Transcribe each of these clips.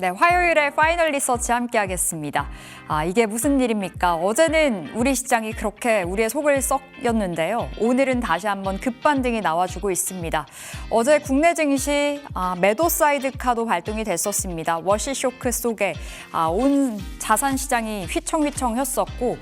네, 화요일에 파이널 리서치 함께 하겠습니다. 이게 무슨 일입니까? 어제는 우리 시장이 그렇게 우리의 속을 썩였는데요. 오늘은 다시 한번 급반등이 나와주고 있습니다. 어제 국내 증시 매도 사이드 카도 발동이 됐었습니다. 워시 쇼크 속에 온 자산 시장이 휘청휘청했었고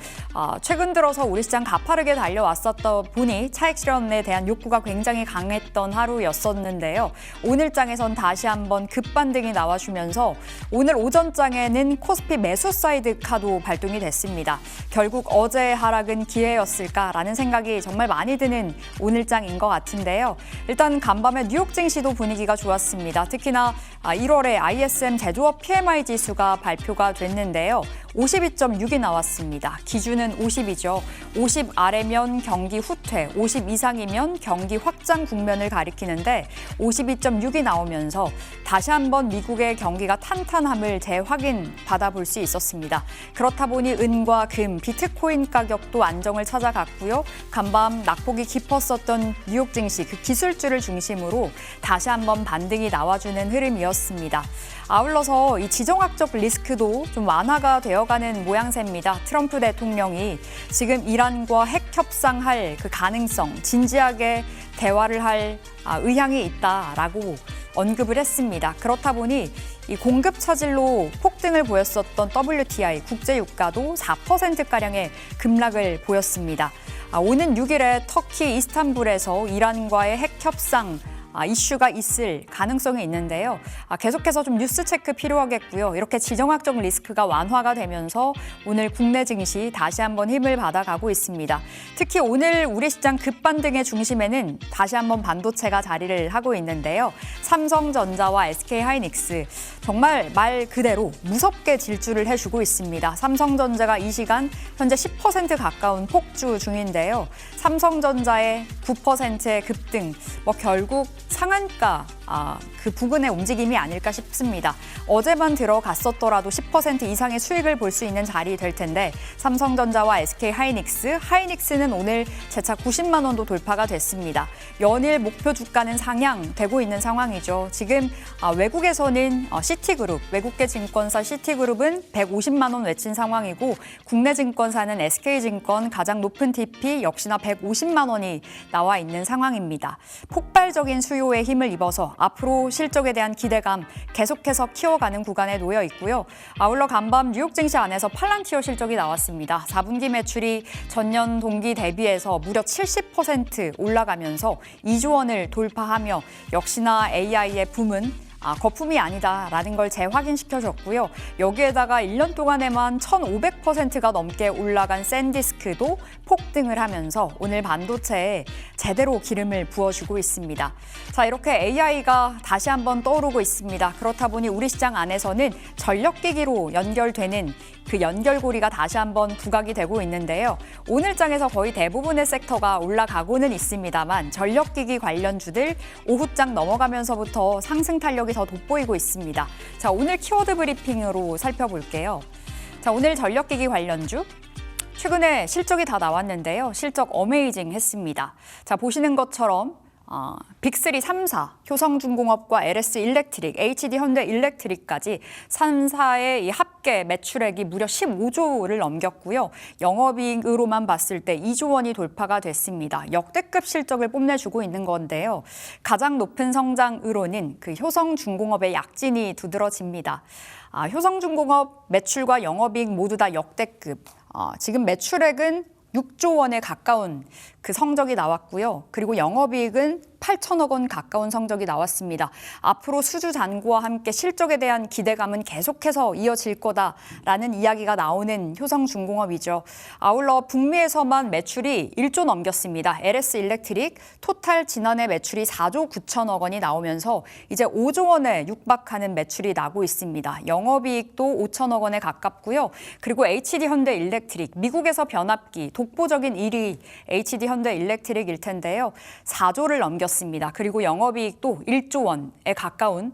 최근 들어서 우리 시장 가파르게 달려왔었다 보니 차익 실현에 대한 욕구가 굉장히 강했던 하루였었는데요. 오늘 장에선 다시 한번 급반등이 나와주면서 오늘 오전장에는 코스피 매수 사이드 카도 발동이 됐습니다. 결국 어제의 하락은 기회였을까라는 생각이 정말 많이 드는 오늘장인 것 같은데요. 일단 간밤에 뉴욕 증시도 분위기가 좋았습니다. 특히나 1월에 ISM 제조업 PMI 지수가 발표가 됐는데요. 52.6이 나왔습니다. 기준은 50이죠. 50 아래면 경기 후퇴, 50 이상이면 경기 확장 국면을 가리키는데 52.6이 나오면서 다시 한번 미국의 경기가 탄탄함을 재확인 받아볼 수 있었습니다. 그렇다 보니 은과 금, 비트코인 가격도 안정을 찾아갔고요. 간밤 낙폭이 깊었었던 뉴욕 증시 그 기술주를 중심으로 다시 한번 반등이 나와주는 흐름이었습니다. 아울러서 이 지정학적 리스크도 좀 완화가 되어가는 모양새입니다. 트럼프 대통령이 지금 이란과 핵 협상할 그 가능성, 진지하게 대화를 할 의향이 있다라고 언급을 했습니다. 그렇다 보니 이 공급 차질로 폭등을 보였었던 WTI 국제유가도 4%가량의 급락을 보였습니다. 오는 6일에 터키 이스탄불에서 이란과의 핵 협상 이슈가 있을 가능성이 있는데요. 계속해서 좀 뉴스 체크 필요하겠고요. 이렇게 지정학적 리스크가 완화가 되면서 오늘 국내 증시 다시 한번 힘을 받아가고 있습니다. 특히 오늘 우리 시장 급반등의 중심에는 다시 한번 반도체가 자리를 하고 있는데요. 삼성전자와 SK하이닉스 정말 말 그대로 무섭게 질주를 해주고 있습니다. 삼성전자가 이 시간 현재 10% 가까운 폭주 중인데요. 삼성전자의 9%의 급등, 결국 상한가 그 부근의 움직임이 아닐까 싶습니다. 어제만 들어갔었더라도 10% 이상의 수익을 볼 수 있는 자리 될 텐데 삼성전자와 SK하이닉스는 오늘 재차 90만 원도 돌파가 됐습니다. 연일 목표 주가는 상향되고 있는 상황이죠. 지금 외국에서는 시티그룹, 외국계 증권사 시티그룹은 150만 원 외친 상황이고 국내 증권사는 SK증권 가장 높은 TP 역시나 150만 원이 나와 있는 상황입니다. 폭발적인 수요에 힘을 입어서 앞으로 실적에 대한 기대감 계속해서 키워가는 구간에 놓여 있고요. 아울러 간밤 뉴욕 증시 안에서 팔란티어 실적이 나왔습니다. 4분기 매출이 전년 동기 대비해서 무려 70% 올라가면서 2조 원을 돌파하며 역시나 AI의 붐은 거품이 아니다라는 걸 재확인시켜줬고요. 여기에다가 1년 동안에만 1,500%가 넘게 올라간 샌디스크도 폭등을 하면서 오늘 반도체에 제대로 기름을 부어주고 있습니다. 자, 이렇게 AI가 다시 한번 떠오르고 있습니다. 그렇다 보니 우리 시장 안에서는 전력기기로 연결되는 그 연결고리가 다시 한번 부각이 되고 있는데요. 오늘 장에서 거의 대부분의 섹터가 올라가고는 있습니다만 전력기기 관련주들 오후장 넘어가면서부터 상승 탄력이 더 돋보이고 있습니다. 자, 오늘 키워드 브리핑으로 살펴볼게요. 자, 오늘 전력기기 관련주 최근에 실적이 다 나왔는데요. 실적 어메이징 했습니다. 자, 보시는 것처럼 빅3 3사, 효성중공업과 LS일렉트릭, HD현대일렉트릭까지 3사의 이 합계 매출액이 무려 15조를 넘겼고요. 영업이익으로만 봤을 때 2조 원이 돌파가 됐습니다. 역대급 실적을 뽐내주고 있는 건데요. 가장 높은 성장으로는 그 효성중공업의 약진이 두드러집니다. 효성중공업 매출과 영업이익 모두 다 역대급. 지금 매출액은 6조 원에 가까운 그 성적이 나왔고요. 그리고 영업이익은 8천억 원 가까운 성적이 나왔습니다. 앞으로 수주 잔고와 함께 실적에 대한 기대감은 계속해서 이어질 거다라는 이야기가 나오는 효성중공업이죠. 아울러 북미에서만 매출이 1조 넘겼습니다. LS일렉트릭 토탈 지난해 매출이 4조 9천억 원이 나오면서 이제 5조 원에 육박하는 매출이 나고 있습니다. 영업이익도 5천억 원에 가깝고요. 그리고 HD현대일렉트릭, 미국에서 변압기 독보적인 1위 HD현대일렉트릭일 텐데요. 4조를 넘겼습니다. 그리고 영업이익도 1조 원에 가까운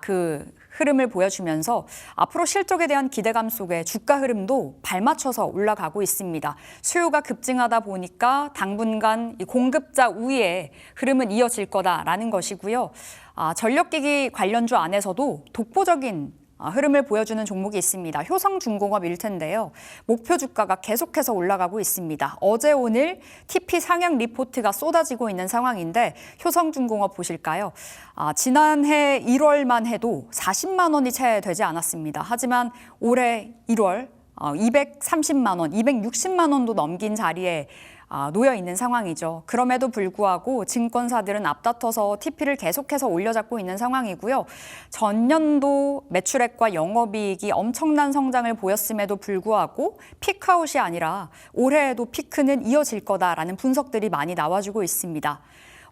그 흐름을 보여주면서 앞으로 실적에 대한 기대감 속에 주가 흐름도 발맞춰서 올라가고 있습니다. 수요가 급증하다 보니까 당분간 이 공급자 우위의 흐름은 이어질 거다라는 것이고요. 전력기기 관련주 안에서도 독보적인 흐름을 보여주는 종목이 있습니다. 효성중공업일 텐데요. 목표 주가가 계속해서 올라가고 있습니다. 어제 오늘 TP 상향 리포트가 쏟아지고 있는 상황인데 효성중공업 보실까요? 지난해 1월만 해도 40만 원이 채 되지 않았습니다. 하지만 올해 1월 230만 원, 260만 원도 넘긴 자리에 놓여 있는 상황이죠. 그럼에도 불구하고 증권사들은 앞다퉈서 TP를 계속해서 올려잡고 있는 상황이고요. 전년도 매출액과 영업이익이 엄청난 성장을 보였음에도 불구하고 피크아웃이 아니라 올해에도 피크는 이어질 거다라는 분석들이 많이 나와주고 있습니다.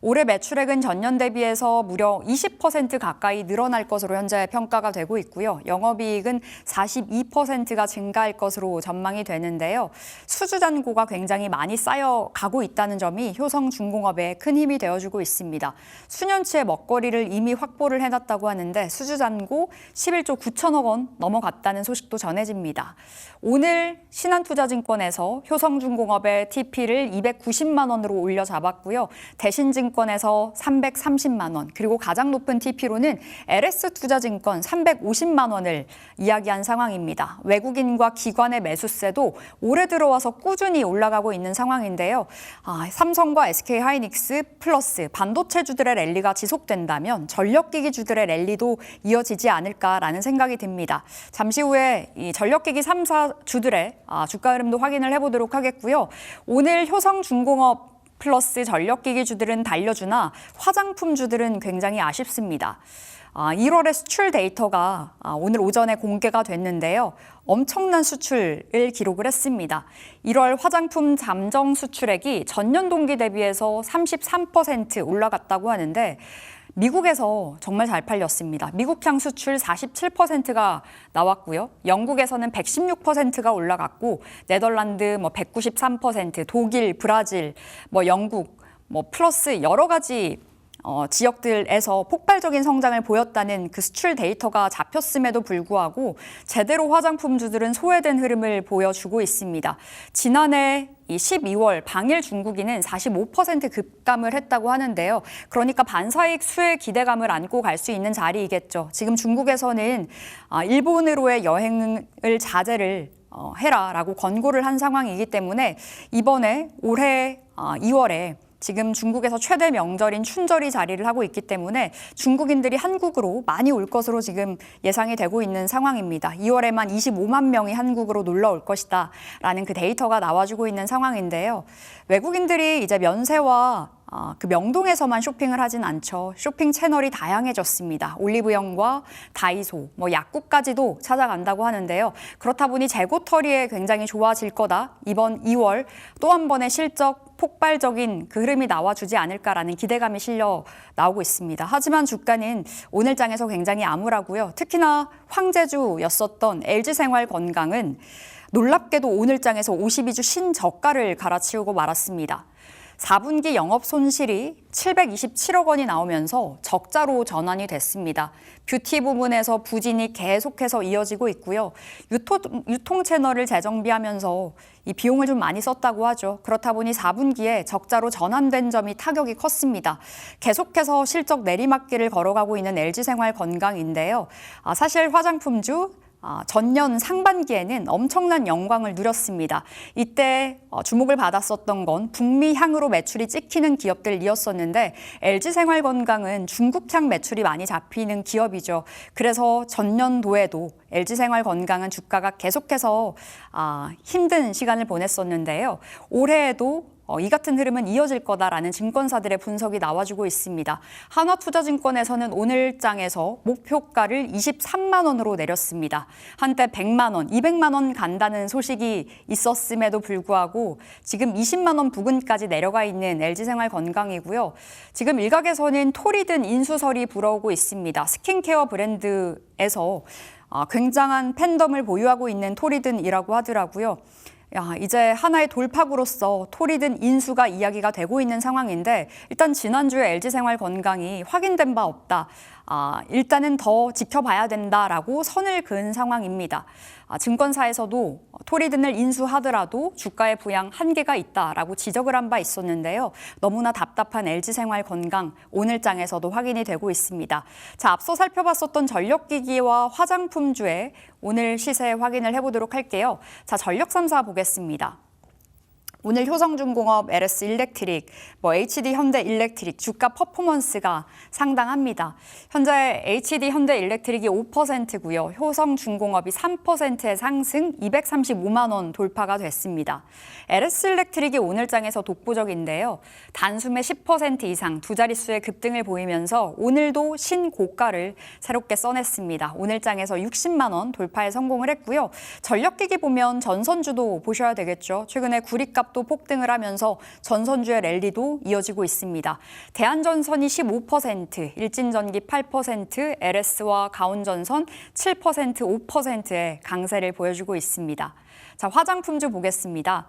올해 매출액은 전년 대비해서 무려 20% 가까이 늘어날 것으로 현재 평가가 되고 있고요. 영업이익은 42%가 증가할 것으로 전망이 되는데요. 수주잔고가 굉장히 많이 쌓여가고 있다는 점이 효성중공업에 큰 힘이 되어주고 있습니다. 수년치의 먹거리를 이미 확보를 해놨다고 하는데 수주잔고 11조 9천억 원 넘어갔다는 소식도 전해집니다. 오늘 신한투자증권에서 효성중공업의 TP를 290만 원으로 올려 잡았고요. 대신증권에서 330만 원, 그리고 가장 높은 TP로는 LS투자증권 350만 원을 이야기한 상황입니다. 외국인과 기관의 매수세도 올해 들어와서 꾸준히 올라가고 있는 상황인데요. 삼성과 SK하이닉스 플러스 반도체주들의 랠리가 지속된다면 전력기기주들의 랠리도 이어지지 않을까라는 생각이 듭니다. 잠시 후에 이 전력기기 3사 주들의 주가 흐름도 확인을 해보도록 하겠고요. 오늘 효성중공업 플러스 전력기기주들은 달려주나 화장품주들은 굉장히 아쉽습니다. 1월의 수출 데이터가 오늘 오전에 공개가 됐는데요. 엄청난 수출을 기록을 했습니다. 1월 화장품 잠정 수출액이 전년 동기 대비해서 33% 올라갔다고 하는데 미국에서 정말 잘 팔렸습니다. 미국향 수출 47%가 나왔고요. 영국에서는 116%가 올라갔고 네덜란드 193%, 독일, 브라질, 영국 플러스 여러 가지 지역들에서 폭발적인 성장을 보였다는 그 수출 데이터가 잡혔음에도 불구하고 제대로 화장품주들은 소외된 흐름을 보여주고 있습니다. 지난해 12월 방일 중국인은 45% 급감을 했다고 하는데요. 그러니까 반사익 수혜 기대감을 안고 갈 수 있는 자리이겠죠. 지금 중국에서는 일본으로의 여행을 자제를 해라라고 권고를 한 상황이기 때문에 이번에 올해 2월에 지금 중국에서 최대 명절인 춘절이 자리를 하고 있기 때문에 중국인들이 한국으로 많이 올 것으로 지금 예상이 되고 있는 상황입니다. 2월에만 25만 명이 한국으로 놀러 올 것이다 라는 그 데이터가 나와주고 있는 상황인데요. 외국인들이 이제 면세와 그 명동에서만 쇼핑을 하진 않죠. 쇼핑 채널이 다양해졌습니다. 올리브영과 다이소, 약국까지도 찾아간다고 하는데요. 그렇다 보니 재고털이에 굉장히 좋아질 거다. 이번 2월 또 한 번의 실적 폭발적인 그 흐름이 나와주지 않을까라는 기대감이 실려 나오고 있습니다. 하지만 주가는 오늘 장에서 굉장히 암울하고요. 특히나 황제주였었던 LG생활건강은 놀랍게도 오늘 장에서 52주 신저가를 갈아치우고 말았습니다. 4분기 영업 손실이 727억 원이 나오면서 적자로 전환이 됐습니다. 뷰티 부문에서 부진이 계속해서 이어지고 있고요. 유통 채널을 재정비하면서 이 비용을 좀 많이 썼다고 하죠. 그렇다 보니 4분기에 적자로 전환된 점이 타격이 컸습니다. 계속해서 실적 내리막길을 걸어가고 있는 LG생활건강인데요. 사실 화장품주 전년 상반기에는 엄청난 영광을 누렸습니다. 이때 주목을 받았었던 건 북미향으로 매출이 찍히는 기업들이었었는데 LG생활건강은 중국향 매출이 많이 잡히는 기업이죠. 그래서 전년도에도 LG생활건강은 주가가 계속해서 힘든 시간을 보냈었는데요. 올해에도 이 같은 흐름은 이어질 거다라는 증권사들의 분석이 나와주고 있습니다. 한화투자증권에서는 오늘 장에서 목표가를 23만 원으로 내렸습니다. 한때 100만 원, 200만 원 간다는 소식이 있었음에도 불구하고 지금 20만 원 부근까지 내려가 있는 LG생활건강이고요. 지금 일각에서는 토리든 인수설이 불어오고 있습니다. 스킨케어 브랜드에서 굉장한 팬덤을 보유하고 있는 토리든이라고 하더라고요. 이제 하나의 돌파구로서 토리든 인수가 이야기가 되고 있는 상황인데 일단 지난주에 LG생활건강이 확인된 바 없다. 일단은 더 지켜봐야 된다라고 선을 그은 상황입니다. 증권사에서도 토리든을 인수하더라도 주가의 부양 한계가 있다라고 지적을 한 바 있었는데요. 너무나 답답한 LG생활건강 오늘 장에서도 확인이 되고 있습니다. 자, 앞서 살펴봤었던 전력기기와 화장품주의 오늘 시세 확인을 해보도록 할게요. 자, 전력 3사 보겠습니다. 오늘 효성중공업, LS 일렉트릭, HD 현대 일렉트릭 주가 퍼포먼스가 상당합니다. 현재 HD 현대 일렉트릭이 5%고요. 효성중공업이 3%의 상승 235만 원 돌파가 됐습니다. LS 일렉트릭이 오늘 장에서 독보적인데요. 단숨에 10% 이상 두 자릿수의 급등을 보이면서 오늘도 신고가를 새롭게 써냈습니다. 오늘 장에서 60만 원 돌파에 성공을 했고요. 전력기기 보면 전선주도 보셔야 되겠죠. 최근에 구리값 또 폭등을 하면서 전선주의 랠리도 이어지고 있습니다. 대한전선이 15%, 일진전기 8%, LS와 가온전선 7%, 5%의 강세를 보여주고 있습니다. 자, 화장품주 보겠습니다.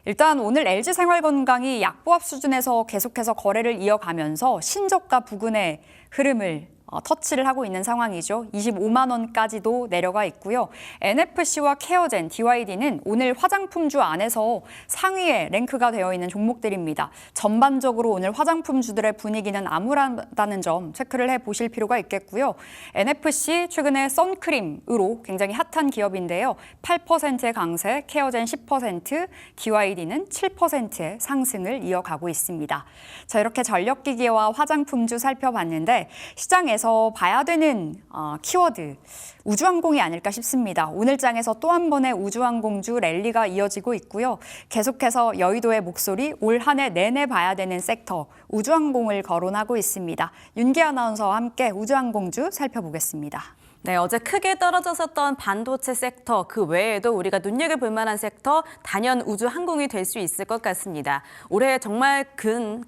일단 오늘 LG생활건강이 약보합 수준에서 계속해서 거래를 이어가면서 신저가 부근의 흐름을 터치를 하고 있는 상황이죠. 25만 원까지도 내려가 있고요. NFC와 케어젠, DYD는 오늘 화장품주 안에서 상위에 랭크가 되어 있는 종목들입니다. 전반적으로 오늘 화장품주들의 분위기는 암울하다는 점 체크를 해보실 필요가 있겠고요. NFC 최근에 선크림으로 굉장히 핫한 기업인데요. 8%의 강세, 케어젠 10%, DYD는 7%의 상승을 이어가고 있습니다. 자, 이렇게 전력기기와 화장품주 살펴봤는데 시장에서 봐야 되는 키워드 우주항공이 아닐까 싶습니다. 오늘 장에서 또 한 번의 우주항공주 랠리가 이어지고 있고요. 계속해서 여의도의 목소리 올 한 해 내내 봐야 되는 섹터 우주항공을 거론하고 있습니다. 윤기 아나운서와 함께 우주항공주 살펴보겠습니다. 네, 어제 크게 떨어졌었던 반도체 섹터, 그 외에도 우리가 눈여겨볼 만한 섹터, 단연 우주항공이 될 수 있을 것 같습니다. 올해 정말 큰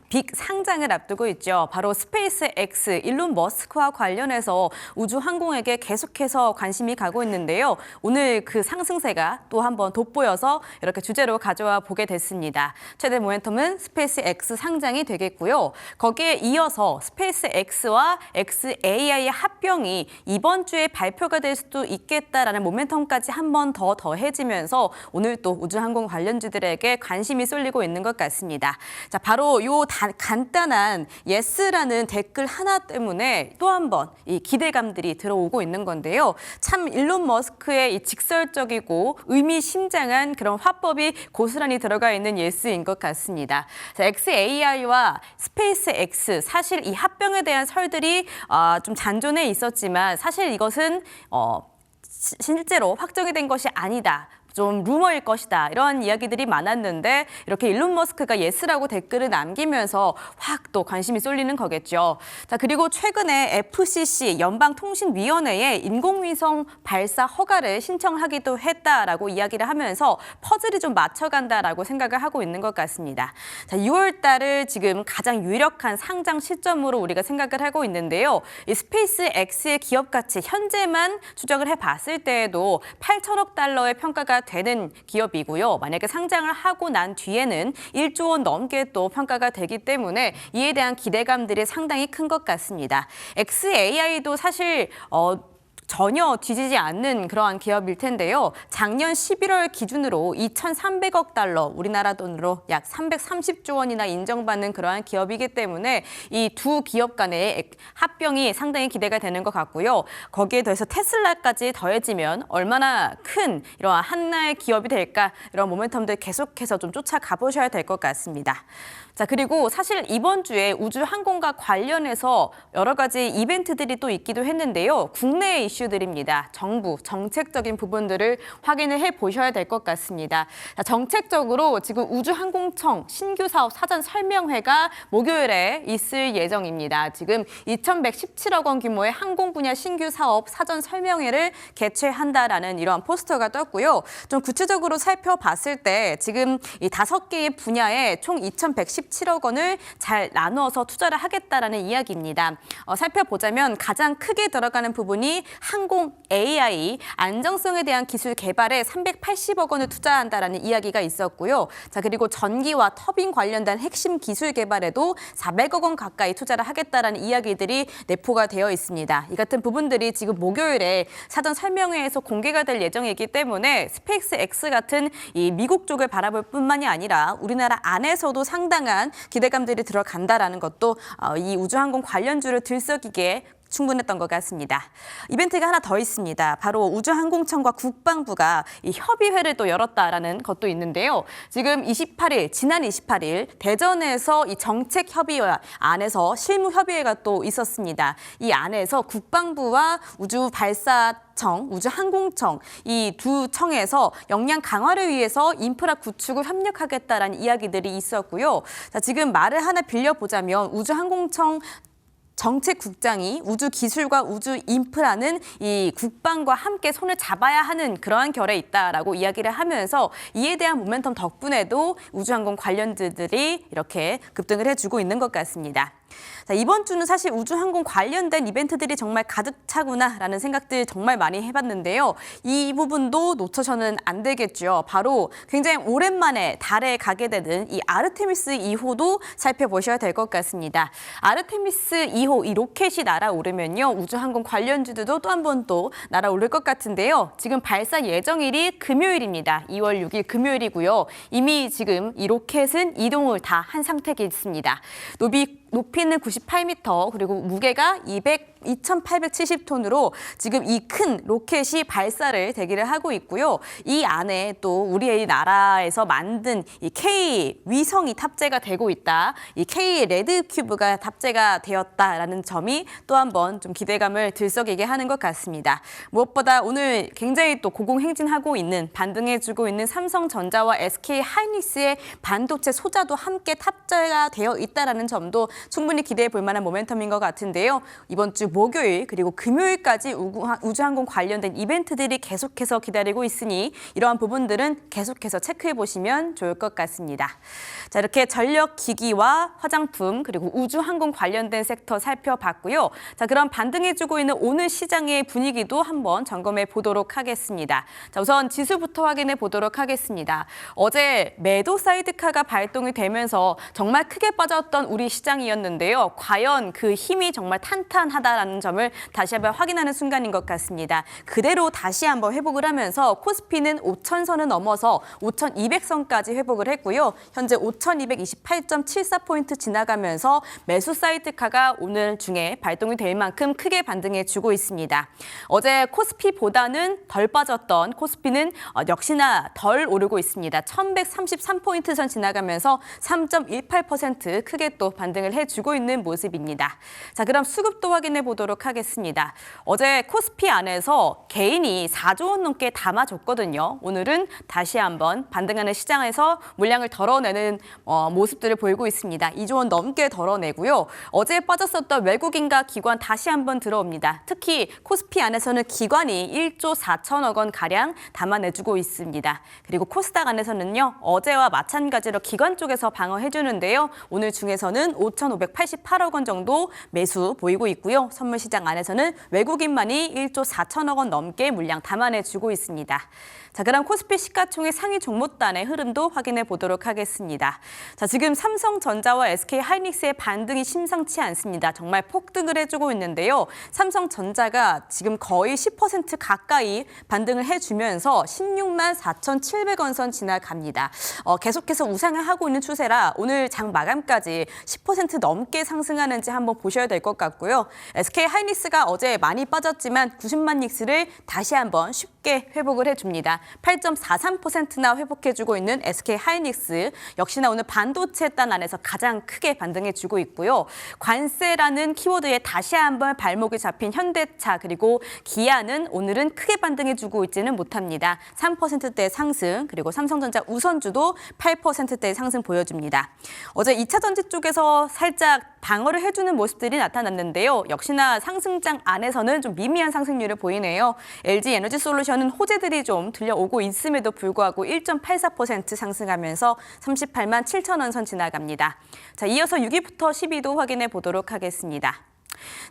빅 상장을 앞두고 있죠. 바로 스페이스 X, 일론 머스크와 관련해서 우주항공에게 계속해서 관심이 가고 있는데요. 오늘 그 상승세가 또 한 번 돋보여서 이렇게 주제로 가져와 보게 됐습니다. 최대 모멘텀은 스페이스 X 상장이 되겠고요. 거기에 이어서 스페이스 X와 XAI의 합병이 이번 주에 발표가 될 수도 있겠다라는 모멘텀까지 한 번 더 더해지면서 오늘 또 우주항공 관련주들에게 관심이 쏠리고 있는 것 같습니다. 자, 바로 요 간단한 예스라는 댓글 하나 때문에 또 한 번 이 기대감들이 들어오고 있는 건데요. 참 일론 머스크의 이 직설적이고 의미심장한 그런 화법이 고스란히 들어가 있는 예스인 것 같습니다. 자, XAI와 스페이스 X 사실 이 합병에 대한 설들이 좀 잔존해 있었지만 사실 이것은 실제로 확정이 된 것이 아니다. 좀 루머일 것이다. 이런 이야기들이 많았는데 이렇게 일론 머스크가 예스라고 댓글을 남기면서 확 또 관심이 쏠리는 거겠죠. 자, 그리고 최근에 FCC 연방통신위원회에 인공위성 발사 허가를 신청하기도 했다라고 이야기를 하면서 퍼즐이 좀 맞춰간다라고 생각을 하고 있는 것 같습니다. 자, 6월 달을 지금 가장 유력한 상장 시점으로 우리가 생각을 하고 있는데요. 이 스페이스 X의 기업 가치 현재만 추적을 해봤을 때에도 8천억 달러의 평가가 되는 기업이고요. 만약에 상장을 하고 난 뒤에는 1조 원 넘게 또 평가가 되기 때문에 이에 대한 기대감들이 상당히 큰 것 같습니다. XAI도 사실 전혀 뒤지지 않는 그러한 기업일 텐데요. 작년 11월 기준으로 2,300억 달러, 우리나라 돈으로 약 330조 원이나 인정받는 그러한 기업이기 때문에 이 두 기업 간의 합병이 상당히 기대가 되는 것 같고요. 거기에 더해서 테슬라까지 더해지면 얼마나 큰 이러한 하나의 기업이 될까, 이런 모멘텀들 계속해서 좀 쫓아가 보셔야 될 것 같습니다. 자, 그리고 사실 이번 주에 우주항공과 관련해서 여러 가지 이벤트들이 또 있기도 했는데요. 국내 이슈들입니다. 정부, 정책적인 부분들을 확인을 해보셔야 될 것 같습니다. 자, 정책적으로 지금 우주항공청 신규 사업 사전 설명회가 목요일에 있을 예정입니다. 지금 2,117억 원 규모의 항공 분야 신규 사업 사전 설명회를 개최한다라는 이러한 포스터가 떴고요. 좀 구체적으로 살펴봤을 때 지금 이 5개의 분야에 총 2,117억 원을 잘 나누어서 투자를 하겠다라는 이야기입니다. 살펴보자면 가장 크게 들어가는 부분이 항공 AI 안정성에 대한 기술 개발에 380억 원을 투자한다라는 이야기가 있었고요. 자, 그리고 전기와 터빈 관련된 핵심 기술 개발에도 400억 원 가까이 투자를 하겠다라는 이야기들이 내포가 되어 있습니다. 이 같은 부분들이 지금 목요일에 사전 설명회에서 공개가 될 예정이기 때문에 스페이스 X 같은 이 미국 쪽을 바라볼 뿐만이 아니라 우리나라 안에서도 상당한 기대감들이 들어간다라는 것도 이 우주항공 관련주를 들썩이게 충분했던 것 같습니다. 이벤트가 하나 더 있습니다. 바로 우주항공청과 국방부가 이 협의회를 또 열었다라는 것도 있는데요. 지금 지난 28일 대전에서 이 정책협의회 안에서 실무협의회가 또 있었습니다. 이 안에서 국방부와 우주발사청, 우주항공청 이 두 청에서 역량 강화를 위해서 인프라 구축을 협력하겠다라는 이야기들이 있었고요. 자, 지금 말을 하나 빌려보자면 우주항공청 정책국장이 우주 기술과 우주 인프라는 이 국방과 함께 손을 잡아야 하는 그러한 결에 있다라고 이야기를 하면서 이에 대한 모멘텀 덕분에도 우주항공 관련주들이 이렇게 급등을 해주고 있는 것 같습니다. 자, 이번 주는 사실 우주항공 관련된 이벤트들이 정말 가득 차구나라는 생각들 정말 많이 해봤는데요. 이 부분도 놓쳐서는 안 되겠죠. 바로 굉장히 오랜만에 달에 가게 되는 이 아르테미스 2호도 살펴보셔야 될 것 같습니다. 아르테미스 2호 이 로켓이 날아오르면요. 우주항공 관련주들도 또 한 번 또 날아오를 것 같은데요. 지금 발사 예정일이 금요일입니다. 2월 6일 금요일이고요. 이미 지금 이 로켓은 이동을 다 한 상태가 있습니다. 높이는 98m, 그리고 무게가 2,870톤으로 지금 이 큰 로켓이 발사를 대기를 하고 있고요. 이 안에 또 우리의 나라에서 만든 이 K 위성이 탑재가 되고 있다. 이 K 레드 큐브가 탑재가 되었다라는 점이 또 한 번 좀 기대감을 들썩이게 하는 것 같습니다. 무엇보다 오늘 굉장히 또 고공행진하고 있는, 반등해주고 있는 삼성전자와 SK 하이닉스의 반도체 소자도 함께 탑재가 되어 있다라는 점도 충분히 기대해 볼 만한 모멘텀인 것 같은데요. 이번 주 목요일 그리고 금요일까지 우주항공 관련된 이벤트들이 계속해서 기다리고 있으니 이러한 부분들은 계속해서 체크해 보시면 좋을 것 같습니다. 자, 이렇게 전력기기와 화장품 그리고 우주항공 관련된 섹터 살펴봤고요. 자, 그럼 반등해주고 있는 오늘 시장의 분위기도 한번 점검해 보도록 하겠습니다. 자, 우선 지수부터 확인해 보도록 하겠습니다. 어제 매도 사이드카가 발동이 되면서 정말 크게 빠졌던 우리 시장이었는데요. 과연 그 힘이 정말 탄탄하다라는 점을 다시 한번 확인하는 순간인 것 같습니다. 그대로 다시 한번 회복을 하면서 코스피는 5,000선을 넘어서 5,200선까지 회복을 했고요. 현재 5,228.74포인트 지나가면서 매수 사이드카가 오늘 중에 발동이 될 만큼 크게 반등해주고 있습니다. 어제 코스피보다는 덜 빠졌던 코스피는 역시나 덜 오르고 있습니다. 1,133포인트 선 지나가면서 3.18% 크게 또 반등을 해주고 있는 모습입니다. 자, 그럼 수급도 확인해 보도록 하겠습니다. 어제 코스피 안에서 개인이 4조 원 넘게 담아줬거든요. 오늘은 다시 한번 반등하는 시장에서 물량을 덜어내는 모습들을 보이고 있습니다. 2조 원 넘게 덜어내고요. 어제 빠졌었던 외국인과 기관 다시 한번 들어옵니다. 특히 코스피 안에서는 기관이 1조 4천억 원 가량 담아내주고 있습니다. 그리고 코스닥 안에서는요. 어제와 마찬가지로 기관 쪽에서 방어해주는데요. 오늘 중에서는 5,588억 원 정도 매수 보이고 있고요. 선물시장 안에서는 외국인만이 1조 4천억 원 넘게 물량 담아내주고 있습니다. 자, 그럼 코스피 시가총액 상위 종목단의 흐름도 확인해 보도록 하겠습니다. 자, 지금 삼성전자와 SK 하이닉스의 반등이 심상치 않습니다. 정말 폭등을 해주고 있는데요. 삼성전자가 지금 거의 10% 가까이 반등을 해주면서 16만 4,700원 선 지나갑니다. 계속해서 우상을 하고 있는 추세라 오늘 장 마감까지 10% 넘게 상승하는지 한번 보셔야 될 것 같고요. SK 하이닉스가 어제 많이 빠졌지만 90만 닉스를 다시 한번 쉽게 회복을 해줍니다. 8.43%나 회복해주고 있는 SK 하이닉스 역시나 오늘 반도체 단 안에서 가장 크게 반등해주고 있고요. 관세라는 키워드에 다시 한번 발목이 잡힌 현대차 그리고 기아는 오늘은 크게 반등해주고 있지는 못합니다. 3%대 상승 그리고 삼성전자 우선주도 8%대 상승 보여줍니다. 어제 2차 전지 쪽에서 살짝 방어를 해주는 모습들이 나타났는데요. 역시나 상승장 안에서는 좀 미미한 상승률을 보이네요. LG 에너지 솔루션은 호재들이 좀 들려오고 있음에도 불구하고 1.84% 상승하면서 38만 7천 원 선 지나갑니다. 자, 이어서 6위부터 10위도 확인해 보도록 하겠습니다.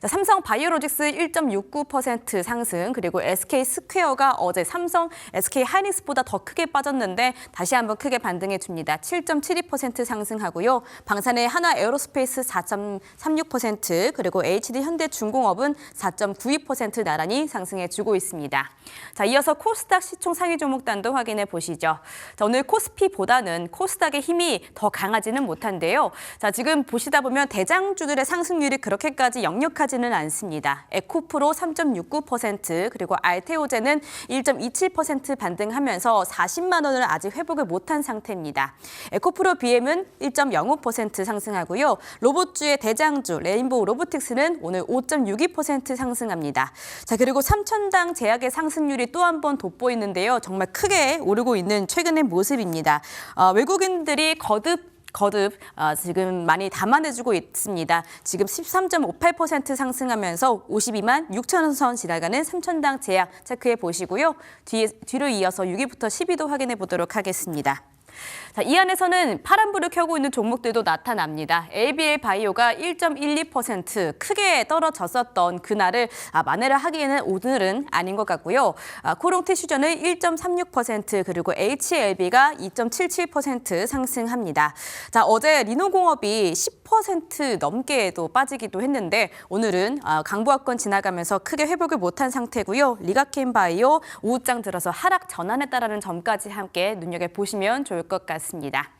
자, 삼성 바이오로직스 1.69% 상승, 그리고 SK 스퀘어가 어제 삼성 SK 하이닉스보다 더 크게 빠졌는데 다시 한번 크게 반등해 줍니다. 7.72% 상승하고요. 방산의 하나 에어로스페이스 4.36%, 그리고 HD 현대중공업은 4.92% 나란히 상승해 주고 있습니다. 자, 이어서 코스닥 시총 상위 종목단도 확인해 보시죠. 자, 오늘 코스피보다는 코스닥의 힘이 더 강하지는 못한데요. 자, 지금 보시다 보면 대장주들의 상승률이 그렇게까지 역력하지는 않습니다. 에코프로 3.69%, 그리고 알테오제는 1.27% 반등하면서 40만 원을 아직 회복을 못한 상태입니다. 에코프로 BM은 1.05% 상승하고요. 로봇주의 대장주 레인보우 로보틱스는 오늘 5.62% 상승합니다. 자, 그리고 삼천당 제약의 상승률이 또 한 번 돋보이는데요. 정말 크게 오르고 있는 최근의 모습입니다. 외국인들이 거듭 지금 많이 담아내주고 있습니다. 지금 13.58% 상승하면서 52만 6천 선 지나가는 삼천당 제약 체크해 보시고요. 뒤로 이어서 6위부터 10위도 확인해 보도록 하겠습니다. 자, 이 안에서는 파란불을 켜고 있는 종목들도 나타납니다. ABL 바이오가 1.12% 크게 떨어졌었던 그날을 만회를 하기에는 오늘은 아닌 것 같고요. 코롱 티슈전은 1.36%, 그리고 HLB가 2.77% 상승합니다. 자, 어제 리노공업이 10% 넘게도 빠지기도 했는데 오늘은 강보합권 지나가면서 크게 회복을 못한 상태고요. 리가켄 바이오 오후장 들어서 하락 전환했다라는 점까지 함께 눈여겨보시면 좋을 것 같습니다.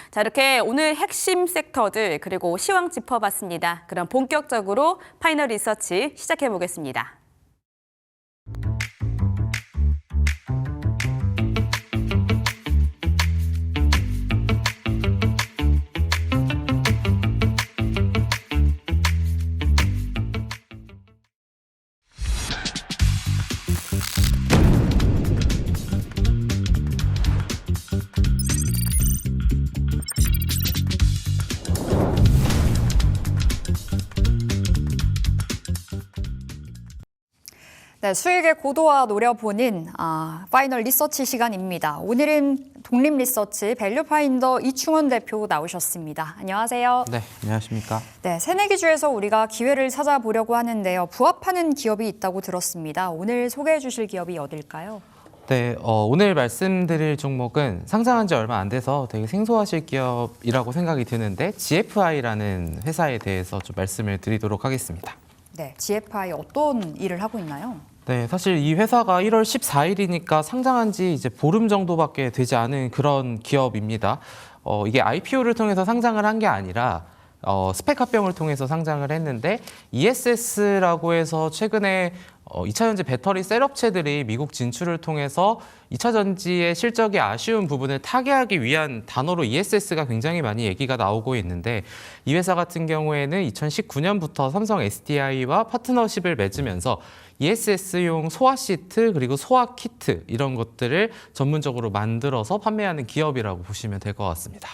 자, 이렇게 오늘 핵심 섹터들 그리고 시황 짚어봤습니다. 그럼 본격적으로 파이널 리서치 시작해 보겠습니다. 네, 수익의 고도화 노려보는 파이널 리서치 시간입니다. 오늘은 독립리서치 밸류파인더 이충원 대표 나오셨습니다. 안녕하세요. 네, 안녕하십니까. 네, 새내기주에서 우리가 기회를 찾아보려고 하는데요. 부합하는 기업이 있다고 들었습니다. 오늘 소개해 주실 기업이 어딜까요? 네, 오늘 말씀드릴 종목은 상장한 지 얼마 안 돼서 되게 생소하실 기업이라고 생각이 드는데 GFI라는 회사에 대해서 좀 말씀을 드리도록 하겠습니다. 네, GFI 어떤 일을 하고 있나요? 네, 사실 이 회사가 1월 14일이니까 상장한 지 이제 보름 정도밖에 되지 않은 그런 기업입니다. 이게 IPO를 통해서 상장을 한 게 아니라 스펙 합병을 통해서 상장을 했는데 ESS라고 해서 최근에 2차 전지 배터리 셀업체들이 미국 진출을 통해서 2차 전지의 실적이 아쉬운 부분을 타개하기 위한 단어로 ESS가 굉장히 많이 얘기가 나오고 있는데 이 회사 같은 경우에는 2019년부터 삼성 SDI와 파트너십을 맺으면서 ESS용 소화 시트 그리고 소화 키트 이런 것들을 전문적으로 만들어서 판매하는 기업이라고 보시면 될 것 같습니다.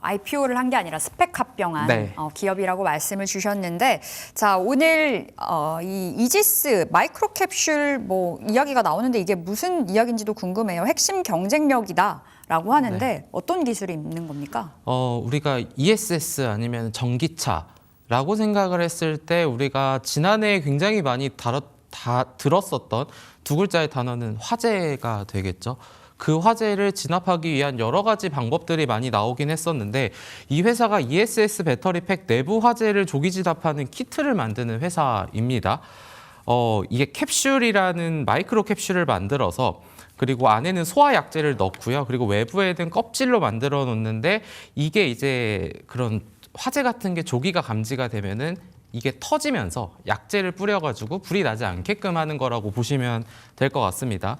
IPO를 한 게 아니라 스펙 합병한 네. 기업이라고 말씀을 주셨는데, 자, 오늘 이 이지스 마이크로캡슐 이야기가 나오는데 이게 무슨 이야기인지도 궁금해요. 핵심 경쟁력이다라고 하는데 네. 어떤 기술이 있는 겁니까? 우리가 ESS 아니면 전기차라고 생각을 했을 때 우리가 지난해에 굉장히 많이 들었었던 두 글자의 단어는 화재가 되겠죠. 그 화재를 진압하기 위한 여러 가지 방법들이 많이 나오긴 했었는데 이 회사가 ESS 배터리팩 내부 화재를 조기 진압하는 키트를 만드는 회사입니다. 이게 캡슐이라는 마이크로 캡슐을 만들어서 그리고 안에는 소화 약재를 넣고요. 그리고 외부에는 껍질로 만들어 놓는데 이게 이제 그런 화재 같은 게 조기가 감지가 되면은 이게 터지면서 약재를 뿌려가지고 불이 나지 않게끔 하는 거라고 보시면 될 것 같습니다.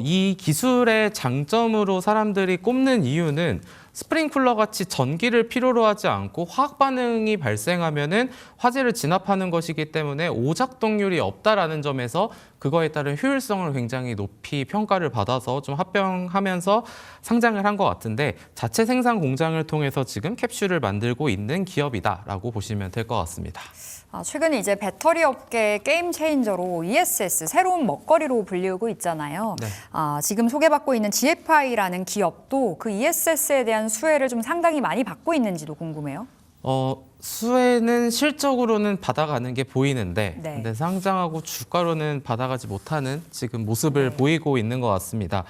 이 기술의 장점으로 사람들이 꼽는 이유는 스프링클러 같이 전기를 필요로 하지 않고 화학 반응이 발생하면은 화재를 진압하는 것이기 때문에 오작동률이 없다라는 점에서 그거에 따른 효율성을 굉장히 높이 평가를 받아서 좀 합병하면서 상장을 한 것 같은데 자체 생산 공장을 통해서 지금 캡슐을 만들고 있는 기업이다라고 보시면 될 것 같습니다. 최근에 이제 배터리 업계 게임 체인저로 ESS, 새로운 먹거리로 불리우고 있잖아요. 네. 지금 소개받고 있는 GFI라는 기업도 그 ESS에 대한 수혜를 좀 상당히 많이 받고 있는지도 궁금해요. 수혜는 실적으로는 받아가는 게 보이는데 네. 근데 상장하고 주가로는 받아가지 못하는 지금 모습을 보이고 있는 것 같습니다.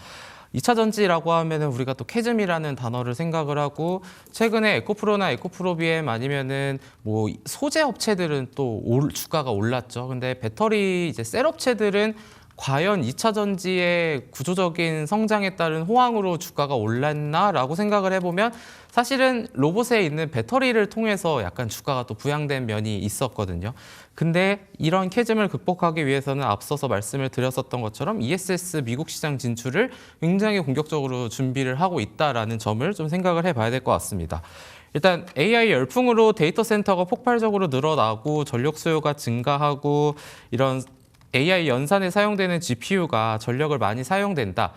2차 전지라고 하면은 우리가 또 캐즘이라는 단어를 생각을 하고 최근에 에코프로나 에코프로비엠 아니면은 뭐 소재 업체들은 또 주가가 올랐죠. 근데 배터리 이제 셀 업체들은 과연 2차 전지의 구조적인 성장에 따른 호황으로 주가가 올랐나라고 생각을 해보면 사실은 로봇에 있는 배터리를 통해서 약간 주가가 또 부양된 면이 있었거든요. 근데 이런 캐즘을 극복하기 위해서는 앞서서 말씀을 드렸었던 것처럼 ESS 미국 시장 진출을 굉장히 공격적으로 준비를 하고 있다라는 점을 좀 생각을 해봐야 될 것 같습니다. 일단 AI 열풍으로 데이터 센터가 폭발적으로 늘어나고 전력 수요가 증가하고 이런 AI 연산에 사용되는 GPU가 전력을 많이 사용된다.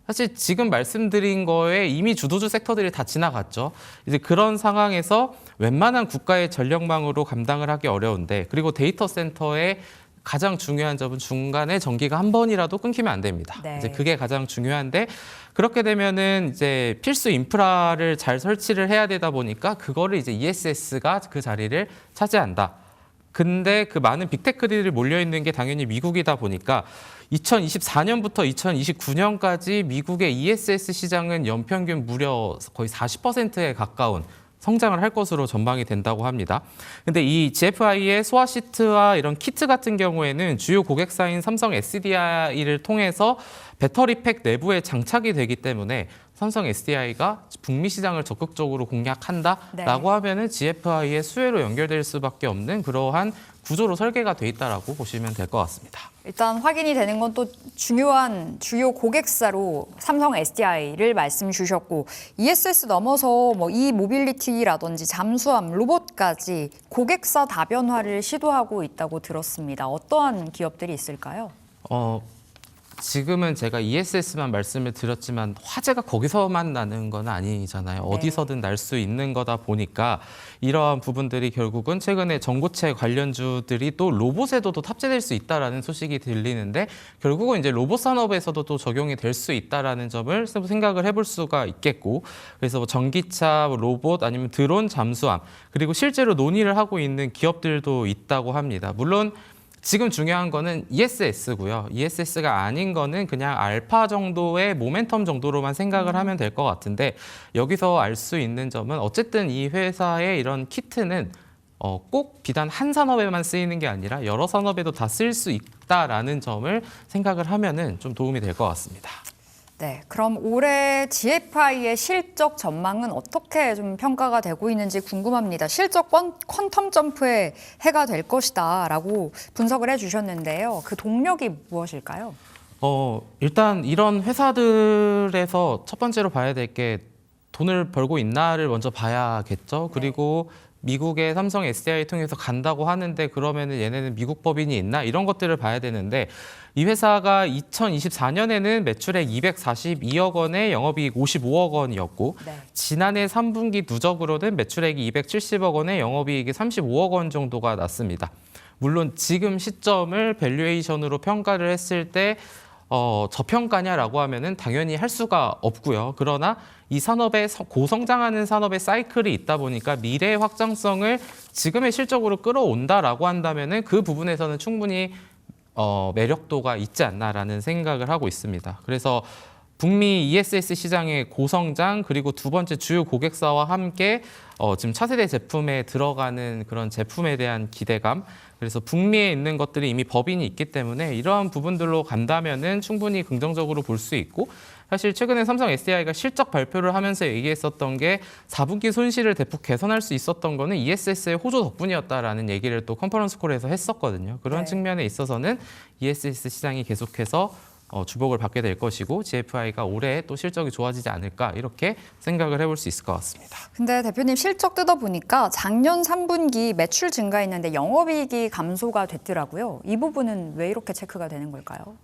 사실 지금 말씀드린 거에 이미 주도주 섹터들이 다 지나갔죠. 이제 그런 상황에서 웬만한 국가의 전력망으로 감당을 하기 어려운데 그리고 데이터 센터의 가장 중요한 점은 중간에 전기가 한 번이라도 끊기면 안 됩니다. 네. 이제 그게 가장 중요한데 그렇게 되면은 이제 필수 인프라를 잘 설치를 해야 되다 보니까 그거를 이제 ESS가 그 자리를 차지한다. 근데 그 많은 빅테크들이 몰려있는 게 당연히 미국이다 보니까 2024년부터 2029년까지 미국의 ESS 시장은 연평균 무려 거의 40%에 가까운 성장을 할 것으로 전망이 된다고 합니다. 근데 이 GFI의 소아 시트와 이런 키트 같은 경우에는 주요 고객사인 삼성 SDI를 통해서 배터리 팩 내부에 장착이 되기 때문에 삼성 SDI가 북미 시장을 적극적으로 공략한다라고 하면은 GFI의 수혜로 연결될 수밖에 없는 그러한 구조로 설계가 돼 있다라고 보시면 될 것 같습니다. 일단 확인이 되는 건 또 중요한 주요 고객사로 삼성 SDI를 말씀 주셨고 ESS 넘어서 뭐 모빌리티라든지 잠수함, 로봇까지 고객사 다변화를 시도하고 있다고 들었습니다. 어떠한 기업들이 있을까요? 지금은 제가 ESS만 말씀을 드렸지만 화재가 거기서만 나는 건 아니잖아요. 네. 어디서든 날 수 있는 거다 보니까 이러한 부분들이 결국은 최근에 전고체 관련주들이 또 로봇에도 또 탑재될 수 있다라는 소식이 들리는데 결국은 이제 로봇 산업에서도 또 적용이 될 수 있다라는 점을 생각을 해볼 수가 있겠고 그래서 뭐 전기차, 로봇 아니면 드론, 잠수함 그리고 실제로 논의를 하고 있는 기업들도 있다고 합니다. 물론 지금 중요한 거는 ESS고요. ESS가 아닌 거는 그냥 알파 정도의 모멘텀 정도로만 생각을 하면 될 것 같은데 여기서 알 수 있는 점은 어쨌든 이 회사의 이런 키트는 꼭 비단 한 산업에만 쓰이는 게 아니라 여러 산업에도 다 쓸 수 있다라는 점을 생각을 하면은 좀 도움이 될 것 같습니다. 네, 그럼 올해 GFI의 실적 전망은 어떻게 좀 평가가 되고 있는지 궁금합니다. 실적 퀀텀 점프의 해가 될 것이다라고 분석을 해주셨는데요. 그 동력이 무엇일까요? 일단 이런 회사들에서 첫 번째로 봐야 될 게 돈을 벌고 있나를 먼저 봐야겠죠. 그리고 미국의 삼성 SDI 통해서 간다고 하는데 그러면은 얘네는 미국 법인이 있나 이런 것들을 봐야 되는데 이 회사가 2024년에는 매출액 242억 원에 영업이익 55억 원이었고 지난해 3분기 누적으로는 매출액이 270억 원에 영업이익이 35억 원 정도가 났습니다. 물론 지금 시점을 밸류에이션으로 평가를 했을 때 저평가냐라고 하면은 당연히 할 수가 없고요. 그러나 이 산업의 고성장하는 산업의 사이클이 있다 보니까 미래의 확장성을 지금의 실적으로 끌어온다라고 한다면은 그 부분에서는 충분히 매력도가 있지 않나라는 생각을 하고 있습니다. 그래서 북미 ESS 시장의 고성장 그리고 두 번째 주요 고객사와 함께 지금 차세대 제품에 들어가는 그런 제품에 대한 기대감 그래서 북미에 있는 것들이 이미 법인이 있기 때문에 이러한 부분들로 간다면은 충분히 긍정적으로 볼 수 있고 사실 최근에 삼성 SDI가 실적 발표를 하면서 얘기했었던 게 4분기 손실을 대폭 개선할 수 있었던 거는 ESS의 호조 덕분이었다라는 얘기를 또 컨퍼런스 콜에서 했었거든요. 그런 측면에 있어서는 ESS 시장이 계속해서 주목을 받게 될 것이고 GFI가 올해 또 실적이 좋아지지 않을까 이렇게 생각을 해볼 수 있을 것 같습니다. 근데 대표님 실적 뜯어보니까 작년 3분기 매출 증가했는데 영업이익이 감소가 됐더라고요. 이 부분은 왜 이렇게 체크가 되는 걸까요?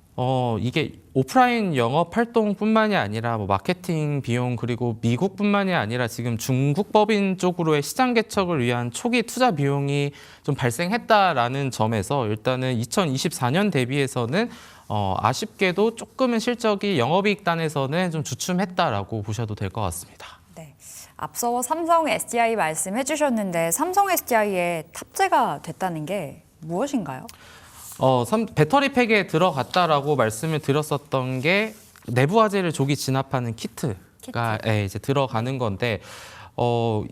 이게 오프라인 영업 활동뿐만이 아니라 뭐 마케팅 비용 그리고 미국뿐만이 아니라 지금 중국 법인 쪽으로의 시장 개척을 위한 초기 투자 비용이 좀 발생했다라는 점에서 일단은 2024년 대비해서는 아쉽게도 조금은 실적이 영업이익 단에서는 좀 주춤했다라고 보셔도 될 것 같습니다. 네. 앞서 삼성 SDI 말씀해 주셨는데 삼성 SDI에 탑재가 됐다는 게 무엇인가요? 배터리 팩에 들어갔다라고 말씀을 드렸었던 게 내부 화재를 조기 진압하는 키트가 이제 들어가는 건데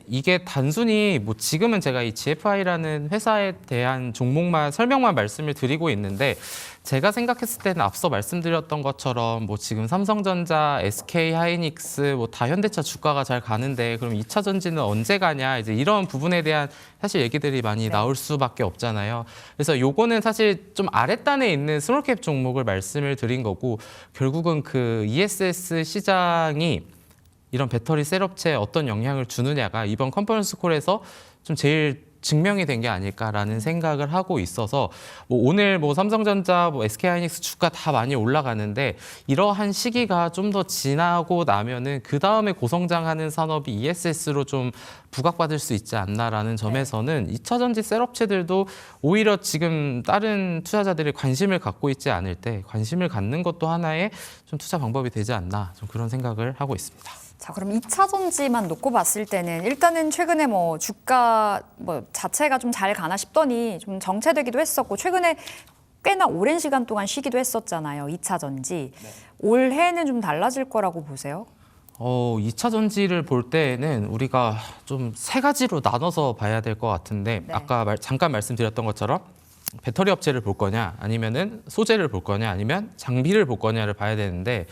이게 단순히 뭐 지금은 제가 이 GFI라는 회사에 대한 설명만 말씀을 드리고 있는데 제가 생각했을 때는 앞서 말씀드렸던 것처럼 뭐 지금 삼성전자, SK 하이닉스, 뭐 다 현대차 주가가 잘 가는데 그럼 2차 전지는 언제 가냐 이제 이런 부분에 대한 사실 얘기들이 많이 나올 수밖에 없잖아요. 그래서 요거는 사실 좀 아랫단에 있는 스몰캡 종목을 말씀을 드린 거고 결국은 그 ESS 시장이 이런 배터리 셀업체에 어떤 영향을 주느냐가 이번 컨퍼런스 콜에서 좀 제일 증명이 된 게 아닐까라는 생각을 하고 있어서 뭐 오늘 뭐 삼성전자, 뭐 SK하이닉스 주가 다 많이 올라가는데 이러한 시기가 좀 더 지나고 나면은 그 다음에 고성장하는 산업이 ESS로 좀 부각받을 수 있지 않나라는 점에서는 2차 전지 셀업체들도 오히려 지금 다른 투자자들이 관심을 갖고 있지 않을 때 관심을 갖는 것도 하나의 좀 투자 방법이 되지 않나 좀 그런 생각을 하고 있습니다. 자, 그럼 2차 전지만 놓고 봤을 때는 일단은 최근에 뭐 주가 뭐 자체가 좀 잘 가나 싶더니 좀 정체되기도 했었고 최근에 꽤나 오랜 시간 동안 쉬기도 했었잖아요. 2차 전지. 올해는 좀 달라질 거라고 보세요? 2차 전지를 볼 때에는 우리가 좀 세 가지로 나눠서 봐야 될 것 같은데 아까 잠깐 말씀드렸던 것처럼 배터리 업체를 볼 거냐 아니면은 소재를 볼 거냐 아니면 장비를 볼 거냐를 봐야 되는데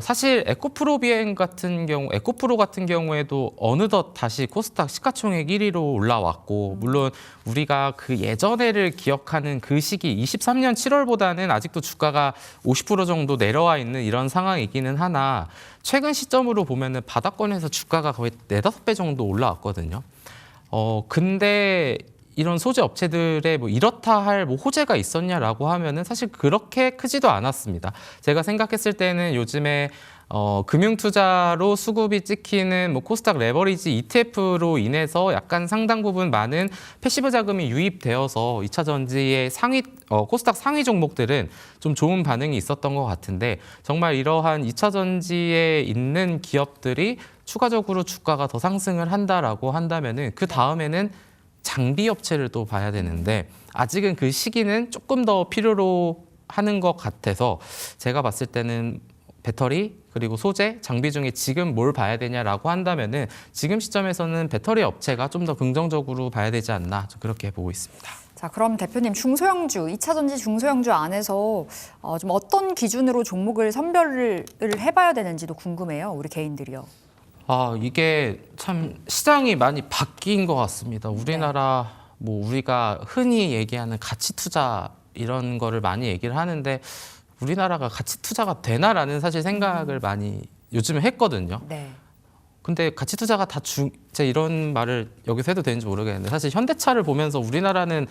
사실 에코프로 비행 같은 경우, 에코프로 같은 경우에도 어느덧 다시 코스닥 시가총액 1위로 올라왔고, 물론 우리가 그 예전에를 기억하는 그 시기, 23년 7월보다는 아직도 주가가 50% 정도 내려와 있는 이런 상황이기는 하나, 최근 시점으로 보면은 바닥권에서 주가가 거의 4-5배 정도 올라왔거든요. 근데 이런 소재 업체들의 뭐 이렇다 할 뭐 호재가 있었냐라고 하면은 사실 그렇게 크지도 않았습니다. 제가 생각했을 때는 요즘에 금융투자로 수급이 찍히는 뭐 코스닥 레버리지 ETF로 인해서 약간 상당 부분 많은 패시브 자금이 유입되어서 2차 전지의 코스닥 상위 종목들은 좀 좋은 반응이 있었던 것 같은데 정말 이러한 2차 전지에 있는 기업들이 추가적으로 주가가 더 상승을 한다라고 한다면은 그 다음에는 장비 업체를 또 봐야 되는데 아직은 그 시기는 조금 더 필요로 하는 것 같아서 제가 봤을 때는 배터리 그리고 소재, 장비 중에 지금 뭘 봐야 되냐라고 한다면은 지금 시점에서는 배터리 업체가 좀 더 긍정적으로 봐야 되지 않나 좀 그렇게 보고 있습니다. 자, 그럼 대표님 중소형주, 2차 전지 중소형주 안에서 좀 어떤 기준으로 종목을 선별을 해봐야 되는지도 궁금해요. 우리 개인들이요. 이게 참 시장이 많이 바뀐 것 같습니다. 우리나라 뭐 우리가 흔히 얘기하는 가치 투자 이런 거를 많이 얘기를 하는데 우리나라가 가치 투자가 되나라는 사실 생각을 많이 요즘에 했거든요. 네. 근데 가치 투자가 제가 이런 말을 여기서 해도 되는지 모르겠는데 사실 현대차를 보면서 우리나라는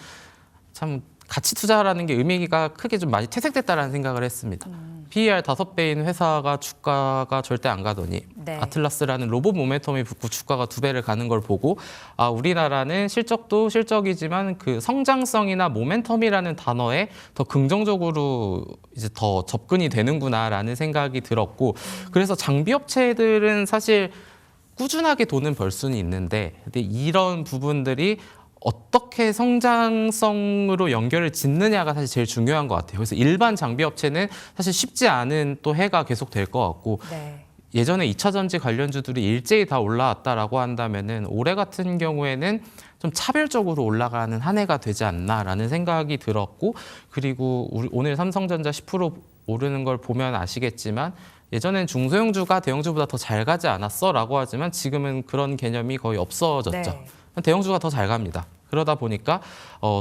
참 가치 투자라는 게 의미가 크게 좀 많이 퇴색됐다라는 생각을 했습니다. PER 5배인 회사가 주가가 절대 안 가더니 아틀라스라는 로봇 모멘텀이 붙고 주가가 2배를 가는 걸 보고 우리나라는 실적도 실적이지만 그 성장성이나 모멘텀이라는 단어에 더 긍정적으로 이제 더 접근이 되는구나라는 생각이 들었고 그래서 장비 업체들은 사실 꾸준하게 돈은 벌 수는 있는데 근데 이런 부분들이 어떻게 성장성으로 연결을 짓느냐가 사실 제일 중요한 것 같아요. 그래서 일반 장비 업체는 사실 쉽지 않은 또 해가 계속 될 것 같고 예전에 2차 전지 관련주들이 일제히 다 올라왔다라고 한다면은 올해 같은 경우에는 좀 차별적으로 올라가는 한 해가 되지 않나라는 생각이 들었고 그리고 오늘 삼성전자 10% 오르는 걸 보면 아시겠지만 예전엔 중소형주가 대형주보다 더 잘 가지 않았어라고 하지만 지금은 그런 개념이 거의 없어졌죠. 대형주가 더 잘 갑니다. 그러다 보니까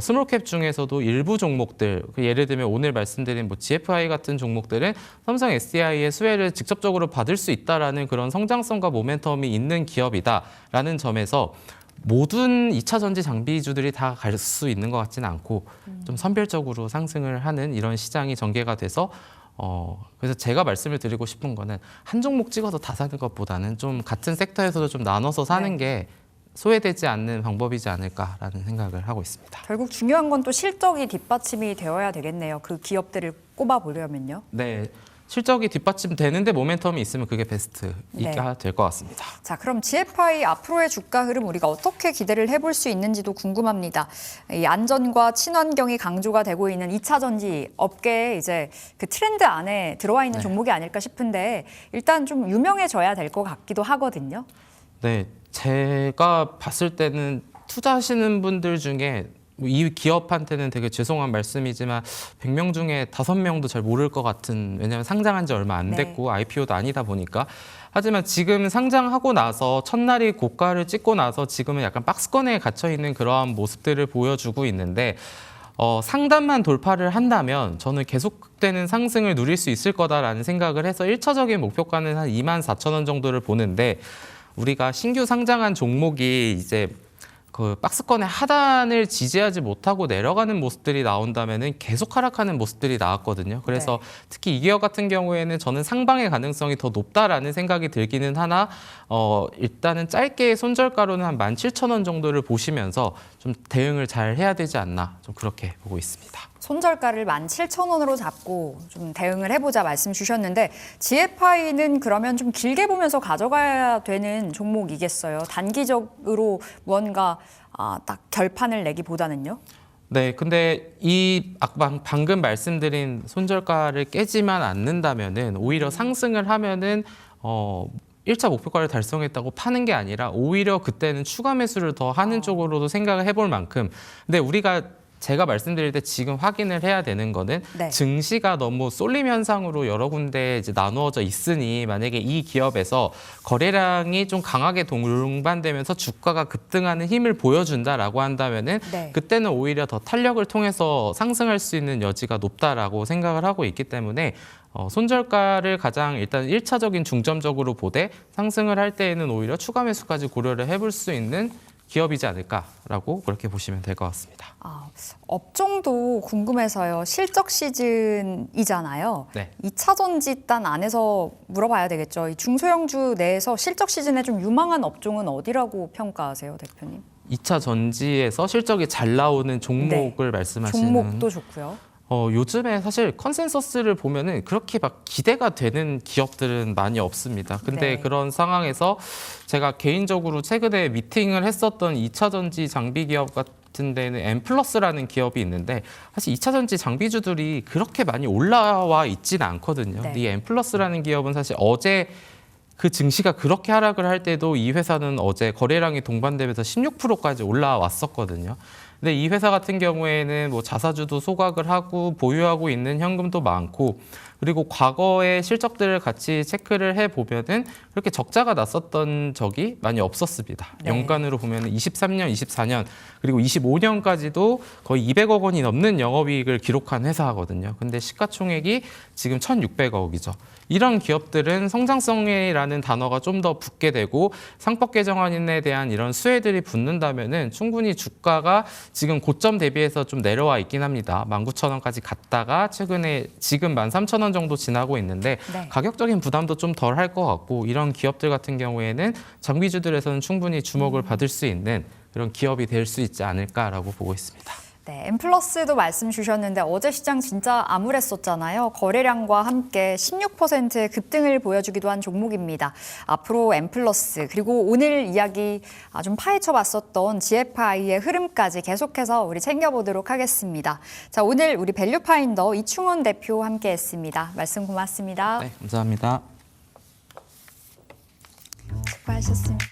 스몰캡 중에서도 일부 종목들, 예를 들면 오늘 말씀드린 뭐 GFI 같은 종목들은 삼성 SDI의 수혜를 직접적으로 받을 수 있다라는 그런 성장성과 모멘텀이 있는 기업이다라는 점에서 모든 2차 전지 장비주들이 다 갈 수 있는 것 같지는 않고 좀 선별적으로 상승을 하는 이런 시장이 전개가 돼서 그래서 제가 말씀을 드리고 싶은 거는 한 종목 찍어서 다 사는 것보다는 좀 같은 섹터에서도 좀 나눠서 사는 게 소외되지 않는 방법이지 않을까라는 생각을 하고 있습니다. 결국 중요한 건 또 실적이 뒷받침이 되어야 되겠네요. 그 기업들을 꼽아보려면요. 네, 실적이 뒷받침되는데 모멘텀이 있으면 그게 베스트이가 네. 될 것 같습니다. 자, 그럼 GFI 앞으로의 주가 흐름 우리가 어떻게 기대를 해볼 수 있는지도 궁금합니다. 이 안전과 친환경이 강조가 되고 있는 2차 전지 업계에 이제 그 트렌드 안에 들어와 있는 종목이 아닐까 싶은데 일단 좀 유명해져야 될 것 같기도 하거든요. 네, 제가 봤을 때는 투자하시는 분들 중에 이 기업한테는 되게 죄송한 말씀이지만 100명 중에 5명도 잘 모를 것 같은, 왜냐하면 상장한 지 얼마 안 됐고 IPO도 아니다 보니까. 하지만 지금 상장하고 나서 첫날이 고가를 찍고 나서 지금은 약간 박스권에 갇혀 있는 그러한 모습들을 보여주고 있는데 상단만 돌파를 한다면 저는 계속되는 상승을 누릴 수 있을 거다라는 생각을 해서 1차적인 목표가는 한 24,000원 정도를 보는데, 우리가 신규 상장한 종목이 이제 그 박스권의 하단을 지지하지 못하고 내려가는 모습들이 나온다면은 계속 하락하는 모습들이 나왔거든요. 그래서 특히 이 기업 같은 경우에는 저는 상방의 가능성이 더 높다라는 생각이 들기는 하나 일단은 짧게 손절가로는 한 17,000원 정도를 보시면서 좀 대응을 잘 해야 되지 않나, 좀 그렇게 보고 있습니다. 손절가를 17,000원으로 잡고 좀 대응을 해보자 말씀 주셨는데 GFI는 그러면 좀 길게 보면서 가져가야 되는 종목이겠어요. 단기적으로 무언가 딱 결판을 내기보다는요. 네, 근데 이 방금 말씀드린 손절가를 깨지만 않는다면은 오히려 상승을 하면은 1차 목표가를 달성했다고 파는 게 아니라 오히려 그때는 추가 매수를 더 하는 쪽으로도 생각을 해볼 만큼, 근데 우리가 제가 말씀드릴 때 지금 확인을 해야 되는 거는 증시가 너무 쏠림 현상으로 여러 군데 이제 나누어져 있으니, 만약에 이 기업에서 거래량이 좀 강하게 동반되면서 주가가 급등하는 힘을 보여준다라고 한다면은 그때는 오히려 더 탄력을 통해서 상승할 수 있는 여지가 높다라고 생각을 하고 있기 때문에 손절가를 가장 일단 1차적인 중점적으로 보되 상승을 할 때에는 오히려 추가 매수까지 고려를 해볼 수 있는 기업이지 않을까라고 그렇게 보시면 될 것 같습니다. 업종도 궁금해서요. 실적 시즌이잖아요. 네. 2차 전지단 안에서 물어봐야 되겠죠. 이 중소형주 내에서 실적 시즌에 좀 유망한 업종은 어디라고 평가하세요, 대표님? 2차 전지에서 실적이 잘 나오는 종목을 말씀하시는. 종목도 좋고요. 요즘에 사실 컨센서스를 보면은 그렇게 막 기대가 되는 기업들은 많이 없습니다. 근데 그런 상황에서 제가 개인적으로 최근에 미팅을 했었던 2차 전지 장비 기업 같은 데는 엠플러스라는 기업이 있는데, 사실 2차 전지 장비주들이 그렇게 많이 올라와 있지는 않거든요. 이 엠플러스라는 기업은 사실 어제 그 증시가 그렇게 하락을 할 때도 이 회사는 어제 거래량이 동반되면서 16%까지 올라왔었거든요. 근데 이 회사 같은 경우에는 뭐 자사주도 소각을 하고 보유하고 있는 현금도 많고, 그리고 과거의 실적들을 같이 체크를 해보면은 그렇게 적자가 났었던 적이 많이 없었습니다. 연간으로 보면 23년, 24년, 그리고 25년까지도 거의 200억 원이 넘는 영업이익을 기록한 회사거든요. 근데 시가총액이 지금 1,600억이죠. 이런 기업들은 성장성이라는 단어가 좀 더 붙게 되고 상법 개정안에 대한 이런 수혜들이 붙는다면은 충분히 주가가 지금 고점 대비해서 좀 내려와 있긴 합니다. 19,000원까지 갔다가 최근에 지금 13,000원 정도 지나고 있는데 가격적인 부담도 좀 덜 할 것 같고, 이런 기업들 같은 경우에는 장비주들에서는 충분히 주목을 받을 수 있는 그런 기업이 될 수 있지 않을까라고 보고 있습니다. 네, 엠플러스도 말씀 주셨는데 어제 시장 진짜 암울했었잖아요. 거래량과 함께 16%의 급등을 보여주기도 한 종목입니다. 앞으로 엠플러스 그리고 오늘 이야기 좀 파헤쳐 봤었던 GFI의 흐름까지 계속해서 우리 챙겨보도록 하겠습니다. 자, 오늘 우리 밸류파인더 이충원 대표 함께했습니다. 말씀 고맙습니다. 네, 감사합니다. 수고하셨습니다.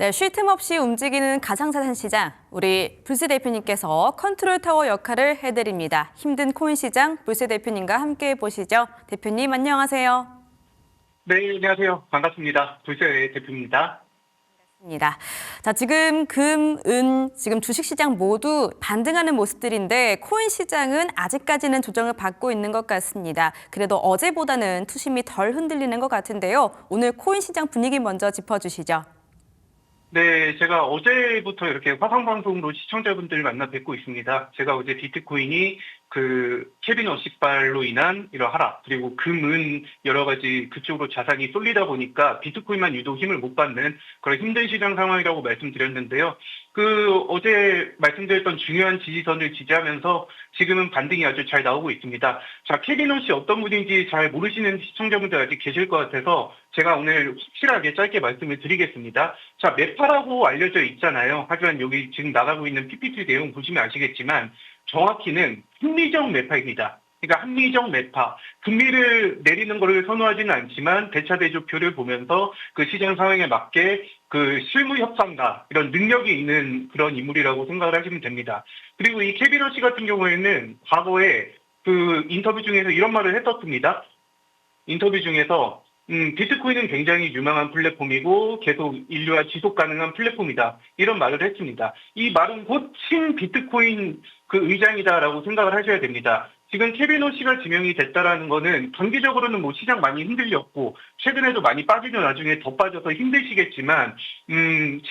네, 쉴 틈 없이 움직이는 가상자산 시장, 우리 불세 대표님께서 컨트롤 타워 역할을 해드립니다. 힘든 코인 시장 불세 대표님과 함께 보시죠. 대표님 안녕하세요. 네, 안녕하세요. 반갑습니다. 불세 대표입니다. 자, 지금 금, 은, 지금 주식시장 모두 반등하는 모습들인데 코인 시장은 아직까지는 조정을 받고 있는 것 같습니다. 그래도 어제보다는 투심이 덜 흔들리는 것 같은데요. 오늘 코인 시장 분위기 먼저 짚어주시죠. 네, 제가 어제부터 이렇게 화상방송으로 시청자분들 만나 뵙고 있습니다. 제가 어제 비트코인이 케빈 어식발로 인한 이런 하락, 그리고 금은 여러 가지 그쪽으로 자산이 쏠리다 보니까 비트코인만 유독 힘을 못 받는 그런 힘든 시장 상황이라고 말씀드렸는데요. 어제 말씀드렸던 중요한 지지선을 지지하면서 지금은 반등이 아주 잘 나오고 있습니다. 자, 케빈 어씨 어떤 분인지 잘 모르시는 시청자분들 아직 계실 것 같아서 제가 오늘 확실하게 짧게 말씀을 드리겠습니다. 자, 매파라고 알려져 있잖아요. 하지만 여기 지금 나가고 있는 PPT 내용 보시면 아시겠지만 정확히는 합리적 매파입니다. 그러니까 합리적 매파, 금리를 내리는 것을 선호하지는 않지만 대차대조표를 보면서 그 시장 상황에 맞게 실무 협상가 이런 능력이 있는 그런 인물이라고 생각을 하시면 됩니다. 그리고 이 케빈 어씨 같은 경우에는 과거에 인터뷰 중에서 이런 말을 했었습니다. 인터뷰 중에서 비트코인은 굉장히 유망한 플랫폼이고 계속 인류와 지속 가능한 플랫폼이다. 이런 말을 했습니다. 이 말은 곧 친 비트코인 의장이다라고 생각을 하셔야 됩니다. 지금 케빈 어씨가 지명이 됐다라는 거는 단기적으로는 뭐 시장 많이 흔들렸고 최근에도 많이 빠지는 와중에 더 빠져서 힘드시겠지만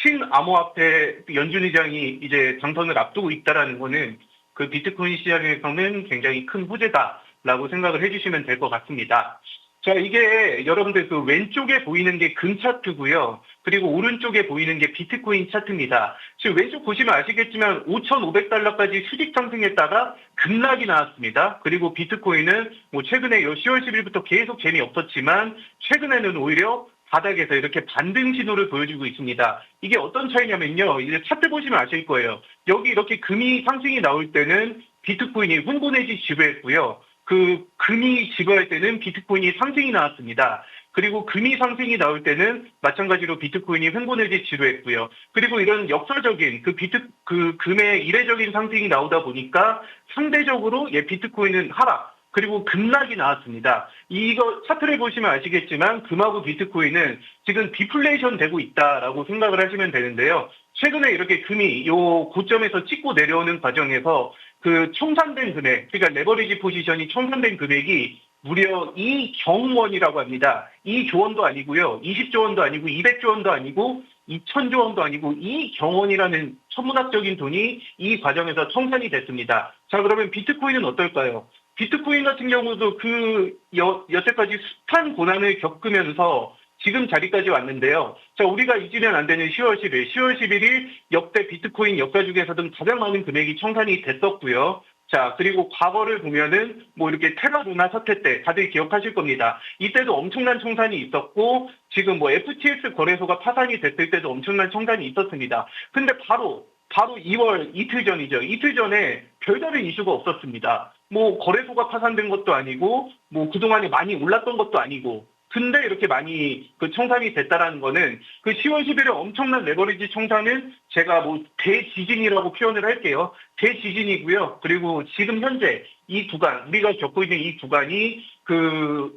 친암호화폐 연준 의장이 이제 당선을 앞두고 있다라는 거는 그 비트코인 시장에서는 굉장히 큰 호재다라고 생각을 해주시면 될 것 같습니다. 자, 이게 여러분들 왼쪽에 보이는 게 금 차트고요. 그리고 오른쪽에 보이는 게 비트코인 차트입니다. 지금 왼쪽 보시면 아시겠지만 5,500달러까지 수직 상승했다가 급락이 나왔습니다. 그리고 비트코인은 뭐 최근에 10월 10일부터 계속 재미없었지만 최근에는 오히려 바닥에서 이렇게 반등 신호를 보여주고 있습니다. 이게 어떤 차이냐면요. 이제 차트 보시면 아실 거예요. 여기 이렇게 금이 상승이 나올 때는 비트코인이 횡보 내지 지배했고요. 금이 지배할 때는 비트코인이 상승이 나왔습니다. 그리고 금이 상승이 나올 때는 마찬가지로 비트코인이 횡보 내지 지루했고요. 그리고 이런 역사적인 금의 이례적인 상승이 나오다 보니까 상대적으로 비트코인은 하락, 그리고 급락이 나왔습니다. 이거 차트를 보시면 아시겠지만 금하고 비트코인은 지금 디플레이션 되고 있다라고 생각을 하시면 되는데요. 최근에 이렇게 금이 요 고점에서 찍고 내려오는 과정에서 청산된 금액, 그러니까 레버리지 포지션이 청산된 금액이 무려 2경 원이라고 합니다. 2조 원도 아니고요. 20조 원도 아니고 200조 원도 아니고 2,000조 원도 아니고 2경 원이라는 천문학적인 돈이 이 과정에서 청산이 됐습니다. 자, 그러면 비트코인은 어떨까요? 비트코인 같은 경우도 여태까지 숱한 고난을 겪으면서 지금 자리까지 왔는데요. 자, 우리가 잊으면 안 되는 10월 10일이 역대 비트코인 역사 중에서도 가장 많은 금액이 청산이 됐었고요. 자, 그리고 과거를 보면은 뭐 이렇게 테라 루나 사태 때 다들 기억하실 겁니다. 이때도 엄청난 청산이 있었고 지금 뭐 FTX 거래소가 파산이 됐을 때도 엄청난 청산이 있었습니다. 근데 바로 2월 이틀 전이죠. 이틀 전에 별다른 이슈가 없었습니다. 뭐 거래소가 파산된 것도 아니고 뭐 그동안에 많이 올랐던 것도 아니고 근데 이렇게 많이 청산이 됐다라는 거는 10월 10일에 엄청난 레버리지 청산은 제가 뭐 대지진이라고 표현을 할게요. 대지진이고요. 그리고 지금 현재 이 구간, 우리가 겪고 있는 이 구간이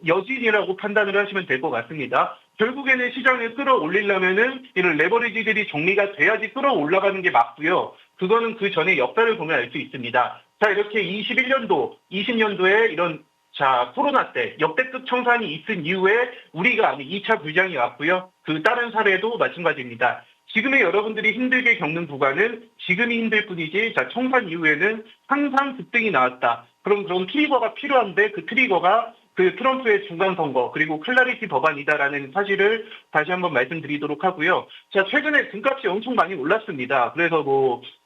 여진이라고 판단을 하시면 될 것 같습니다. 결국에는 시장을 끌어올리려면은 이런 레버리지들이 정리가 돼야지 끌어올라가는 게 맞고요. 그거는 그 전에 역사를 보면 알 수 있습니다. 자, 이렇게 21년도, 20년도에 이런 코로나 때 역대급 청산이 있은 이후에 우리가 아닌 2차 불장이 왔고요. 다른 사례도 마찬가지입니다. 지금의 여러분들이 힘들게 겪는 구간은 지금이 힘들 뿐이지, 청산 이후에는 항상 급등이 나왔다. 그럼 트리거가 필요한데 그 트리거가 트럼프의 중간선거 그리고 클라리티 법안이다라는 사실을 다시 한번 말씀드리도록 하고요. 자, 최근에 금값이 엄청 많이 올랐습니다. 그래서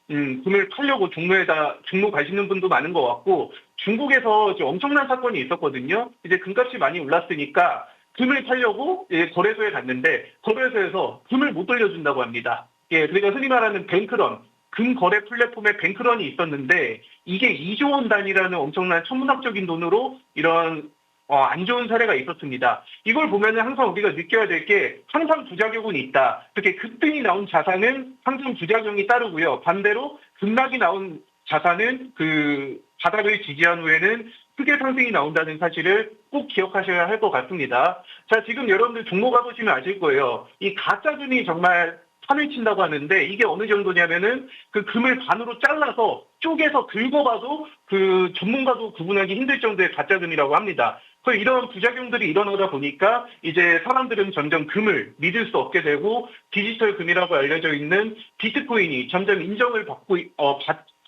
금을 팔려고 종로 가시는 분도 많은 것 같고 중국에서 엄청난 사건이 있었거든요. 이제 금값이 많이 올랐으니까 금을 팔려고 거래소에 갔는데 거래소에서 금을 못 돌려준다고 합니다. 그러니까 흔히 말하는 뱅크런, 금 거래 플랫폼에 뱅크런이 있었는데 이게 2조 원 단위라는 엄청난 천문학적인 돈으로 이런 안 좋은 사례가 있었습니다. 이걸 보면은 항상 우리가 느껴야 될 게 항상 부작용은 있다. 이렇게 급등이 나온 자산은 항상 부작용이 따르고요. 반대로 급락이 나온 자산은 그 바닥을 지지한 후에는 크게 상승이 나온다는 사실을 꼭 기억하셔야 할 것 같습니다. 자, 지금 여러분들 종목 가보시면 아실 거예요. 이 가짜준이 정말 판을 친다고 하는데 이게 어느 정도냐면은 그 금을 반으로 잘라서 쪼개서 긁어봐도 그 전문가도 구분하기 힘들 정도의 가짜금이라고 합니다. 그래서 이런 부작용들이 일어나다 보니까 이제 사람들은 점점 금을 믿을 수 없게 되고 디지털 금이라고 알려져 있는 비트코인이 점점 인정을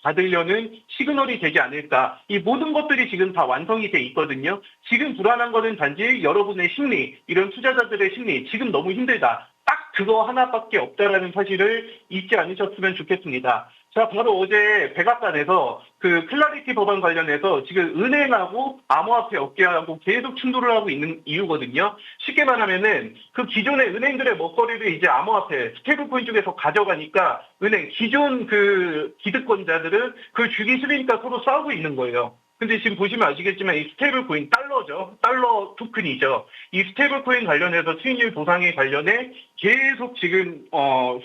받으려는 시그널이 되지 않을까. 이 모든 것들이 지금 다 완성이 돼 있거든요. 지금 불안한 거는 단지 여러분의 심리, 이런 투자자들의 심리, 지금 너무 힘들다. 딱 그거 하나밖에 없다라는 사실을 잊지 않으셨으면 좋겠습니다. 자, 바로 어제 백악관에서 그 클라리티 법안 관련해서 지금 은행하고 암호화폐 업계하고 계속 충돌을 하고 있는 이유거든요. 쉽게 말하면은 그 기존의 은행들의 먹거리를 이제 암호화폐, 스테이블코인 쪽에서 가져가니까 은행, 기존 그 기득권자들은 그걸 주기 싫으니까 서로 싸우고 있는 거예요. 근데 지금 보시면 아시겠지만 이 스테이블코인 달러죠. 달러 토큰이죠. 이 스테이블코인 관련해서 수익률 보상에 관련해 계속 지금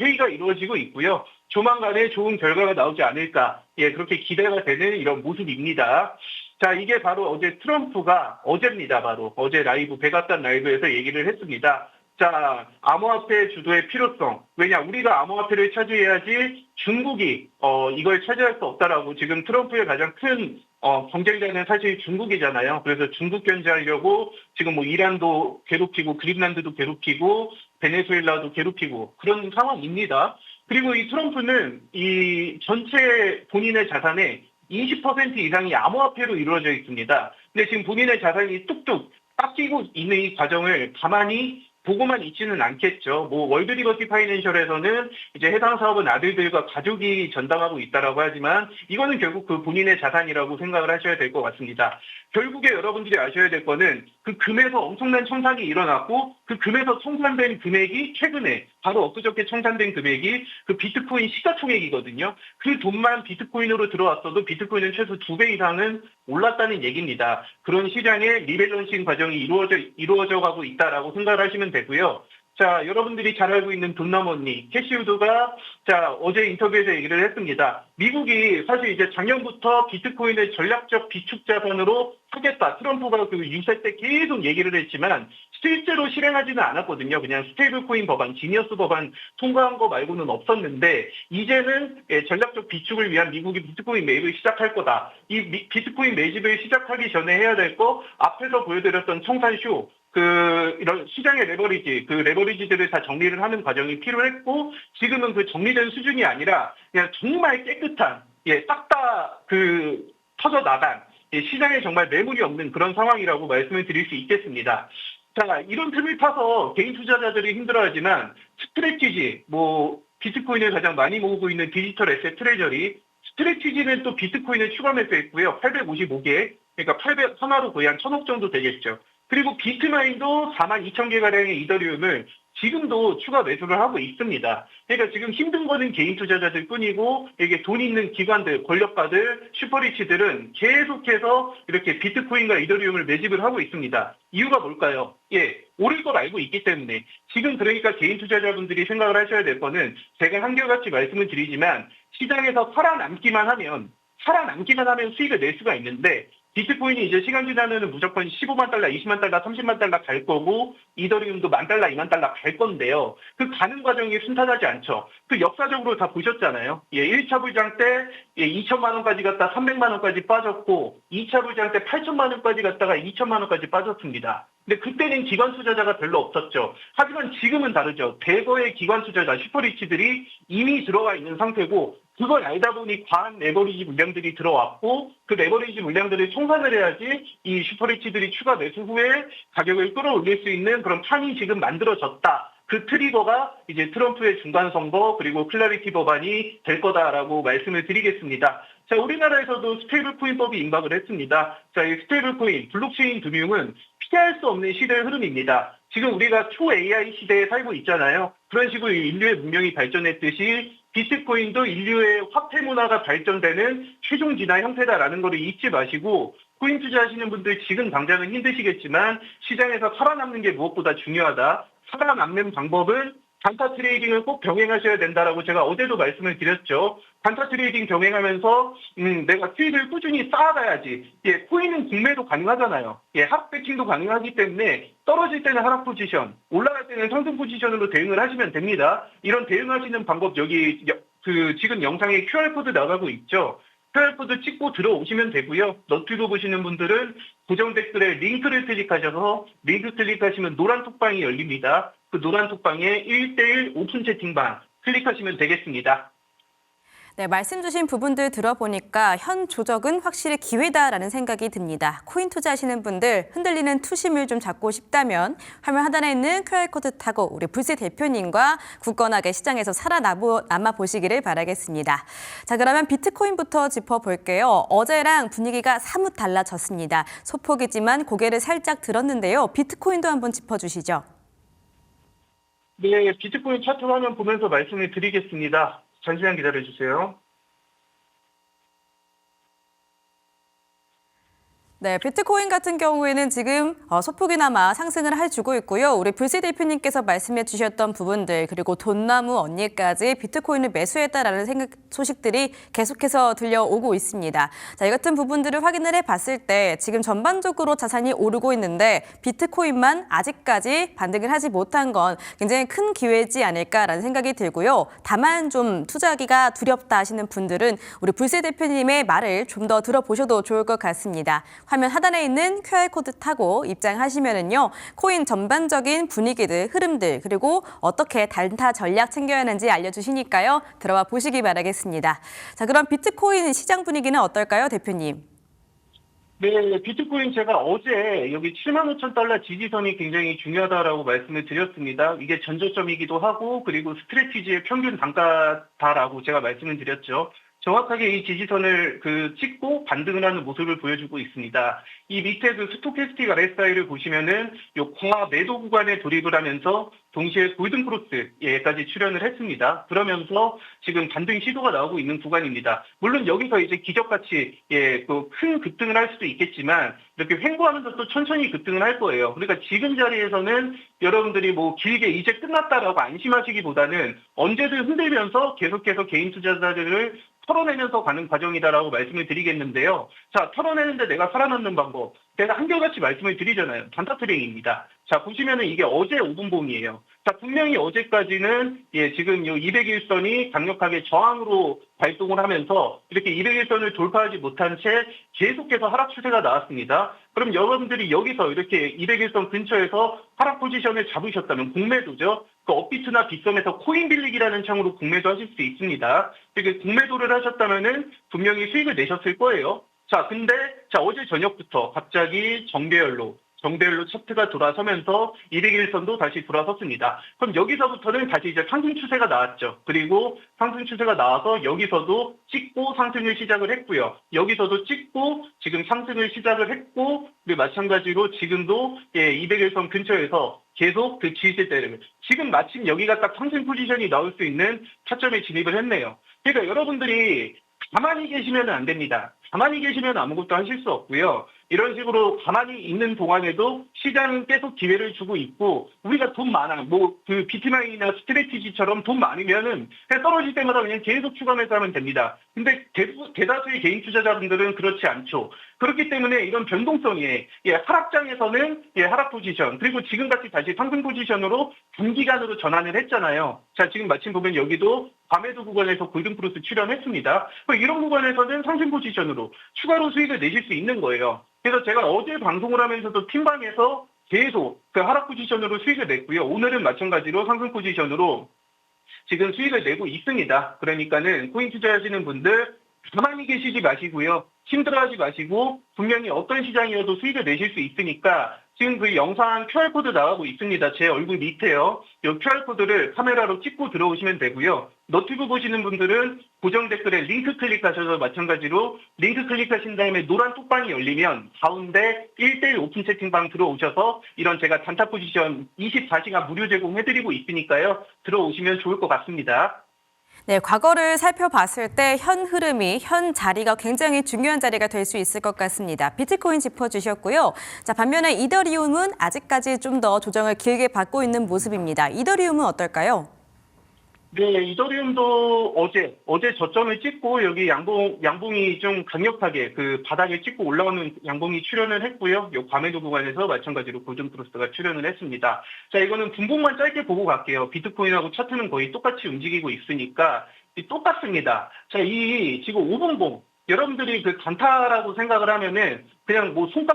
회의가 이루어지고 있고요. 조만간에 좋은 결과가 나오지 않을까. 예, 그렇게 기대가 되는 이런 모습입니다. 자, 이게 바로 어제 트럼프가 어제입니다. 바로 어제 라이브 백악관 라이브에서 얘기를 했습니다. 자, 암호화폐 주도의 필요성. 왜냐, 우리가 암호화폐를 차지해야지 중국이 이걸 차지할 수 없다라고 지금 트럼프의 가장 큰 경쟁자는 사실 중국이잖아요. 그래서 중국 견제하려고 지금 뭐 이란도 괴롭히고 그린란드도 괴롭히고 베네수엘라도 괴롭히고 그런 상황입니다. 그리고 이 트럼프는 이 전체 본인의 자산의 20% 이상이 암호화폐로 이루어져 있습니다. 근데 지금 본인의 자산이 뚝뚝 깎이고 있는 이 과정을 가만히 보고만 있지는 않겠죠. 뭐 월드 리버티 파이낸셜에서는 이제 해당 사업은 아들들과 가족이 전담하고 있다라고 하지만 이거는 결국 그 본인의 자산이라고 생각을 하셔야 될 것 같습니다. 결국에 여러분들이 아셔야 될 거는 그 금에서 엄청난 청산이 일어났고 그 금에서 청산된 금액이 최근에 바로 엊그저께 청산된 금액이 그 비트코인 시가총액이거든요. 그 돈만 비트코인으로 들어왔어도 비트코인은 최소 2배 이상은 올랐다는 얘기입니다. 그런 시장의 리밸런싱 과정이 이루어져 가고 있다라고 생각을 하시면 되고요. 자, 여러분들이 잘 알고 있는 돈나머니 캐시우드가 자, 어제 인터뷰에서 얘기를 했습니다. 미국이 사실 이제 작년부터 비트코인을 전략적 비축 자산으로 하겠다. 트럼프가 그 유세 때 계속 얘기를 했지만 실제로 실행하지는 않았거든요. 그냥 스테이블코인 법안, 지니어스 법안 통과한 거 말고는 없었는데 이제는 전략적 비축을 위한 미국이 비트코인 매입을 시작할 거다. 이 비트코인 매집을 시작하기 전에 해야 될 거 앞에서 보여드렸던 청산쇼 이런 시장의 레버리지들을 다 정리를 하는 과정이 필요했고, 지금은 그 정리된 수준이 아니라, 그냥 정말 깨끗한, 싹 다 터져 나간, 시장에 정말 매물이 없는 그런 상황이라고 말씀을 드릴 수 있겠습니다. 자, 이런 틈을 타서 개인 투자자들이 힘들어하지만, 스트레티지, 비트코인을 가장 많이 모으고 있는 디지털 에셋 트레저리, 스트레티지는 또 비트코인을 추가 매수했고요. 855개, 그러니까 하나로 거의 한 1,000억 정도 되겠죠. 그리고 비트마인도 42,000개가량의 이더리움을 지금도 추가 매수를 하고 있습니다. 그러니까 지금 힘든 거는 개인 투자자들 뿐이고, 이게 돈 있는 기관들, 권력가들, 슈퍼리치들은 계속해서 이렇게 비트코인과 이더리움을 매집을 하고 있습니다. 이유가 뭘까요? 오를 걸 알고 있기 때문에. 지금 그러니까 개인 투자자분들이 생각을 하셔야 될 거는 제가 한결같이 말씀을 드리지만 시장에서 살아남기만 하면 수익을 낼 수가 있는데 비트코인이 이제 시간 지나면 무조건 15만 달러, 20만 달러, 30만 달러 갈 거고 이더리움도 1만 달러, 2만 달러 갈 건데요. 그 가는 과정이 순탄하지 않죠. 그 역사적으로 다 보셨잖아요. 1차 불장 때 2천만 원까지 갔다 300만 원까지 빠졌고 2차 불장 때 8천만 원까지 갔다가 2천만 원까지 빠졌습니다. 근데 그때는 기관 투자자가 별로 없었죠. 하지만 지금은 다르죠. 대거의 기관 투자자, 슈퍼리치들이 이미 들어가 있는 상태고 그걸 알다 보니 과한 레버리지 물량들이 들어왔고 그 레버리지 물량들을 청산을 해야지 이 슈퍼리치들이 추가 매수 후에 가격을 끌어올릴 수 있는 그런 판이 지금 만들어졌다. 그 트리거가 이제 트럼프의 중간선거 그리고 클래리티 법안이 될 거다라고 말씀을 드리겠습니다. 자, 우리나라에서도 스테이블코인법이 임박을 했습니다. 자, 이 스테이블코인, 블록체인 금융은 피할 수 없는 시대의 흐름입니다. 지금 우리가 초-AI 시대에 살고 있잖아요. 그런 식으로 인류의 문명이 발전했듯이 비트코인도 인류의 화폐 문화가 발전되는 최종 진화 형태다라는 것을 잊지 마시고 코인 투자하시는 분들 지금 당장은 힘드시겠지만 시장에서 살아남는 게 무엇보다 중요하다. 살아남는 방법은 단타 트레이딩을 꼭 병행하셔야 된다라고 제가 어제도 말씀을 드렸죠. 단타 트레이딩 병행하면서 내가 수익을 꾸준히 쌓아가야지. 예, 코인은 공매도 가능하잖아요. 예, 하락 배팅도 가능하기 때문에 떨어질 때는 하락 포지션, 올라갈 때는 상승 포지션으로 대응을 하시면 됩니다. 이런 대응하시는 방법 여기 지금 영상에 QR코드 나가고 있죠. QR코드 찍고 들어오시면 되고요. 너튜브 보시는 분들은 고정 댓글에 링크를 클릭하셔서 링크 클릭하시면 노란 톡방이 열립니다. 그 노란 톡방에 1:1 오픈 채팅방 클릭하시면 되겠습니다. 네, 말씀 주신 부분들 들어보니까 현 조적은 확실히 기회다라는 생각이 듭니다. 코인 투자하시는 분들 흔들리는 투심을 좀 잡고 싶다면 화면 하단에 있는 QR코드 타고 우리 불세 대표님과 굳건하게 시장에서 살아남아 보시기를 바라겠습니다. 자, 그러면 비트코인부터 짚어볼게요. 어제랑 분위기가 사뭇 달라졌습니다. 소폭이지만 고개를 살짝 들었는데요. 비트코인도 한번 짚어주시죠. 네, 비트코인 차트 화면 보면서 말씀을 드리겠습니다. 잠시만 기다려주세요. 네, 비트코인 같은 경우에는 지금 소폭이나마 상승을 해주고 있고요. 우리 불세 대표님께서 말씀해 주셨던 부분들 그리고 돈나무 언니까지 비트코인을 매수했다라는 소식들이 계속해서 들려오고 있습니다. 자, 이 같은 부분들을 확인을 해봤을 때 지금 전반적으로 자산이 오르고 있는데 비트코인만 아직까지 반등을 하지 못한 건 굉장히 큰 기회지 않을까라는 생각이 들고요. 다만 좀 투자하기가 두렵다 하시는 분들은 우리 불세 대표님의 말을 좀 더 들어보셔도 좋을 것 같습니다. 화면 하단에 있는 QR코드 타고 입장하시면은요, 코인 전반적인 분위기들, 흐름들, 그리고 어떻게 단타 전략 챙겨야 하는지 알려주시니까요. 들어와 보시기 바라겠습니다. 자, 그럼 비트코인 시장 분위기는 어떨까요, 대표님? 네, 비트코인 제가 어제 여기 75,000달러 지지선이 굉장히 중요하다라고 말씀을 드렸습니다. 이게 전저점이기도 하고 그리고 스트래티지의 평균 단가다라고 제가 말씀을 드렸죠. 정확하게 이 지지선을 찍고 반등을 하는 모습을 보여주고 있습니다. 이 밑에 스토캐스틱 RSI를 보시면은 요 과매도 구간에 돌입을 하면서 동시에 골든 크로스에까지 출현을 했습니다. 그러면서 지금 반등 시도가 나오고 있는 구간입니다. 물론 여기서 이제 기적같이 큰 급등을 할 수도 있겠지만 이렇게 횡보하면서 또 천천히 급등을 할 거예요. 그러니까 지금 자리에서는 여러분들이 길게 이제 끝났다라고 안심하시기보다는 언제든 흔들면서 계속해서 개인 투자자들을 털어내면서 가는 과정이다라고 말씀을 드리겠는데요. 자, 털어내는데 내가 살아남는 방법. 제가 한결같이 말씀을 드리잖아요. 단타 트레이딩입니다. 자, 보시면은 이게 어제 5분봉이에요. 자, 분명히 어제까지는 지금 요 200일선이 강력하게 저항으로 발동을 하면서 이렇게 200일선을 돌파하지 못한 채 계속해서 하락 추세가 나왔습니다. 그럼 여러분들이 여기서 이렇게 200일선 근처에서 하락 포지션을 잡으셨다면 공매도죠. 그 업비트나 빗썸에서 코인 빌리기라는 창으로 공매도 하실 수 있습니다. 이렇게 공매도를 하셨다면은 분명히 수익을 내셨을 거예요. 자, 근데 어제 저녁부터 갑자기 정배열로 차트가 돌아서면서 200일선도 다시 돌아섰습니다. 그럼 여기서부터는 다시 이제 상승 추세가 나왔죠. 그리고 상승 추세가 나와서 여기서도 찍고 상승을 시작을 했고요. 여기서도 찍고 지금 상승을 시작을 했고, 그리고 마찬가지로 지금도 200일선 근처에서 계속 그 지지대를 지금 마침 여기가 딱 상승 포지션이 나올 수 있는 타점에 진입을 했네요. 그러니까 여러분들이 가만히 계시면 안 됩니다. 가만히 계시면 아무것도 하실 수 없고요. 이런 식으로 가만히 있는 동안에도 시장은 계속 기회를 주고 있고 우리가 돈 많아 비트마인이나 스트래티지처럼 돈 많으면은 그냥 떨어질 때마다 그냥 계속 추가 매수하면 됩니다. 근데 대다수의 개인 투자자분들은 그렇지 않죠. 그렇기 때문에 이런 변동성이 하락장에서는 하락 포지션 그리고 지금같이 다시 상승 포지션으로 단기간으로 전환을 했잖아요. 자, 지금 마침 보면 여기도 과매도 구간에서 골든크로스 출현했습니다. 이런 구간에서는 상승 포지션으로 추가로 수익을 내실 수 있는 거예요. 그래서 제가 어제 방송을 하면서도 팀방에서 계속 그 하락 포지션으로 수익을 냈고요. 오늘은 마찬가지로 상승 포지션으로 지금 수익을 내고 있습니다. 그러니까는 코인 투자하시는 분들 가만히 계시지 마시고요. 힘들어하지 마시고 분명히 어떤 시장이어도 수익을 내실 수 있으니까 지금 그 영상 QR코드 나가고 있습니다. 제 얼굴 밑에요. 이 QR코드를 카메라로 찍고 들어오시면 되고요. 너튜브 보시는 분들은 고정 댓글에 링크 클릭하셔서 마찬가지로 링크 클릭하신 다음에 노란 톡방이 열리면 가운데 1:1 오픈 채팅방 들어오셔서 이런 제가 단타 포지션 24시간 무료 제공해드리고 있으니까요. 들어오시면 좋을 것 같습니다. 네, 과거를 살펴봤을 때 현 흐름이, 현 자리가 굉장히 중요한 자리가 될 수 있을 것 같습니다. 비트코인 짚어주셨고요. 자, 반면에 이더리움은 아직까지 좀 더 조정을 길게 받고 있는 모습입니다. 이더리움은 어떨까요? 네, 이더리움도 어제 저점을 찍고 여기 양봉이 좀 강력하게 그 바닥에 찍고 올라오는 양봉이 출현을 했고요. 요 과매도 구간에서 마찬가지로 골든크로스가 출현을 했습니다. 자, 이거는 분봉만 짧게 보고 갈게요. 비트코인하고 차트는 거의 똑같이 움직이고 있으니까 똑같습니다. 자, 이 지금 5분봉 여러분들이 그 단타라고 생각을 하면은 그냥 뭐 손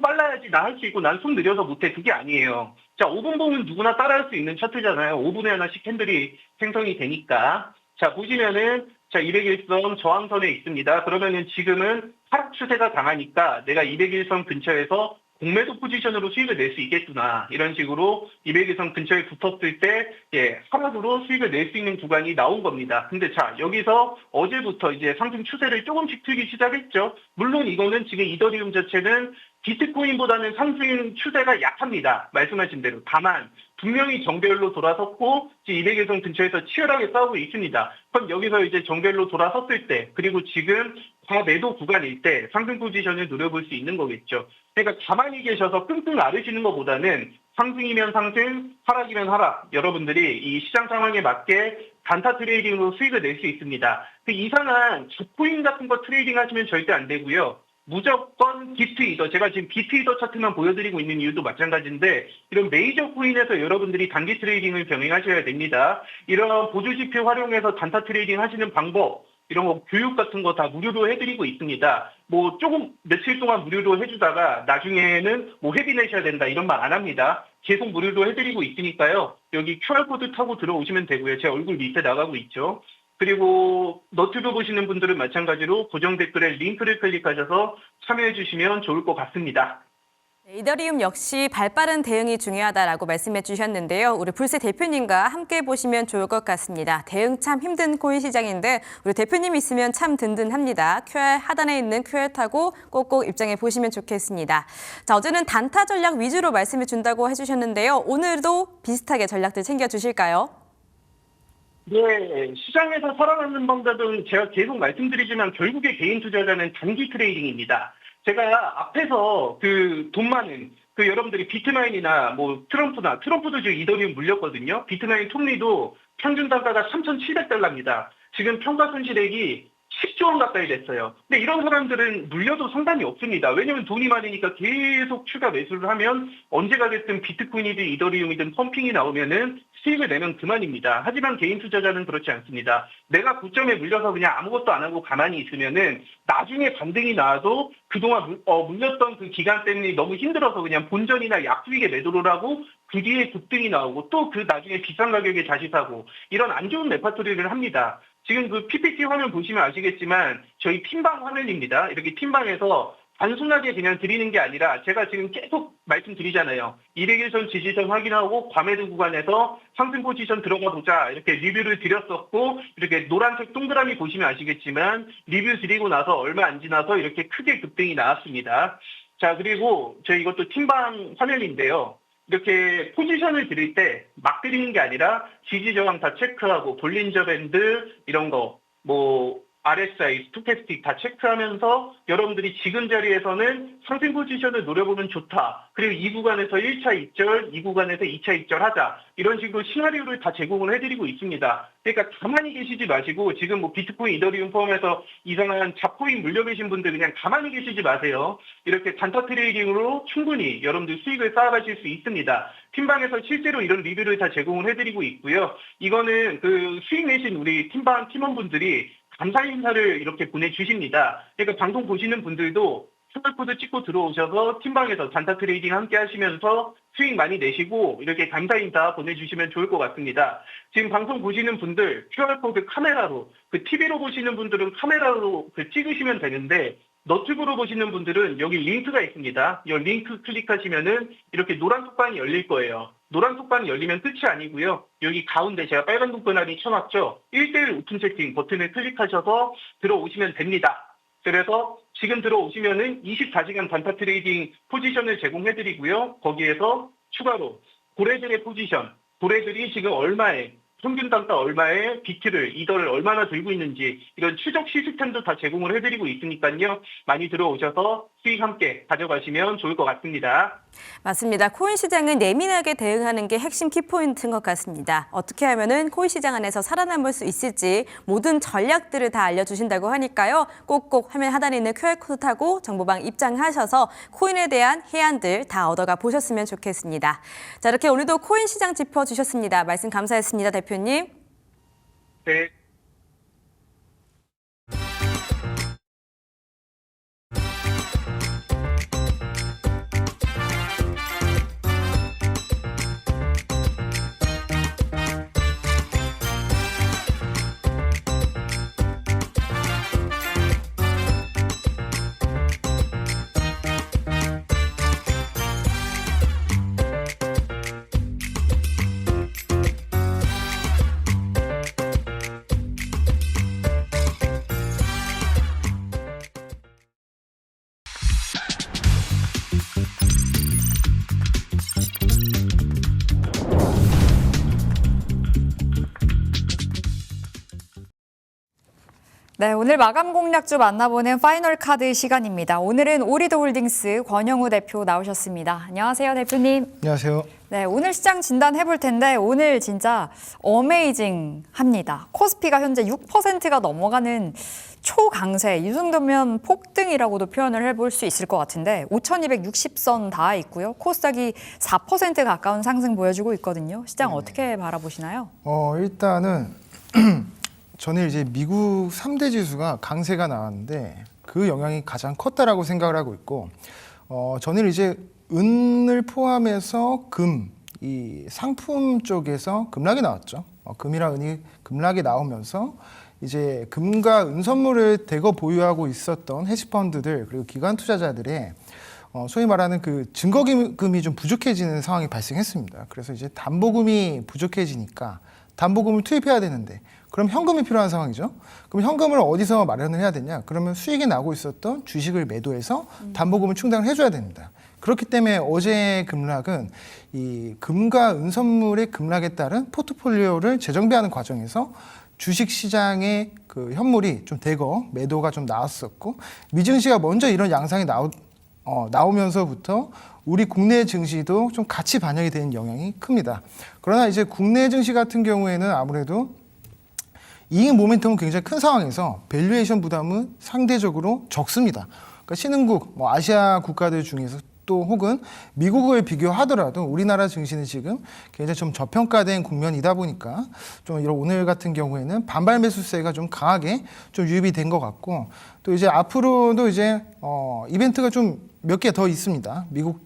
빨라야지 나 할 수 있고 난 손 느려서 못해 그게 아니에요. 자, 5분봉은 누구나 따라할 수 있는 차트잖아요. 5분에 하나씩 캔들이 생성이 되니까. 자, 보시면은 자, 201선 저항선에 있습니다. 그러면은 지금은 하락 추세가 강하니까 내가 201선 근처에서 공매도 포지션으로 수익을 낼 수 있겠구나. 이런 식으로 201선 근처에 붙었을 때, 하락으로 수익을 낼 수 있는 구간이 나온 겁니다. 근데 자, 여기서 어제부터 이제 상승 추세를 조금씩 틀기 시작했죠. 물론 이거는 지금 이더리움 자체는 비트코인보다는 상승 추세가 약합니다. 말씀하신 대로. 다만, 분명히 정배열로 돌아섰고, 지금 201선 근처에서 치열하게 싸우고 있습니다. 그럼 여기서 이제 정배열로 돌아섰을 때, 그리고 지금 과매도 구간일 때 상승 포지션을 노려볼 수 있는 거겠죠. 그러니까 가만히 계셔서 끙끙 앓으시는 것보다는 상승이면 상승, 하락이면 하락. 여러분들이 이 시장 상황에 맞게 단타 트레이딩으로 수익을 낼 수 있습니다. 그 이상한 족코인 같은 거 트레이딩 하시면 절대 안 되고요. 무조건 비트이더, 제가 지금 비트이더 차트만 보여드리고 있는 이유도 마찬가지인데 이런 메이저 코인에서 여러분들이 단기 트레이딩을 병행하셔야 됩니다. 이런 보조지표 활용해서 단타 트레이딩 하시는 방법, 이런 거 교육 같은 거 다 무료로 해드리고 있습니다. 뭐 조금 며칠 동안 무료로 해주다가 나중에는 뭐 회비 내셔야 된다 이런 말 안 합니다. 계속 무료로 해드리고 있으니까요. 여기 QR코드 타고 들어오시면 되고요. 제 얼굴 밑에 나가고 있죠. 그리고 너튜브 보시는 분들은 마찬가지로 고정 댓글에 링크를 클릭하셔서 참여해 주시면 좋을 것 같습니다. 이더리움 역시 발빠른 대응이 중요하다라고 말씀해 주셨는데요. 우리 불새 대표님과 함께 보시면 좋을 것 같습니다. 대응 참 힘든 코인 시장인데 우리 대표님 있으면 참 든든합니다. QR 하단에 있는 QR 타고 꼭꼭 입장해 보시면 좋겠습니다. 자, 어제는 단타 전략 위주로 말씀해 준다고 해주셨는데요. 오늘도 비슷하게 전략들 챙겨 주실까요? 네, 시장에서 살아남는 방법은 제가 계속 말씀드리지만 결국에 개인 투자자는 단기 트레이딩입니다. 제가 앞에서 그 돈 많은 그 여러분들이 비트마인이나 뭐 트럼프도 지금 이더리움 물렸거든요. 비트마인 톱니도 평균 단가가 3,700달러입니다. 지금 평가 손실액이 10조 원 가까이 됐어요. 근데 이런 사람들은 물려도 상관이 없습니다. 왜냐면 돈이 많으니까 계속 추가 매수를 하면 언제가 됐든 비트코인이든 이더리움이든 펌핑이 나오면은 수익을 내면 그만입니다. 하지만 개인 투자자는 그렇지 않습니다. 내가 고점에 물려서 그냥 아무것도 안 하고 가만히 있으면은 나중에 반등이 나와도 그동안 물렸던 그 기간 때문에 너무 힘들어서 그냥 본전이나 약수익에 매도를 하고 그 뒤에 급등이 나오고 또 그 나중에 비싼 가격에 다시 사고 이런 안 좋은 레파토리를 합니다. 지금 그 PPT 화면 보시면 아시겠지만 저희 핀방 화면입니다. 이렇게 핀방에서 단순하게 그냥 드리는 게 아니라 제가 지금 계속 말씀드리잖아요. 201선 지지선 확인하고 과매도 구간에서 상승 포지션 들어가 보자 이렇게 리뷰를 드렸었고 이렇게 노란색 동그라미 보시면 아시겠지만 리뷰 드리고 나서 얼마 안 지나서 이렇게 크게 급등이 나왔습니다. 자, 그리고 저희 이것도 틴방 화면인데요. 이렇게 포지션을 드릴 때 막 드리는 게 아니라 지지 저항 다 체크하고 볼린저 밴드 이런 거 뭐 RSI, 스토캐스틱 다 체크하면서 여러분들이 지금 자리에서는 상승 포지션을 노려보면 좋다. 그리고 이 구간에서 1차 입절, 이 구간에서 2차 입절하자. 이런 식으로 시나리오를 다 제공을 해드리고 있습니다. 그러니까 가만히 계시지 마시고 지금 뭐 비트코인, 이더리움 포함해서 이상한 잡코인 물려 계신 분들 그냥 가만히 계시지 마세요. 이렇게 단타 트레이딩으로 충분히 여러분들 수익을 쌓아가실 수 있습니다. 팀방에서 실제로 이런 리뷰를 다 제공을 해드리고 있고요. 이거는 그 수익 내신 우리 팀방 팀원분들이 감사 인사를 이렇게 보내주십니다. 그러니까 방송 보시는 분들도 QR코드 찍고 들어오셔서 팀방에서 단타 트레이딩 함께 하시면서 수익 많이 내시고 이렇게 감사 인사 보내주시면 좋을 것 같습니다. 지금 방송 보시는 분들 QR코드 카메라로, 그 TV로 보시는 분들은 카메라로 찍으시면 되는데 너튜브로 보시는 분들은 여기 링크가 있습니다. 이 링크 클릭하시면은 이렇게 노란 톡방이 열릴 거예요. 노란 톡방이 열리면 끝이 아니고요. 여기 가운데 제가 빨간 동그라미 쳐놨죠. 1:1 오픈 채팅 버튼을 클릭하셔서 들어오시면 됩니다. 그래서 지금 들어오시면은 24시간 단타 트레이딩 포지션을 제공해드리고요. 거기에서 추가로 고래들의 포지션, 고래들이 지금 얼마에 평균 단가 얼마에 비트를 이더를 얼마나 들고 있는지 이런 추적 시스템도 다 제공을 해드리고 있으니까요. 많이 들어오셔서 수익 함께 가져가시면 좋을 것 같습니다. 맞습니다. 코인 시장은 예민하게 대응하는 게 핵심 키포인트인 것 같습니다. 어떻게 하면은 코인 시장 안에서 살아남을 수 있을지 모든 전략들을 다 알려주신다고 하니까요. 꼭꼭 화면 하단에 있는 QR코드 타고 정보방 입장하셔서 코인에 대한 해안들 다 얻어가 보셨으면 좋겠습니다. 자, 이렇게 오늘도 코인 시장 짚어주셨습니다. 말씀 감사했습니다, 대표님. 네. 네, 오늘 마감 공략주 만나보는 파이널 카드 시간입니다. 오늘은 오리드홀딩스 권영우 대표 나오셨습니다. 안녕하세요, 대표님. 안녕하세요. 네, 오늘 시장 진단해볼 텐데 오늘 진짜 어메이징합니다. 코스피가 현재 6%가 넘어가는 초강세, 이 정도면 폭등이라고도 표현을 해볼 수 있을 것 같은데 5,260선 닿아 있고요. 코스닥이 4% 가까운 상승 보여주고 있거든요. 시장 어떻게 바라보시나요? 일단은 저는 이제 미국 3대 지수가 강세가 나왔는데 그 영향이 가장 컸다라고 생각을 하고 있고, 저는 이제 은을 포함해서 이 상품 쪽에서 급락이 나왔죠. 금이랑 은이 급락이 나오면서 이제 금과 은 선물을 대거 보유하고 있었던 헤지펀드들 그리고 기관 투자자들의 소위 말하는 그 증거금이 좀 부족해지는 상황이 발생했습니다. 그래서 이제 담보금이 부족해지니까 담보금을 투입해야 되는데 그럼 현금이 필요한 상황이죠. 그럼 현금을 어디서 마련을 해야 되냐? 그러면 수익이 나고 있었던 주식을 매도해서 담보금을 충당을 해줘야 됩니다. 그렇기 때문에 어제 급락은 이 금과 은 선물의 급락에 따른 포트폴리오를 재정비하는 과정에서 주식 시장의 그 현물이 좀 대거 매도가 좀 나왔었고, 미증시가 먼저 이런 양상이 나오면서부터 우리 국내 증시도 좀 같이 반영이 되는 영향이 큽니다. 그러나 이제 국내 증시 같은 경우에는 아무래도 이익 모멘텀은 굉장히 큰 상황에서 밸류에이션 부담은 상대적으로 적습니다. 그러니까 신흥국, 아시아 국가들 중에서 또 혹은 미국을 비교하더라도 우리나라 증시는 지금 굉장히 좀 저평가된 국면이다 보니까 좀 이런 오늘 같은 경우에는 반발 매수세가 좀 강하게 좀 유입이 된 것 같고, 또 이제 앞으로도 이제 이벤트가 좀 몇 개 더 있습니다. 미국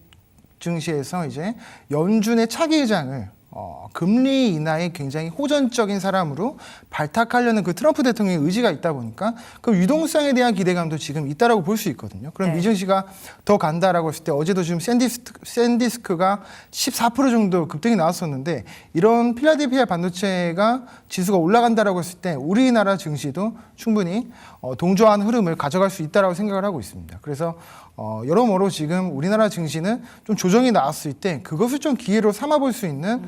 증시에서 이제 연준의 차기 의장을 금리 인하에 굉장히 호전적인 사람으로 발탁하려는 그 트럼프 대통령의 의지가 있다 보니까 그 유동성에 대한 기대감도 지금 있다라고 볼 수 있거든요. 그럼 네. 미증시가 더 간다라고 했을 때 어제도 지금 샌디스크가 14% 정도 급등이 나왔었는데, 이런 필라델피아 반도체가 지수가 올라간다라고 했을 때 우리나라 증시도 충분히 동조한 흐름을 가져갈 수 있다라고 생각을 하고 있습니다. 그래서 여러모로 지금 우리나라 증시는 좀 조정이 나왔을 때 그것을 좀 기회로 삼아볼 수 있는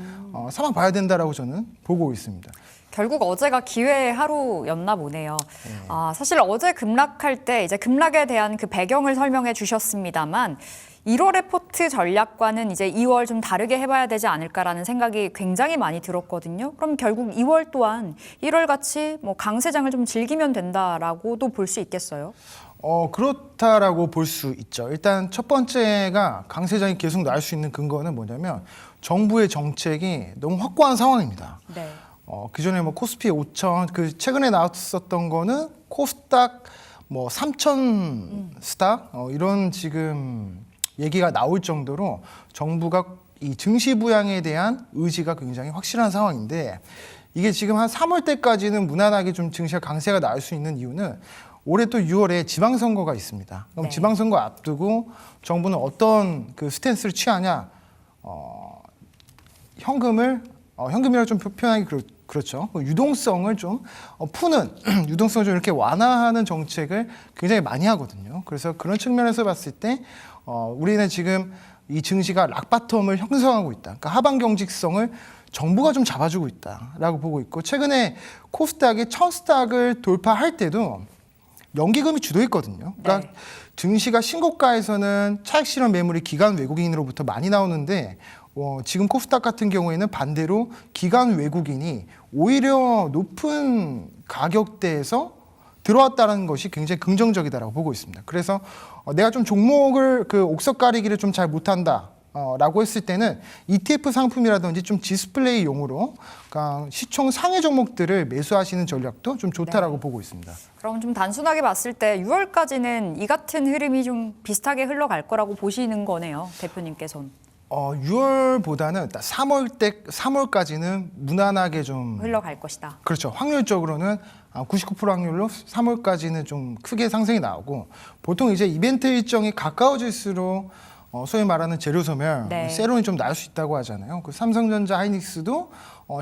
삼아봐야 된다라고 저는 보고 있습니다. 결국 어제가 기회의 하루였나 보네요. 사실 어제 급락할 때 이제 급락에 대한 그 배경을 설명해 주셨습니다만 1월의 포트 전략과는 이제 2월 좀 다르게 해봐야 되지 않을까라는 생각이 굉장히 많이 들었거든요. 그럼 결국 2월 또한 1월 같이 뭐 강세장을 좀 즐기면 된다라고도 볼 수 있겠어요? 그렇다라고 볼 수 있죠. 일단 첫 번째가 강세장이 계속 나올 수 있는 근거는 뭐냐면 정부의 정책이 너무 확고한 상황입니다. 네. 그전에 뭐 코스피 5,000, 그 최근에 나왔었던 거는 코스닥 뭐 3,000 스닥 이런 지금 얘기가 나올 정도로 정부가 이 증시 부양에 대한 의지가 굉장히 확실한 상황인데, 이게 지금 한 3월 때까지는 무난하게 좀 증시가 강세가 나올 수 있는 이유는 올해 또 6월에 지방선거가 있습니다. 그럼 네. 지방선거 앞두고 정부는 어떤 그 스탠스를 취하냐? 현금이라고 좀 표현하기 그렇죠. 유동성을 좀 푸는, 유동성을 좀 이렇게 완화하는 정책을 굉장히 많이 하거든요. 그래서 그런 측면에서 봤을 때 우리는 지금 이 증시가 락바텀을 형성하고 있다. 그러니까 하방 경직성을 정부가 좀 잡아주고 있다라고 보고 있고 최근에 코스닥이 1000스닥을 돌파할 때도 연기금이 주도했거든요. 그러니까 네. 증시가 신고가에서는 차익 실현 매물이 기관 외국인으로부터 많이 나오는데 지금 코스닥 같은 경우에는 반대로 기관 외국인이 오히려 높은 가격대에서 들어왔다는 것이 굉장히 긍정적이다라고 보고 있습니다. 그래서 내가 좀 종목을 그 옥석 가리기를 좀 잘 못한다. 라고 했을 때는 ETF 상품이라든지 좀 디스플레이용으로 그러니까 시총 상위 종목들을 매수하시는 전략도 좀 좋다라고 보고 있습니다. 그럼 좀 단순하게 봤을 때 6월까지는 이 같은 흐름이 좀 비슷하게 흘러갈 거라고 보시는 거네요, 대표님께서는. 6월보다는 3월까지는 무난하게 좀 흘러갈 것이다. 그렇죠. 확률적으로는 99% 확률로 3월까지는 좀 크게 상승이 나오고 보통 이제 이벤트 일정이 가까워질수록 소위 말하는 재료 소멸, 네. 세론이 좀 나올 수 있다고 하잖아요. 그 삼성전자, 하이닉스도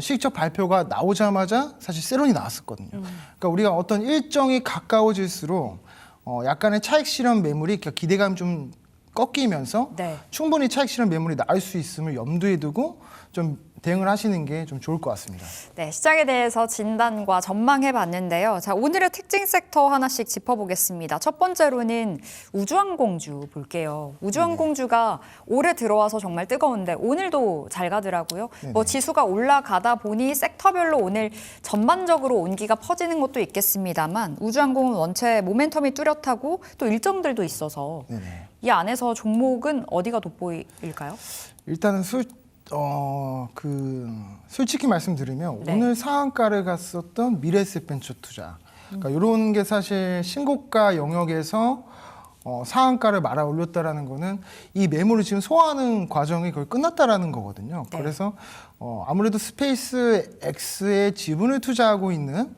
실적 발표가 나오자마자 사실 세론이 나왔었거든요. 그러니까 우리가 어떤 일정이 가까워질수록 약간의 차익 실현 매물이 기대감이 좀 꺾이면서 네. 충분히 차익 실현 매물이 나올 수 있음을 염두에 두고 좀 대응을 하시는 게 좀 좋을 것 같습니다. 네, 시장에 대해서 진단과 전망해 봤는데요. 자, 오늘의 특징 섹터 하나씩 짚어보겠습니다. 첫 번째로는 우주항공주 볼게요. 우주항공주가 올해 들어와서 정말 뜨거운데 오늘도 잘 가더라고요. 뭐 지수가 올라가다 보니 섹터별로 오늘 전반적으로 온기가 퍼지는 것도 있겠습니다만 우주항공은 원체 모멘텀이 뚜렷하고 또 일정들도 있어서 네네. 이 안에서 종목은 어디가 돋보일까요? 일단은 솔직히 말씀드리면 네. 오늘 상한가를 갔었던 미래에셋 벤처 투자. 그러니까 이런 게 사실 신고가 영역에서 상한가를 말아 올렸다라는 거는 이 매물을 지금 소화하는 과정이 거의 끝났다라는 거거든요. 네. 그래서 아무래도 스페이스 X에 지분을 투자하고 있는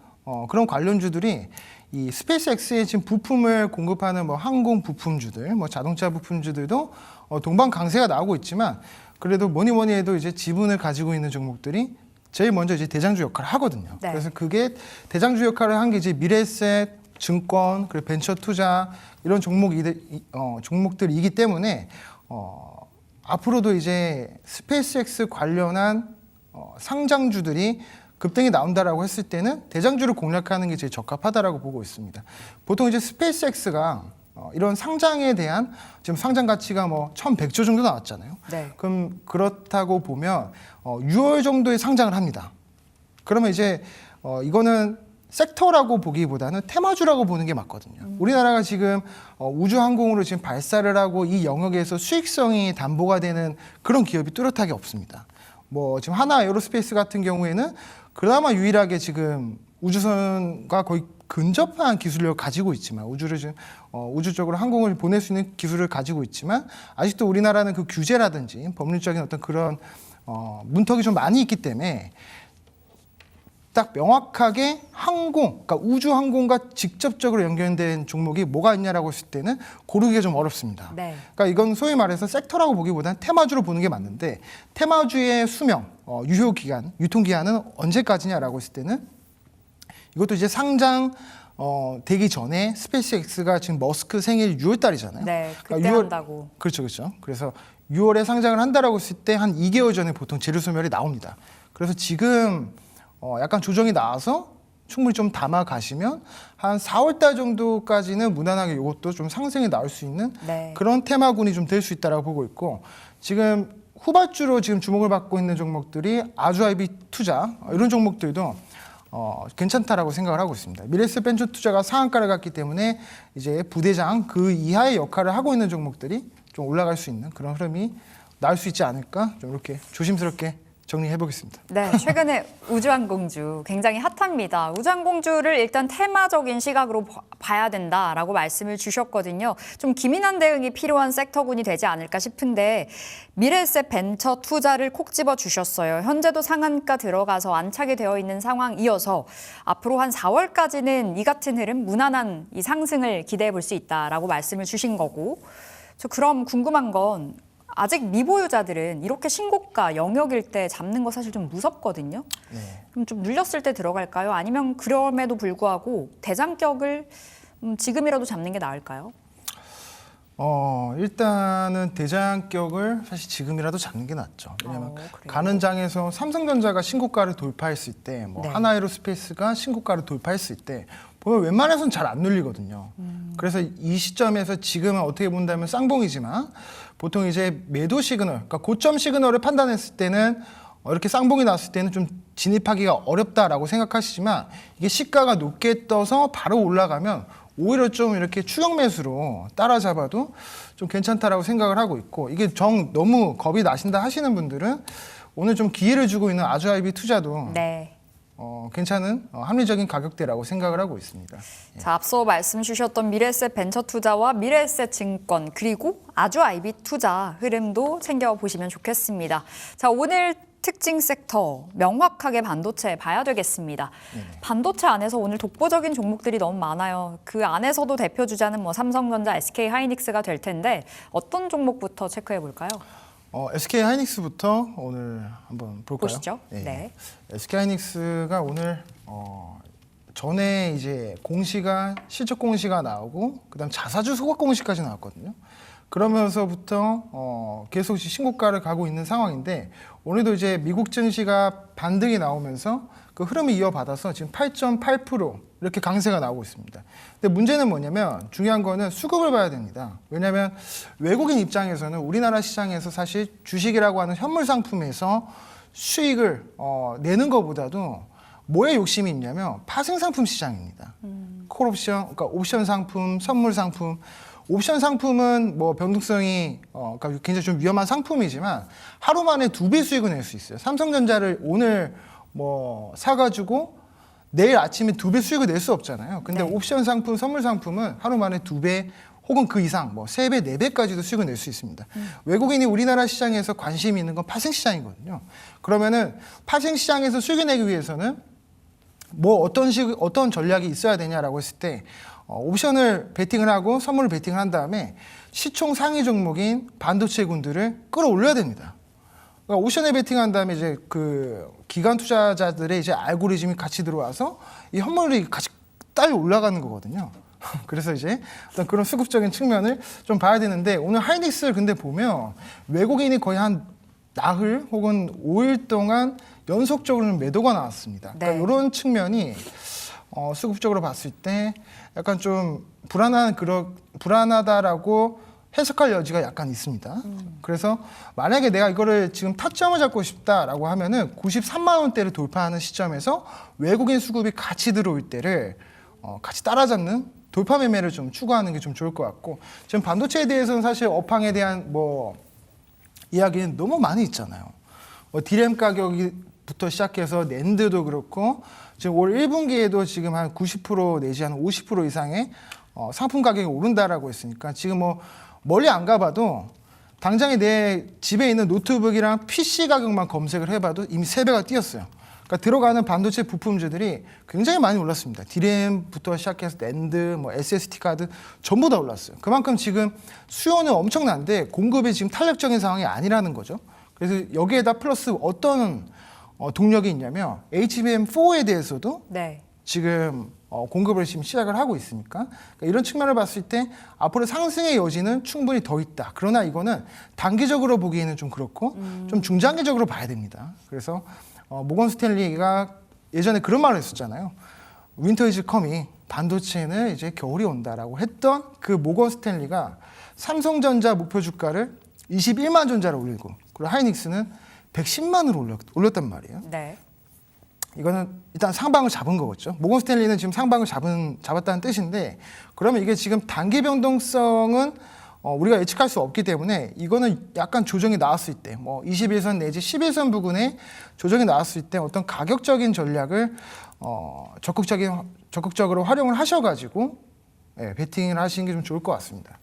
그런 관련주들이 이 스페이스 X에 지금 부품을 공급하는 뭐 항공 부품주들, 뭐 자동차 부품주들도 동반 강세가 나오고 있지만 그래도 뭐니 해도 이제 지분을 가지고 있는 종목들이 제일 먼저 이제 대장주 역할을 하거든요. 네. 그래서 그게 대장주 역할을 한 게 이제 미래에셋, 증권, 그리고 벤처 투자 이런 종목들이기 때문에 앞으로도 이제 스페이스X 관련한 상장주들이 급등이 나온다라고 했을 때는 대장주를 공략하는 게 제일 적합하다라고 보고 있습니다. 보통 이제 스페이스X가 이런 상장에 대한 지금 상장 가치가 뭐 1,100조 정도 나왔잖아요. 네. 그럼 그렇다고 보면 6월 정도에 상장을 합니다. 그러면 이제 이거는 섹터라고 보기보다는 테마주라고 보는 게 맞거든요. 우리나라가 지금 우주항공으로 지금 발사를 하고 이 영역에서 수익성이 담보가 되는 그런 기업이 뚜렷하게 없습니다. 뭐 지금 하나 에어로스페이스 같은 경우에는 그나마 유일하게 지금 우주선과 거의 근접한 기술력을 가지고 있지만 우주를 지금 우주 쪽으로 항공을 보낼 수 있는 기술을 가지고 있지만 아직도 우리나라는 그 규제라든지 법률적인 어떤 그런 문턱이 좀 많이 있기 때문에 딱 명확하게 그러니까 우주 항공과 직접적으로 연결된 종목이 뭐가 있냐라고 했을 때는 고르기가 좀 어렵습니다. 네. 그러니까 이건 소위 말해서 섹터라고 보기보다는 테마주로 보는 게 맞는데 테마주의 수명, 유효 기간, 유통 기한은 언제까지냐라고 했을 때는 이것도 이제 상장 되기 전에 스페이스X가 지금 머스크 생일 6월 달이잖아요. 네, 그때 그러니까 한다고. 그렇죠. 그래서 6월에 상장을 한다라고 했을 때 한 2개월 전에 보통 재료 소멸이 나옵니다. 그래서 지금 약간 조정이 나와서 충분히 좀 담아 가시면 한 4월 달 정도까지는 무난하게 이것도 좀 상승이 나올 수 있는 네. 그런 테마군이 좀 될 수 있다라고 보고 있고 지금 후발주로 지금 주목을 받고 있는 종목들이 아주아이비 투자 이런 종목들도 괜찮다라고 생각을 하고 있습니다. 미래에셋 벤처 투자가 상한가를 갔기 때문에 이제 부대장 그 이하의 역할을 하고 있는 종목들이 좀 올라갈 수 있는 그런 흐름이 나올 수 있지 않을까 좀 이렇게 조심스럽게 정리해 보겠습니다. 네, 최근에 우주항공주 굉장히 핫합니다. 우주항공주를 일단 테마적인 시각으로 봐야 된다라고 말씀을 주셨거든요. 좀 기민한 대응이 필요한 섹터군이 되지 않을까 싶은데 미래에셋 벤처 투자를 콕 집어 주셨어요. 현재도 상한가 들어가서 안착이 되어 있는 상황이어서 앞으로 한 4월까지는 이 같은 흐름, 무난한 이 상승을 기대해 볼 수 있다라고 말씀을 주신 거고 저 그럼 궁금한 건 아직 미보유자들은 이렇게 신고가 영역일 때 잡는 거 사실 좀 무섭거든요. 네. 그럼 좀 눌렸을 때 들어갈까요? 아니면 그럼에도 불구하고 대장격을 지금이라도 잡는 게 나을까요? 일단은 대장격을 사실 지금이라도 잡는 게 낫죠. 왜냐하면 그래요? 가는 장에서 삼성전자가 신고가를 돌파했을 때, 뭐 네. 하나에로스페이스가 신고가를 돌파했을 때 보면 웬만해서는 잘 안 눌리거든요. 그래서 이 시점에서 지금은 어떻게 본다면 쌍봉이지만 보통 이제 매도 시그널, 그러니까 고점 시그널을 판단했을 때는 이렇게 쌍봉이 나왔을 때는 좀 진입하기가 어렵다라고 생각하시지만 이게 시가가 높게 떠서 바로 올라가면 오히려 좀 이렇게 추격 매수로 따라잡아도 좀 괜찮다라고 생각을 하고 있고, 이게 너무 겁이 나신다 하시는 분들은 오늘 좀 기회를 주고 있는 아주아이비 투자도 네. 괜찮은 합리적인 가격대라고 생각을 하고 있습니다. 자, 앞서 말씀 주셨던 미래에셋 벤처 투자와 미래에셋 증권 그리고 아주 아이비 투자 흐름도 챙겨보시면 좋겠습니다. 자, 오늘 특징 섹터 명확하게 반도체 봐야 되겠습니다. 반도체 안에서 오늘 독보적인 종목들이 너무 많아요. 그 안에서도 대표 주자는 뭐 삼성전자, SK 하이닉스가 될 텐데 어떤 종목부터 체크해 볼까요? SK 하이닉스부터 오늘 한번 볼까요? 보시죠. 예. 네. SK 하이닉스가 오늘 전에 이제 실적 공시가 나오고 그다음 자사주 소각 공시까지 나왔거든요. 그러면서부터 계속 신고가를 가고 있는 상황인데 오늘도 이제 미국 증시가 반등이 나오면서 그 흐름을 이어받아서 지금 8.8% 이렇게 강세가 나오고 있습니다. 근데 문제는 뭐냐면 중요한 거는 수급을 봐야 됩니다. 왜냐하면 외국인 입장에서는 우리나라 시장에서 사실 주식이라고 하는 현물 상품에서 수익을 내는 것보다도 뭐에 욕심이 있냐면 파생 상품 시장입니다. 콜옵션, 그러니까 옵션 상품, 선물 상품. 옵션 상품은 뭐 변동성이 그러니까 굉장히 좀 위험한 상품이지만 하루 만에 2배 수익을 낼 수 있어요. 삼성전자를 오늘 뭐 사가지고 내일 아침에 2배 수익을 낼 수 없잖아요. 근데 네. 옵션 상품, 선물 상품은 하루 만에 2배 혹은 그 이상 뭐 3배, 4배까지도 수익을 낼 수 있습니다. 외국인이 우리나라 시장에서 관심이 있는 건 파생 시장이거든요. 그러면은 파생 시장에서 수익을 내기 위해서는 뭐 어떤 전략이 있어야 되냐라고 했을 때 옵션을 베팅을 하고 선물을 베팅을 한 다음에 시총 상위 종목인 반도체군들을 끌어올려야 됩니다. 그러니까 옵션에 베팅한 다음에 이제 그 기관 투자자들의 이제 알고리즘이 같이 들어와서 이 현물이 같이 딸려 올라가는 거거든요. 그래서 이제 어떤 그런 수급적인 측면을 좀 봐야 되는데 오늘 하이닉스를 근데 보면 외국인이 거의 한 나흘 혹은 5일 동안 연속적으로 매도가 나왔습니다. 네. 그러니까 이런 측면이 수급적으로 봤을 때 약간 좀 불안하다라고 해석할 여지가 약간 있습니다. 그래서 만약에 내가 이거를 지금 타점을 잡고 싶다라고 하면은 93만 원대를 돌파하는 시점에서 외국인 수급이 같이 들어올 때를 같이 따라잡는 돌파 매매를 좀 추구하는 게 좀 좋을 것 같고, 지금 반도체에 대해서는 사실 업황에 대한 뭐 이야기는 너무 많이 있잖아요. 디램 가격부터 시작해서 낸드도 그렇고 지금 올 1분기에도 지금 한 90% 내지 한 50% 이상의 상품 가격이 오른다라고 했으니까 지금 뭐 멀리 안 가봐도 당장에 내 집에 있는 노트북이랑 PC 가격만 검색을 해봐도 이미 3배가 뛰었어요. 그러니까 들어가는 반도체 부품주들이 굉장히 많이 올랐습니다. 디램부터 시작해서 낸드, 뭐 SSD 카드 전부 다 올랐어요. 그만큼 지금 수요는 엄청난데 공급이 지금 탄력적인 상황이 아니라는 거죠. 그래서 여기에다 플러스 어떤 동력이 있냐면 HBM4에 대해서도 네. 지금 공급을 지금 시작을 하고 있으니까 그러니까 이런 측면을 봤을 때 앞으로 상승의 여지는 충분히 더 있다. 그러나 이거는 단기적으로 보기에는 좀 그렇고 좀 중장기적으로 봐야 됩니다. 그래서 모건 스탠리가 예전에 그런 말을 했었잖아요. 윈터 이즈 커밍, 반도체는 이제 겨울이 온다라고 했던 그 모건 스탠리가 삼성전자 목표 주가를 21만 전자로 올리고 그리고 하이닉스는 110만으로 올렸단 말이에요. 네. 이거는 일단 상방을 잡은 거겠죠. 모건 스탠리는 지금 상방을 잡았다는 뜻인데 그러면 이게 지금 단기 변동성은 우리가 예측할 수 없기 때문에 이거는 약간 조정이 나왔을 때 뭐 21선 내지 11선 부근에 조정이 나왔을 때 어떤 가격적인 전략을 적극적으로 활용을 하셔가지고 베팅을 하시는 게 좀 좋을 것 같습니다.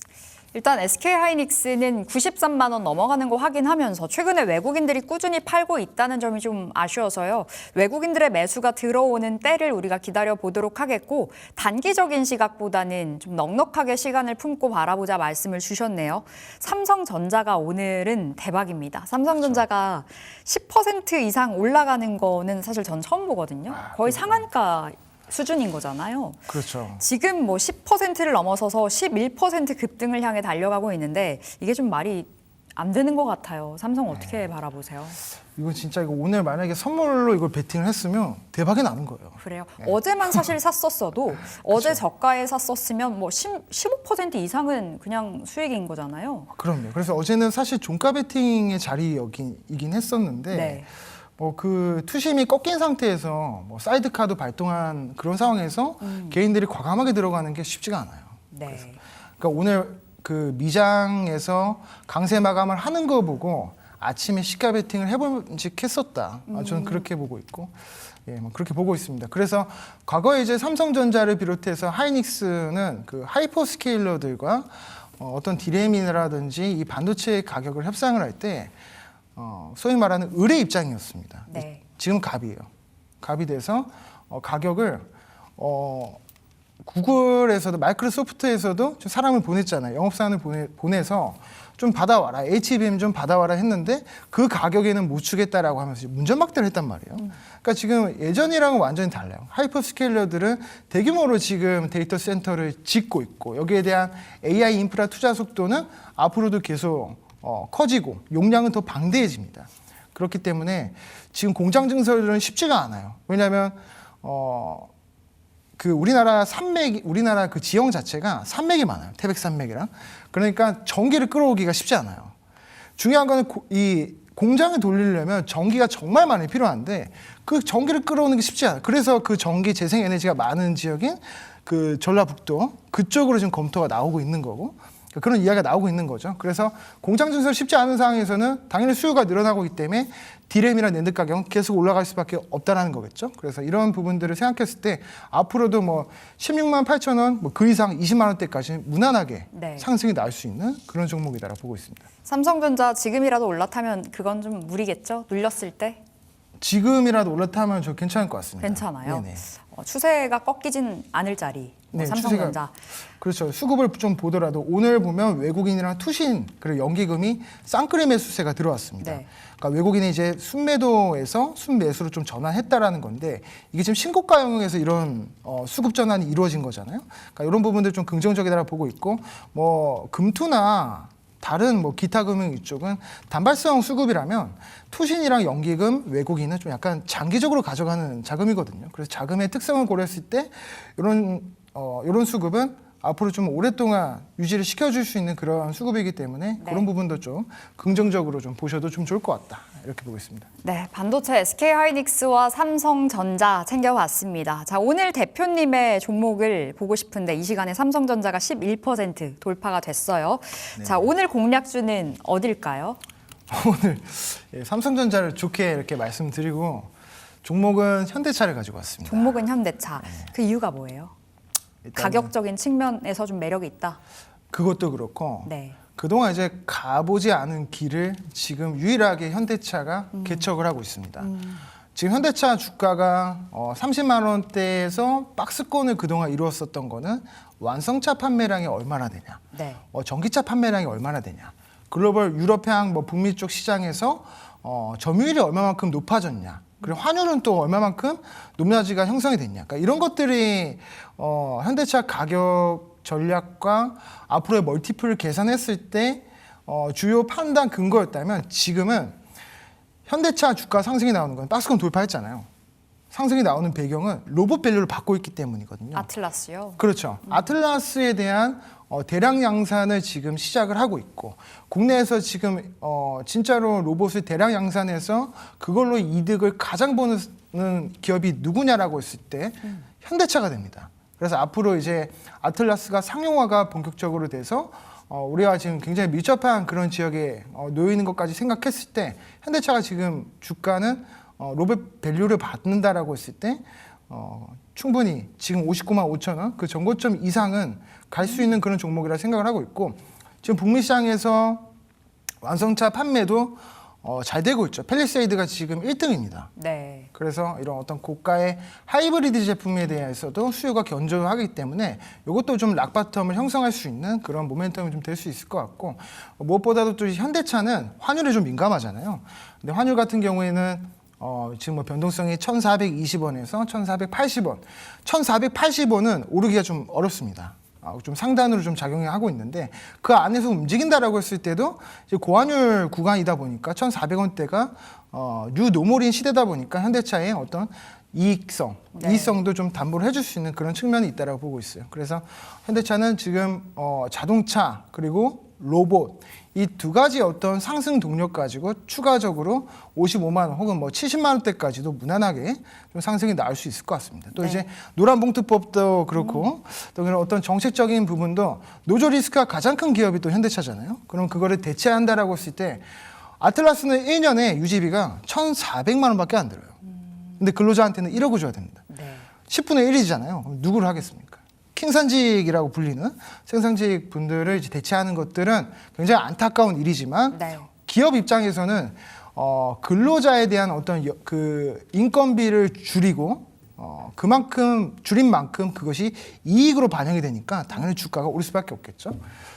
일단 SK 하이닉스는 93만 원 넘어가는 거 확인하면서 최근에 외국인들이 꾸준히 팔고 있다는 점이 좀 아쉬워서요. 외국인들의 매수가 들어오는 때를 우리가 기다려 보도록 하겠고 단기적인 시각보다는 좀 넉넉하게 시간을 품고 바라보자 말씀을 주셨네요. 삼성전자가 오늘은 대박입니다. 삼성전자가 10% 이상 올라가는 거는 사실 전 처음 보거든요. 거의 상한가 수준인 거잖아요. 그렇죠. 지금 뭐 10%를 넘어서서 11% 급등을 향해 달려가고 있는데 이게 좀 말이 안 되는 것 같아요. 삼성 어떻게 바라보세요? 이건 진짜 이거 오늘 만약에 선물로 이걸 베팅을 했으면 대박이 나는 거예요. 그래요. 어제만 사실 샀었어도 어제 저가에 샀었으면 뭐 15% 이상은 그냥 수익인 거잖아요. 그럼요. 그래서 어제는 사실 종가 베팅의 자리이긴 했었는데 네. 뭐 그 투심이 꺾인 상태에서 뭐 사이드카도 발동한 그런 상황에서 개인들이 과감하게 들어가는 게 쉽지가 않아요. 네. 그러니까 오늘 그 미장에서 강세 마감을 하는 거 보고 아침에 시가 베팅을 해본직했었다. 저는 그렇게 보고 있고, 예, 뭐 그렇게 보고 있습니다. 그래서 과거에 이제 삼성전자를 비롯해서 하이닉스는 그 하이퍼스케일러들과 어떤 디램이라든지 이 반도체 가격을 협상을 할 때 소위 말하는 을의 입장이었습니다. 네. 지금 갑이에요. 갑이 돼서 가격을 구글에서도 마이크로소프트에서도 좀 사람을 보냈잖아요. 영업사원을 보내서 좀 받아와라. HBM 좀 받아와라 했는데 그 가격에는 못 주겠다라고 하면서 문전박대를 했단 말이에요. 그러니까 지금 예전이랑은 완전히 달라요. 하이퍼스케일러들은 대규모로 지금 데이터 센터를 짓고 있고 여기에 대한 AI 인프라 투자 속도는 앞으로도 계속 커지고 용량은 더 방대해집니다. 그렇기 때문에 지금 공장 증설은 쉽지가 않아요. 왜냐하면 그 우리나라 그 지형 자체가 산맥이 많아요. 태백 산맥이랑. 그러니까 전기를 끌어오기가 쉽지 않아요. 중요한 거는 이 공장을 돌리려면 전기가 정말 많이 필요한데 그 전기를 끌어오는 게 쉽지 않아요. 그래서 그 전기 재생 에너지가 많은 지역인 그 전라북도 그쪽으로 지금 검토가 나오고 있는 거고 그런 이야기가 나오고 있는 거죠. 그래서 공장 증설 쉽지 않은 상황에서는 당연히 수요가 늘어나고 있기 때문에 디램이나 낸드 가격은 계속 올라갈 수밖에 없다라는 거겠죠. 그래서 이런 부분들을 생각했을 때 앞으로도 뭐 16만 8천 원, 뭐 그 이상 20만 원대까지 무난하게 네. 상승이 나올 수 있는 그런 종목이다라고 보고 있습니다. 삼성전자 지금이라도 올라타면 그건 좀 무리겠죠? 눌렸을 때? 지금이라도 올라타면 저 괜찮을 것 같습니다. 괜찮아요. 네네. 추세가 꺾이진 않을 자리. 네, 삼성전자. 그렇죠. 수급을 좀 보더라도 오늘 보면 외국인이랑 투신 그리고 연기금이 쌍끌이 매수세가 들어왔습니다. 네. 그러니까 외국인이 이제 순매도에서 순매수로 좀 전환했다라는 건데 이게 지금 신고가 영역에서 이런 수급 전환이 이루어진 거잖아요. 그러니까 이런 부분들 좀 긍정적이다라고 보고 있고 뭐 금투나 다른 뭐 기타 금융 이쪽은 단발성 수급이라면 투신이랑 연기금, 외국인은 좀 약간 장기적으로 가져가는 자금이거든요. 그래서 자금의 특성을 고려했을 때 이런 수급은 앞으로 좀 오랫동안 유지를 시켜줄 수 있는 그런 수급이기 때문에 네. 그런 부분도 좀 긍정적으로 좀 보셔도 좀 좋을 것 같다. 이렇게 보고 있습니다. 네, 반도체 SK하이닉스와 삼성전자 챙겨봤습니다. 자, 오늘 대표님의 종목을 보고 싶은데 이 시간에 삼성전자가 11% 돌파가 됐어요. 네. 자, 오늘 공략주는 어딜까요? 오늘 삼성전자를 좋게 이렇게 말씀드리고 종목은 현대차를 가지고 왔습니다. 종목은 현대차. 그 이유가 뭐예요? 일단은 가격적인 측면에서 좀 매력이 있다. 그것도 그렇고 네. 그동안 이제 가보지 않은 길을 지금 유일하게 현대차가 개척을 하고 있습니다. 지금 현대차 주가가 30만 원대에서 박스권을 그동안 이루었었던 거는 완성차 판매량이 얼마나 되냐, 네. 전기차 판매량이 얼마나 되냐, 글로벌 유럽향 뭐 북미 쪽 시장에서 점유율이 얼마만큼 높아졌냐, 그리고 환율은 또 얼마만큼 높낮이가 형성이 됐냐, 그러니까 이런 것들이 현대차 가격 전략과 앞으로의 멀티플을 계산했을 때 주요 판단 근거였다면 지금은 현대차 주가 상승이 나오는 건 박스권 돌파했잖아요. 상승이 나오는 배경은 로봇 밸류를 받고 있기 때문이거든요. 아틀라스요. 그렇죠. 아틀라스에 대한 대량 양산을 지금 시작을 하고 있고 국내에서 지금 진짜로 로봇을 대량 양산해서 그걸로 이득을 가장 보는 기업이 누구냐라고 했을 때 현대차가 됩니다. 그래서 앞으로 이제 아틀라스가 상용화가 본격적으로 돼서 우리와 지금 굉장히 밀접한 그런 지역에 놓이는 것까지 생각했을 때 현대차가 지금 주가는 로봇 밸류를 받는다라고 했을 때 충분히 지금 59만 5천 원 그 전고점 이상은 갈 수 있는 그런 종목이라 생각을 하고 있고 지금 북미 시장에서 완성차 판매도 잘 되고 있죠. 팰리세이드가 지금 1등입니다. 네. 그래서 이런 어떤 고가의 하이브리드 제품에 대해서도 수요가 견조하기 때문에 이것도 좀 락바텀을 형성할 수 있는 그런 모멘텀이 좀 될 수 있을 것 같고 무엇보다도 또 현대차는 환율에 좀 민감하잖아요. 근데 환율 같은 경우에는 지금 뭐 변동성이 1,420원에서 1,480원. 1,480원은 오르기가 좀 어렵습니다. 좀 상단으로 좀 작용을 하고 있는데 그 안에서 움직인다라고 했을 때도 이제 고환율 구간이다 보니까 1,400원대가 뉴노멀인 시대다 보니까 현대차의 어떤 이익성도 좀 담보를 해줄 수 있는 그런 측면이 있다라고 보고 있어요. 그래서 현대차는 지금 자동차 그리고 로봇 이 두 가지 어떤 상승 동력 가지고 추가적으로 55만 원 혹은 뭐 70만 원대까지도 무난하게 좀 상승이 나올 수 있을 것 같습니다. 또 이제 노란봉투법도 그렇고 또 그런 어떤 정책적인 부분도 노조 리스크가 가장 큰 기업이 또 현대차잖아요. 그럼 그거를 대체한다라고 했을 때 아틀라스는 1년에 유지비가 1,400만 원밖에 안 들어요. 근데 근로자한테는 1억을 줘야 됩니다. 10분의 1이잖아요. 그럼 누구를 하겠습니까? 킹산직이라고 불리는 생산직 분들을 이제 대체하는 것들은 굉장히 안타까운 일이지만 기업 입장에서는 근로자에 대한 어떤 그 인건비를 줄이고 그만큼 줄인 만큼 그것이 이익으로 반영이 되니까 당연히 주가가 오를 수밖에 없겠죠.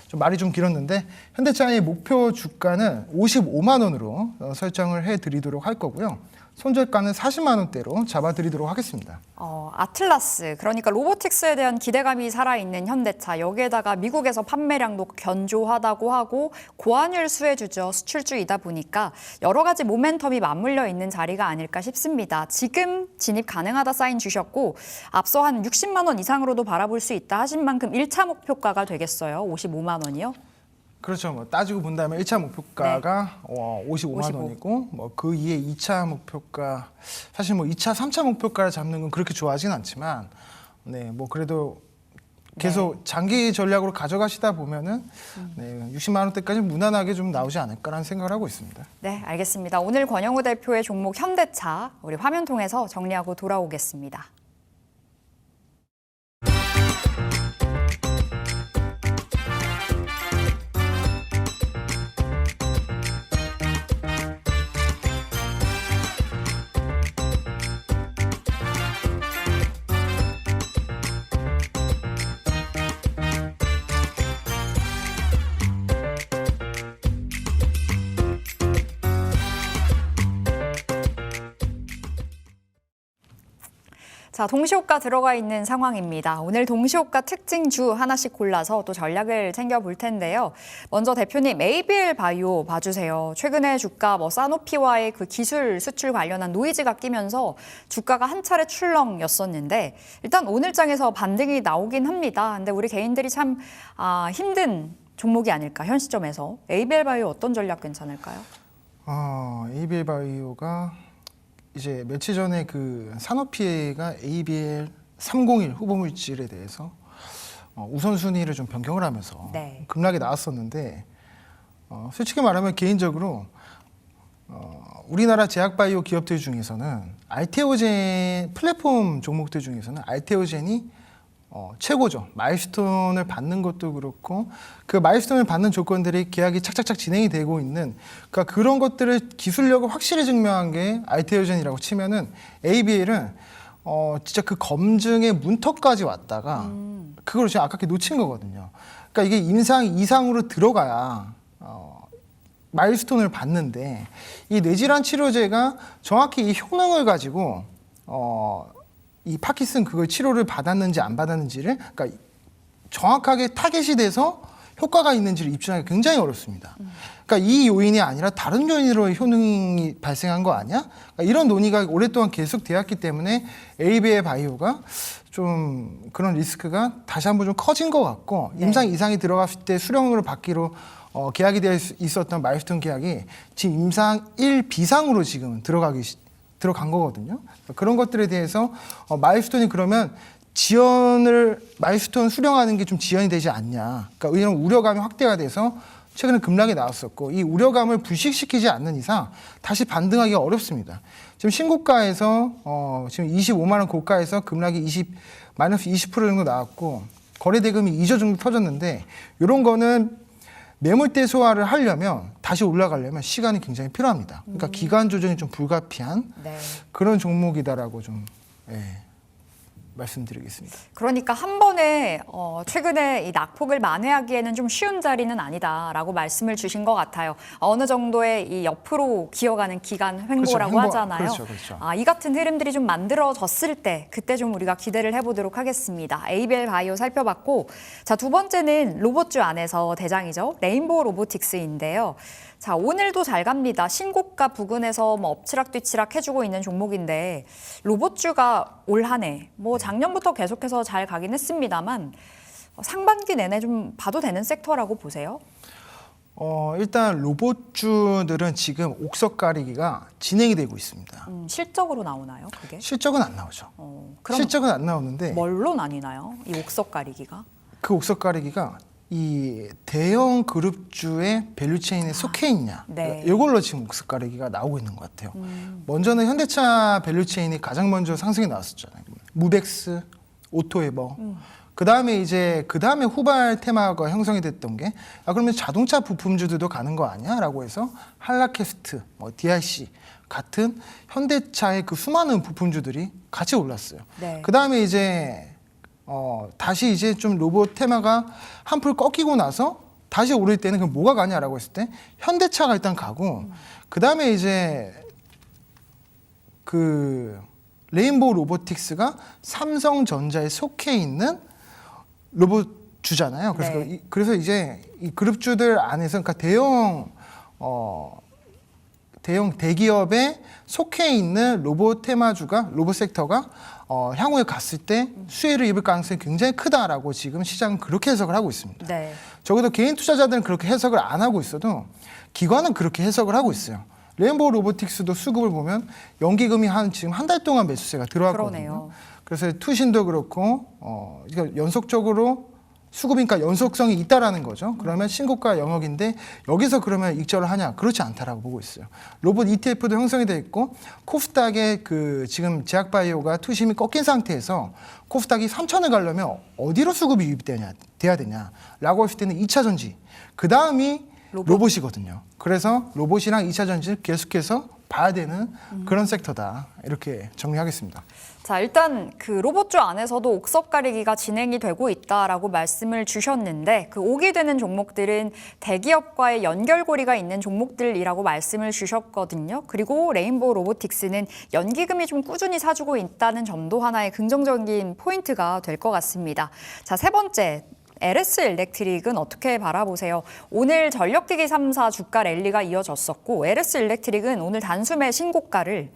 좀 말이 좀 길었는데 현대차의 목표 주가는 55만 원으로 설정을 해드리도록 할 거고요. 손절가는 40만 원대로 잡아드리도록 하겠습니다. 아틀라스, 그러니까 로보틱스에 대한 기대감이 살아있는 현대차, 여기에다가 미국에서 판매량도 견조하다고 하고 고환율 수혜주죠. 수출주이다 보니까 여러 가지 모멘텀이 맞물려 있는 자리가 아닐까 싶습니다. 지금 진입 가능하다 사인 주셨고 앞서 한 60만 원 이상으로도 바라볼 수 있다 하신 만큼 1차 목표가가 되겠어요. 55만 원이요? 그렇죠. 뭐 따지고 본다면 1차 목표가가 55만 원이고 뭐 그 이에 2차 목표가 사실 뭐 2차, 3차 목표가를 잡는 건 그렇게 좋아하진 않지만 뭐 그래도 계속 장기 전략으로 가져가시다 보면은 60만 원대까지 무난하게 좀 나오지 않을까라는 생각을 하고 있습니다. 네, 알겠습니다. 오늘 권영우 대표의 종목 현대차 우리 화면 통해서 정리하고 돌아오겠습니다. 자, 동시호가 들어가 있는 상황입니다. 오늘 동시호가 특징주 하나씩 골라서 또 전략을 챙겨볼 텐데요. 먼저 대표님, ABL 바이오 봐주세요. 최근에 주가 사노피와의 그 기술 수출 관련한 노이즈가 끼면서 주가가 한 차례 출렁였었는데 일단 오늘장에서 반등이 나오긴 합니다. 근데 우리 개인들이 참 힘든 종목이 아닐까, 현 시점에서. ABL 바이오 어떤 전략 괜찮을까요? ABL 바이오가 이제 며칠 전에 그 산오피가 ABL 301 후보 물질에 대해서 우선순위를 좀 변경을 하면서 급락이 나왔었는데 솔직히 말하면 개인적으로 우리나라 제약바이오 기업들 중에서는 알테오젠 플랫폼 종목들 중에서는 알테오젠이 최고죠. 마일스톤을 받는 것도 그렇고 그 마일스톤을 받는 조건들이 계약이 착착착 진행이 되고 있는 그러니까 그런 것들을 기술력을 확실히 증명한 게 알테오젠이라고 치면은 ABL은 진짜 그 검증의 문턱까지 왔다가 그걸 지금 아깝게 놓친 거거든요. 그러니까 이게 임상 이상으로 들어가야 마일스톤을 받는데 이 뇌질환 치료제가 정확히 이 효능을 가지고 이 파킨슨 그걸 치료를 받았는지 안 받았는지를 그러니까 정확하게 타겟이 돼서 효과가 있는지를 입증하기 굉장히 어렵습니다. 그러니까 이 요인이 아니라 다른 요인으로 효능이 발생한 거 아니야? 그러니까 이런 논의가 오랫동안 계속되었기 때문에 ABL 바이오가 좀 그런 리스크가 다시 한번 좀 커진 것 같고 임상 이상이 들어갔을 때 수령으로 받기로 계약이 되어 있었던 마일스톤 계약이 지금 임상 1 비상으로 지금 들어간 거거든요. 그런 것들에 대해서 마일스톤이 그러면 마일스톤 수령하는 게 좀 지연이 되지 않냐. 그러니까 이런 우려감이 확대가 돼서 최근에 급락이 나왔었고 이 우려감을 불식시키지 않는 이상 다시 반등하기가 어렵습니다. 지금 신고가에서 지금 25만 원 고가에서 급락이 마이너스 20% 정도 나왔고 거래 대금이 2조 정도 터졌는데 이런 거는 매물대 소화를 하려면 다시 올라가려면 시간이 굉장히 필요합니다. 그러니까 기간 조정이 좀 불가피한 그런 종목이다라고 좀 말씀드리겠습니다. 그러니까 한 번에 최근에 이 낙폭을 만회하기에는 좀 쉬운 자리는 아니다라고 말씀을 주신 것 같아요. 어느 정도의 이 옆으로 기어가는 기간 횡보라고 그렇죠. 하잖아요. 그렇죠. 이 같은 흐름들이 좀 만들어졌을 때 그때 좀 우리가 기대를 해보도록 하겠습니다. 에이벨 바이오 살펴봤고, 자, 두 번째는 로봇주 안에서 대장이죠. 레인보우 로보틱스인데요. 자, 오늘도 잘 갑니다. 신고가 부근에서 뭐 엎치락뒤치락 해주고 있는 종목인데, 로봇주가 올 한 해, 뭐 작년부터 계속해서 잘 가긴 했습니다만 상반기 내내 좀 봐도 되는 섹터라고 보세요? 일단 로봇주들은 지금 옥석 가리기가 진행이 되고 있습니다. 실적으로 나오나요, 그게? 실적은 안 나오죠. 그럼 실적은 안 나오는데 뭘로 나뉘나요? 이 옥석 가리기가? 그 옥석 가리기가 이 대형 그룹주의 밸류체인에 속해 있냐, 네. 이걸로 지금 옥석 가리기가 나오고 있는 것 같아요. 먼저는 현대차 밸류체인이 가장 먼저 상승이 나왔었잖아요. 무벡스, 오토에버. 그 다음에 후발 테마가 형성이 됐던 게, 그러면 자동차 부품주들도 가는 거 아니야?라고 해서 한라캐스트, DRC 같은 현대차의 그 수많은 부품주들이 같이 올랐어요. 네. 그 다음에 이제 다시 이제 좀 로봇 테마가 한풀 꺾이고 나서 다시 오를 때는 그럼 뭐가 가냐라고 했을 때 현대차가 일단 가고, 그 다음에 이제 그 레인보우 로보틱스가 삼성전자에 속해 있는 로봇주잖아요. 그래서 네. 그래서 이제 이 그룹주들 안에서, 그러니까 대형 대기업에 속해 있는 로봇 테마주가, 로봇 섹터가 향후에 갔을 때 수혜를 입을 가능성이 굉장히 크다라고 지금 시장은 그렇게 해석을 하고 있습니다. 네. 적어도 개인 투자자들은 그렇게 해석을 안 하고 있어도 기관은 그렇게 해석을 하고 있어요. 레인보우 로보틱스도 수급을 보면 연기금이 지금 한 달 동안 매수세가 들어왔거든요. 그러네요. 그래서 투신도 그렇고 이거 연속적으로 수급이니까 연속성이 있다라는 거죠. 그러면 신고가 영역인데 여기서 그러면 익절을 하냐? 그렇지 않다라고 보고 있어요. 로봇 ETF도 형성이 돼 있고, 코스닥의 그 지금 제약바이오가 투심이 꺾인 상태에서 코스닥이 3천을 가려면 어디로 수급이 돼야 되냐라고 했을 때는 2차 전지, 그 다음이 로봇이거든요. 그래서 로봇이랑 2차 전지를 계속해서 봐야 되는 그런 섹터다, 이렇게 정리하겠습니다. 자, 일단 그 로봇주 안에서도 옥석 가리기가 진행이 되고 있다라고 말씀을 주셨는데, 그 옥이 되는 종목들은 대기업과의 연결고리가 있는 종목들이라고 말씀을 주셨거든요. 그리고 레인보우 로보틱스는 연기금이 좀 꾸준히 사주고 있다는 점도 하나의 긍정적인 포인트가 될 것 같습니다. 자, 세 번째. LS 일렉트릭은 어떻게 바라보세요? 오늘 전력기기 3사 주가 랠리가 이어졌었고, LS 일렉트릭은 오늘 단숨에 신고가를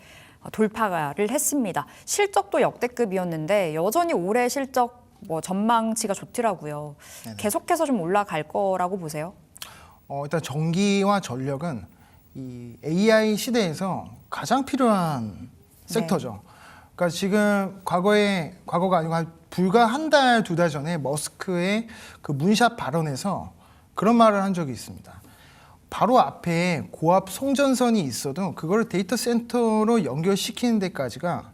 돌파를 했습니다. 실적도 역대급이었는데 여전히 올해 실적 전망치가 좋더라고요. 네네. 계속해서 좀 올라갈 거라고 보세요? 일단 전기와 전력은 이 AI 시대에서 가장 필요한 섹터죠. 그러니까 지금 과거가 아니고 불과 한 달, 두 달 전에 머스크의 그 문샷 발언에서 그런 말을 한 적이 있습니다. 바로 앞에 고압 송전선이 있어도 그걸 데이터 센터로 연결시키는 데까지가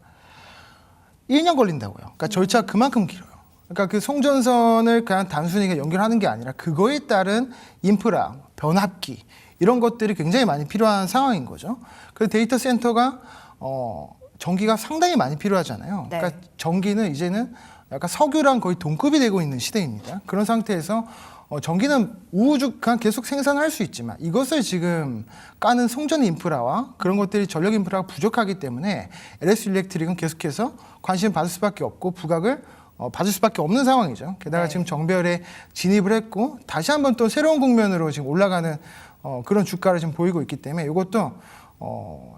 1년 걸린다고요. 그러니까 절차가 그만큼 길어요. 그러니까 그 송전선을 그냥 단순히 연결하는 게 아니라 그거에 따른 인프라, 변압기 이런 것들이 굉장히 많이 필요한 상황인 거죠. 그래서 데이터 센터가 전기가 상당히 많이 필요하잖아요. 네. 그러니까 전기는 이제는 약간 석유랑 거의 동급이 되고 있는 시대입니다. 그런 상태에서 전기는 그냥 계속 생산할 수 있지만 이것을 지금 까는 송전 인프라와 그런 것들이 전력 인프라가 부족하기 때문에 LS 일렉트릭은 계속해서 관심을 받을 수밖에 없고 부각을 받을 수밖에 없는 상황이죠. 게다가 네. 지금 정별에 진입을 했고 다시 한번 또 새로운 국면으로 지금 올라가는 그런 주가를 지금 보이고 있기 때문에 이것도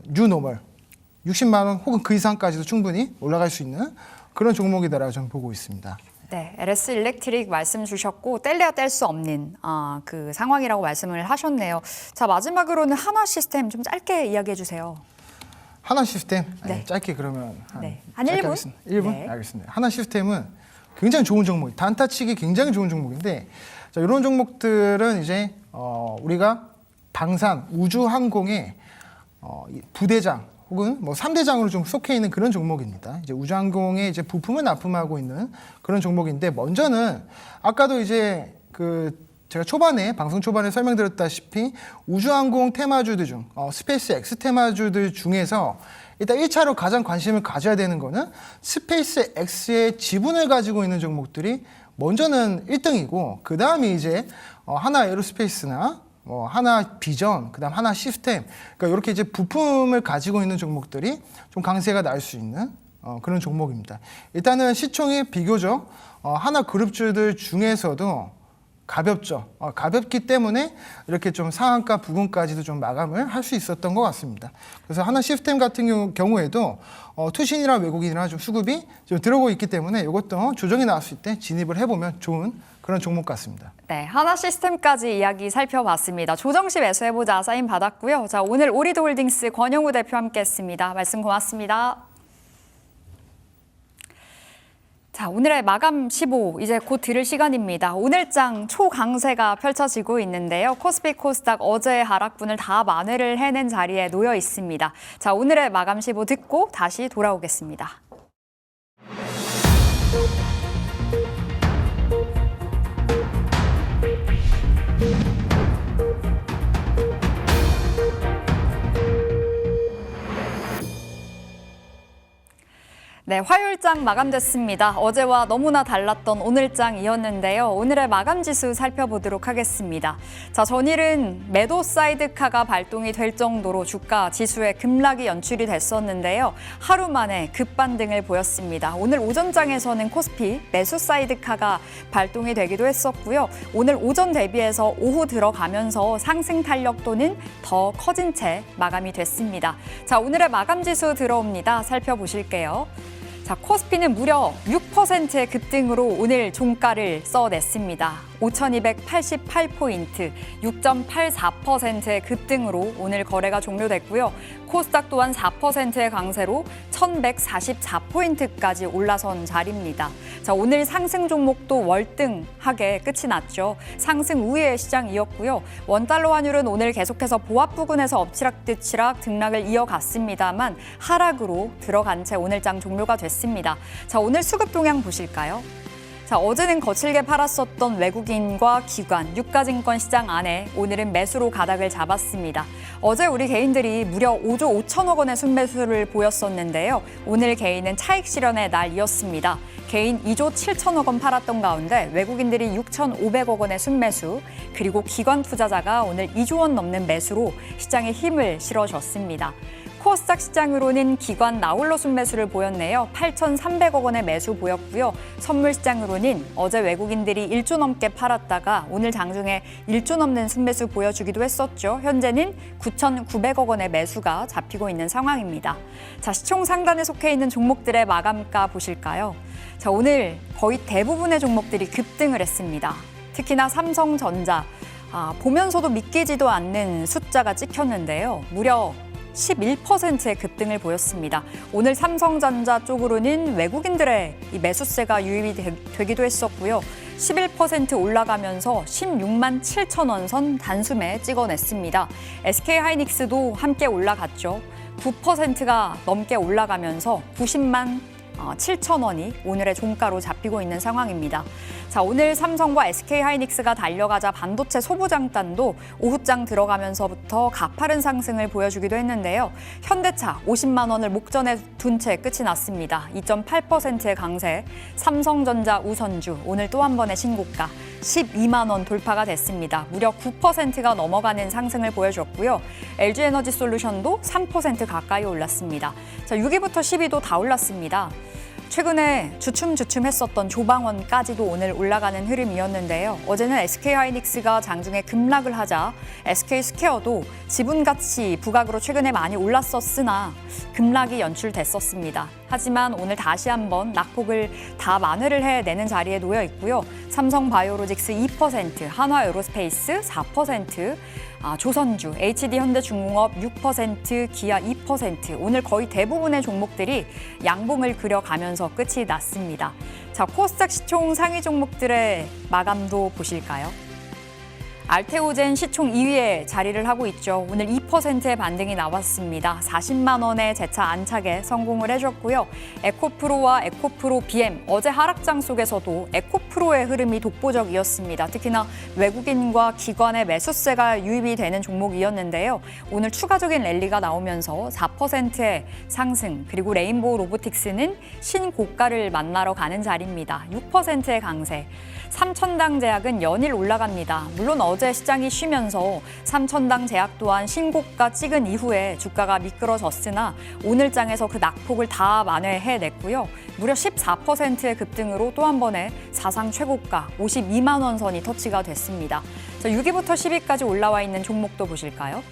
뉴노멀 60만 원 혹은 그 이상까지도 충분히 올라갈 수 있는 그런 종목이다라고 저는 보고 있습니다. 네, LS 일렉트릭 말씀 주셨고 뗄래야 뗄 수 없는 그 상황이라고 말씀을 하셨네요. 자, 마지막으로는 한화 시스템 좀 짧게 이야기해 주세요. 한화 시스템 네. 짧게 그러면 한 짧게 1분? 하겠습니다. 1분? 네. 알겠습니다. 한화 시스템은 굉장히 좋은 종목, 단타치기 굉장히 좋은 종목인데 자, 이런 종목들은 이제 우리가 방산, 우주항공의 부대장 혹은 3대장으로 좀 속해 있는 그런 종목입니다. 이제 우주항공에 이제 부품을 납품하고 있는 그런 종목인데 먼저는 아까도 이제 그 제가 방송 초반에 설명드렸다시피 우주항공 테마주들 중 스페이스 X 테마주들 중에서 일단 1차로 가장 관심을 가져야 되는 거는 스페이스 X의 지분을 가지고 있는 종목들이 먼저는 1등이고 그 다음에 이제 하나 에어로스페이스나 하나 비전, 그다음 하나 시스템, 그러니까 이렇게 이제 부품을 가지고 있는 종목들이 좀 강세가 날 수 있는 그런 종목입니다. 일단은 시총이 비교적 하나 그룹주들 중에서도 가볍죠. 가볍기 때문에 이렇게 좀 상한가 부근까지도 좀 마감을 할 수 있었던 것 같습니다. 그래서 하나 시스템 같은 경우에도 투신이나 외국인이나 좀 수급이 좀 들어오고 있기 때문에 이것도 조정이 나왔을 때 진입을 해보면 좋은 그런 종목 같습니다. 네, 하나 시스템까지 이야기 살펴봤습니다. 조정시 매수해보자 사인 받았고요. 자, 오늘 오리드홀딩스 권영우 대표 함께했습니다. 말씀 고맙습니다. 자, 오늘의 마감 15 이제 곧 들을 시간입니다. 오늘장 초강세가 펼쳐지고 있는데요. 코스피 코스닥 어제의 하락분을 다 만회를 해낸 자리에 놓여 있습니다. 자, 오늘의 마감 15 듣고 다시 돌아오겠습니다. 네, 화요일장 마감됐습니다. 어제와 너무나 달랐던 오늘장이었는데요. 오늘의 마감지수 살펴보도록 하겠습니다. 자, 전일은 매도 사이드카가 발동이 될 정도로 주가 지수에 급락이 연출이 됐었는데요. 하루 만에 급반등을 보였습니다. 오늘 오전장에서는 코스피 매수 사이드카가 발동이 되기도 했었고요. 오늘 오전 대비해서 오후 들어가면서 상승 탄력도는 더 커진 채 마감이 됐습니다. 자, 오늘의 마감지수 들어옵니다. 살펴보실게요. 자, 코스피는 무려 6%의 급등으로 오늘 종가를 써냈습니다. 5,288포인트, 6.84%의 급등으로 오늘 거래가 종료됐고요. 코스닥 또한 4%의 강세로 1,144포인트까지 올라선 자리입니다. 자, 오늘 상승 종목도 월등하게 끝이 났죠. 상승 우위의 시장이었고요. 원달러 환율은 오늘 계속해서 보합 부근에서 엎치락뒤치락 등락을 이어갔습니다만 하락으로 들어간 채 오늘장 종료가 됐습니다. 자, 오늘 수급 동향 보실까요? 자, 어제는 거칠게 팔았었던 외국인과 기관, 유가증권 시장 안에 오늘은 매수로 가닥을 잡았습니다. 어제 우리 개인들이 무려 5조 5천억 원의 순매수를 보였었는데요. 오늘 개인은 차익 실현의 날이었습니다. 개인 2조 7천억 원 팔았던 가운데 외국인들이 6,500억 원의 순매수, 그리고 기관 투자자가 오늘 2조 원 넘는 매수로 시장에 힘을 실어줬습니다. 코스닥 시장으로는 기관 나홀로 순매수를 보였네요. 8,300억 원의 매수 보였고요. 선물 시장으로는 어제 외국인들이 1조 넘게 팔았다가 오늘 장중에 1조 넘는 순매수 보여주기도 했었죠. 현재는 9,900억 원의 매수가 잡히고 있는 상황입니다. 자, 시총 상단에 속해 있는 종목들의 마감가 보실까요? 자, 오늘 거의 대부분의 종목들이 급등을 했습니다. 특히나 삼성전자, 보면서도 믿기지도 않는 숫자가 찍혔는데요. 무려 11%의 급등을 보였습니다. 오늘 삼성전자 쪽으로는 외국인들의 이 매수세가 유입이 되기도 했었고요. 11% 올라가면서 16만 7천 원 선 단숨에 찍어냈습니다. SK하이닉스도 함께 올라갔죠. 9%가 넘게 올라가면서 90만 7천 원이 오늘의 종가로 잡히고 있는 상황입니다. 자, 오늘 삼성과 SK하이닉스가 달려가자 반도체 소부장단도 오후장 들어가면서부터 가파른 상승을 보여주기도 했는데요. 현대차 50만 원을 목전에 둔 채 끝이 났습니다. 2.8%의 강세. 삼성전자 우선주 오늘 또 한 번의 신고가 12만 원 돌파가 됐습니다. 무려 9%가 넘어가는 상승을 보여줬고요. LG에너지솔루션도 3% 가까이 올랐습니다. 자, 6위부터 10위도 다 올랐습니다. 최근에 주춤주춤했었던 조방원까지도 오늘 올라가는 흐름이었는데요. 어제는 SK하이닉스가 장중에 급락을 하자 SK스퀘어도 지분가치 부각으로 최근에 많이 올랐었으나 급락이 연출됐었습니다. 하지만 오늘 다시 한번 낙폭을 다 만회를 해내는 자리에 놓여 있고요. 삼성바이오로직스 2%, 한화에어로스페이스 4%, 조선주, HD현대중공업 6%, 기아 2%, 오늘 거의 대부분의 종목들이 양봉을 그려가면서 끝이 났습니다. 자, 코스닥 시총 상위 종목들의 마감도 보실까요? 알테오젠 시총 2위에 자리를 하고 있죠. 오늘 2%의 반등이 나왔습니다. 40만 원의 재차 안착에 성공을 해줬고요. 에코프로와 에코프로 BM, 어제 하락장 속에서도 에코프로의 흐름이 독보적이었습니다. 특히나 외국인과 기관의 매수세가 유입이 되는 종목이었는데요. 오늘 추가적인 랠리가 나오면서 4%의 상승, 그리고 레인보우 로보틱스는 신고가를 만나러 가는 자리입니다. 6%의 강세. 삼천당 제약은 연일 올라갑니다. 물론 어제 시장이 쉬면서 삼천당 제약 또한 신고가 찍은 이후에 주가가 미끄러졌으나 오늘 장에서 그 낙폭을 다 만회해냈고요. 무려 14%의 급등으로 또 한 번의 사상 최고가 52만 원 선이 터치가 됐습니다. 자, 6위부터 10위까지 올라와 있는 종목도 보실까요?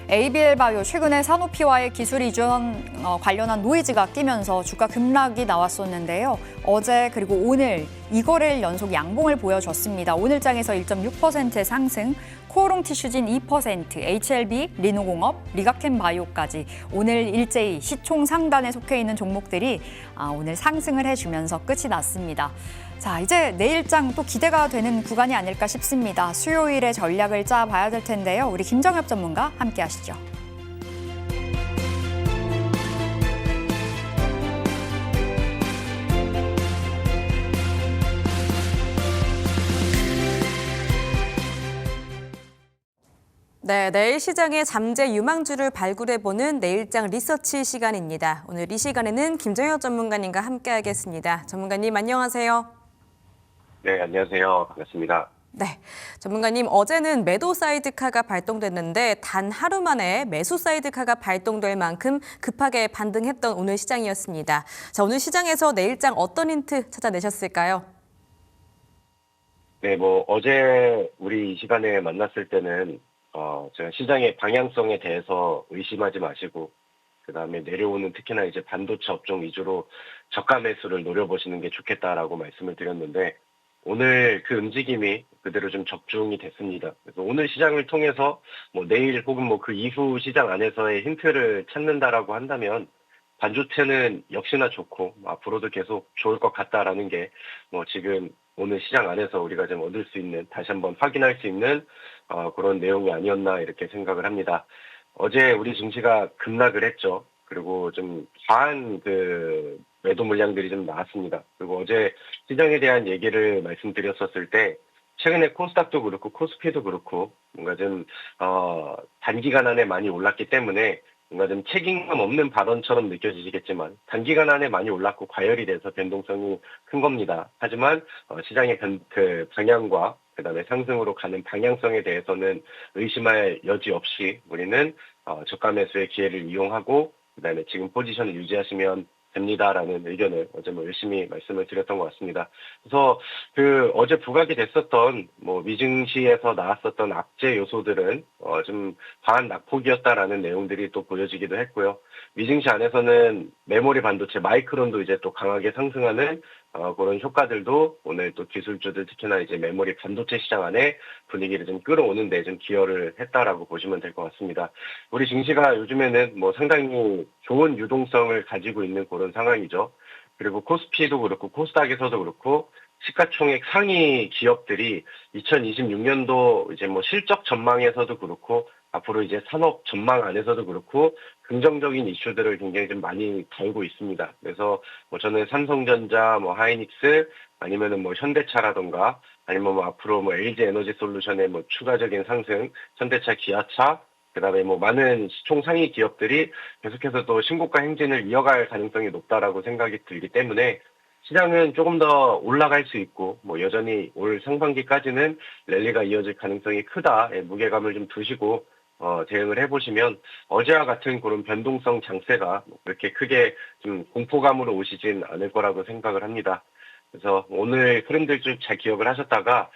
ABL 바이오 최근에 사노피와의 기술 이전 관련한 노이즈가 끼면서 주가 급락이 나왔었는데요. 어제 그리고 오늘 이거를 연속 양봉을 보여줬습니다. 오늘 장에서 1.6%의 상승, 코오롱 티슈진 2%, HLB, 리노공업, 리가켄 바이오까지 오늘 일제히 시총 상단에 속해 있는 종목들이 오늘 상승을 해주면서 끝이 났습니다. 자, 이제 내일장 또 기대가 되는 구간이 아닐까 싶습니다. 수요일에 전략을 짜봐야 될 텐데요. 우리 김정엽 전문가 함께 하시죠. 네, 내일 시장의 잠재 유망주를 발굴해보는 내일장 리서치 시간입니다. 오늘 이 시간에는 김정혁 전문가님과 함께하겠습니다. 전문가님 안녕하세요. 네, 안녕하세요. 반갑습니다. 네, 전문가님 어제는 매도 사이드카가 발동됐는데 단 하루 만에 매수 사이드카가 발동될 만큼 급하게 반등했던 오늘 시장이었습니다. 자, 오늘 시장에서 내일장 어떤 힌트 찾아내셨을까요? 네, 어제 우리 이 시간에 만났을 때는 제가 시장의 방향성에 대해서 의심하지 마시고, 그 다음에 내려오는 특히나 이제 반도체 업종 위주로 저가 매수를 노려보시는 게 좋겠다라고 말씀을 드렸는데, 오늘 그 움직임이 그대로 좀 적중이 됐습니다. 그래서 오늘 시장을 통해서 내일 혹은 그 이후 시장 안에서의 힌트를 찾는다라고 한다면, 반도체는 역시나 좋고 앞으로도 계속 좋을 것 같다라는 게 지금 오늘 시장 안에서 우리가 좀 얻을 수 있는, 다시 한번 확인할 수 있는 그런 내용이 아니었나 이렇게 생각을 합니다. 어제 우리 증시가 급락을 했죠. 그리고 좀 과한 매도 물량들이 좀 나왔습니다. 그리고 어제 시장에 대한 얘기를 말씀드렸었을 때 최근에 코스닥도 그렇고 코스피도 그렇고 뭔가 좀 단기간 안에 많이 올랐기 때문에 뭔가 좀 책임감 없는 발언처럼 느껴지시겠지만 단기간 안에 많이 올랐고 과열이 돼서 변동성이 큰 겁니다. 하지만 시장의 방향과 그다음에 상승으로 가는 방향성에 대해서는 의심할 여지 없이 우리는 저가 매수의 기회를 이용하고 그다음에 지금 포지션을 유지하시면 됩니다라는 의견을 어제 열심히 말씀을 드렸던 것 같습니다. 그래서 어제 부각이 됐었던 미증시에서 나왔었던 악재 요소들은 좀 과한 낙폭이었다라는 내용들이 또 보여지기도 했고요. 미증시 안에서는 메모리 반도체 마이크론도 이제 또 강하게 상승하는 그런 효과들도 오늘 또 기술주들 특히나 이제 메모리 반도체 시장 안에 분위기를 좀 끌어오는데 좀 기여를 했다라고 보시면 될 것 같습니다. 우리 증시가 요즘에는 상당히 좋은 유동성을 가지고 있는 그런 상황이죠. 그리고 코스피도 그렇고 코스닥에서도 그렇고 시가총액 상위 기업들이 2026년도 이제 실적 전망에서도 그렇고 앞으로 이제 산업 전망 안에서도 그렇고 긍정적인 이슈들을 굉장히 좀 많이 다루고 있습니다. 그래서 저는 삼성전자, 하이닉스 아니면은 현대차라던가 아니면 앞으로 LG 에너지 솔루션의 추가적인 상승, 현대차, 기아차 그다음에 많은 시총 상위 기업들이 계속해서 또 신고가 행진을 이어갈 가능성이 높다라고 생각이 들기 때문에 시장은 조금 더 올라갈 수 있고 여전히 올 상반기까지는 랠리가 이어질 가능성이 크다. 무게감을 좀 두시고 대응을 해보시면 어제와 같은 그런 변동성 장세가 그렇게 크게 좀 공포감으로 오시진 않을 거라고 생각을 합니다. 그래서 오늘 흐름들 좀 잘 기억을 하셨다가